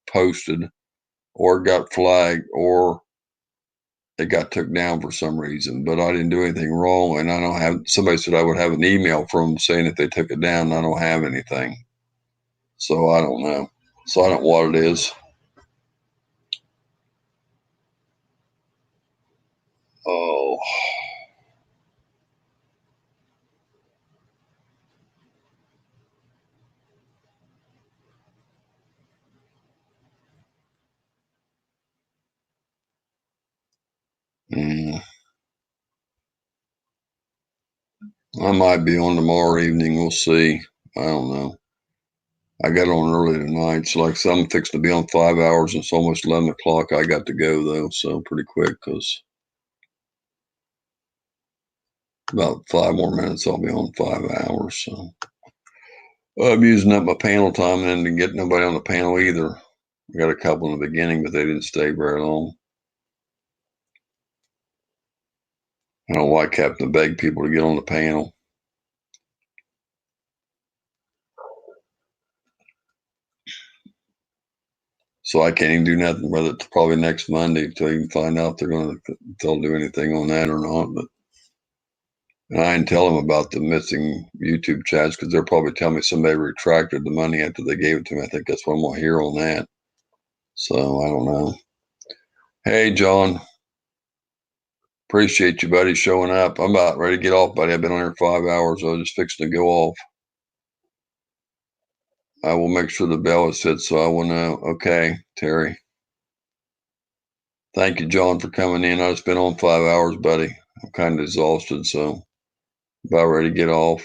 posted, or got flagged, or it got took down for some reason, but I didn't do anything wrong. And I don't have, somebody said I would have an email from them saying if they took it down, and I don't have anything. So I don't know. So I don't know what it is. Oh. I might be on tomorrow evening. We'll see. I don't know. I got on early tonight. So like I'm fixing to be on 5 hours. It's almost 11 o'clock. I got to go though. So pretty quick, because about 5 more minutes, I'll be on 5 hours. So I'm using up my panel time, and then didn't get nobody on the panel either. I got a couple in the beginning, but they didn't stay very long. I don't like having to beg people to get on the panel. So I can't even do nothing with it probably next Monday till you can find out if they'll do anything on that or not. But and I didn't tell them about the missing YouTube chats, because they'll probably tell me somebody retracted the money after they gave it to me. I think that's what I'm gonna hear on that. So I don't know. Hey, John. Appreciate you, buddy, showing up. I'm about ready to get off, buddy. I've been on here 5 hours. I was just fixing to go off. I will make sure the bell is set so I will know. Okay, Terry. Thank you, John, for coming in. I just been on 5 hours, buddy. I'm kind of exhausted, so about ready to get off.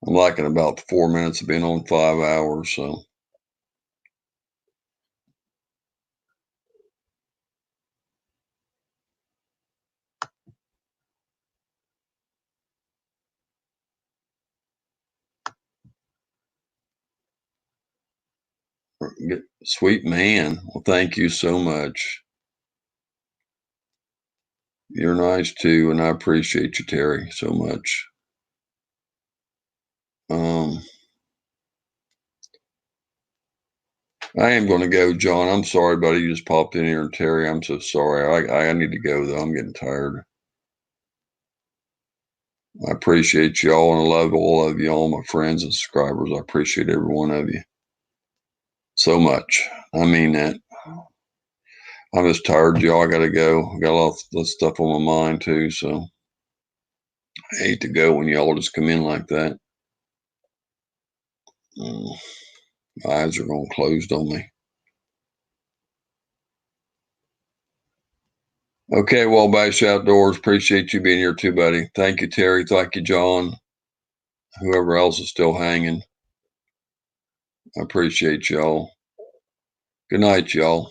I'm liking about 4 minutes of being on 5 hours, so. Sweet man. Well, thank you so much. You're nice too, and I appreciate you, Terry, so much. I am going to go, John. I'm sorry, buddy. You just popped in here, and Terry, I'm so sorry. I need to go, though. I'm getting tired. I appreciate y'all, and I love all of you, all my friends and subscribers. I appreciate every one of you so much. I mean that. I'm just tired, y'all. I got to go. I got a lot of stuff on my mind, too, so I hate to go when y'all just come in like that. My eyes are going closed on me. Okay, Wabash Outdoors. Appreciate you being here too, buddy. Thank you, Terry. Thank you, John. Whoever else is still hanging. I appreciate y'all. Good night, y'all.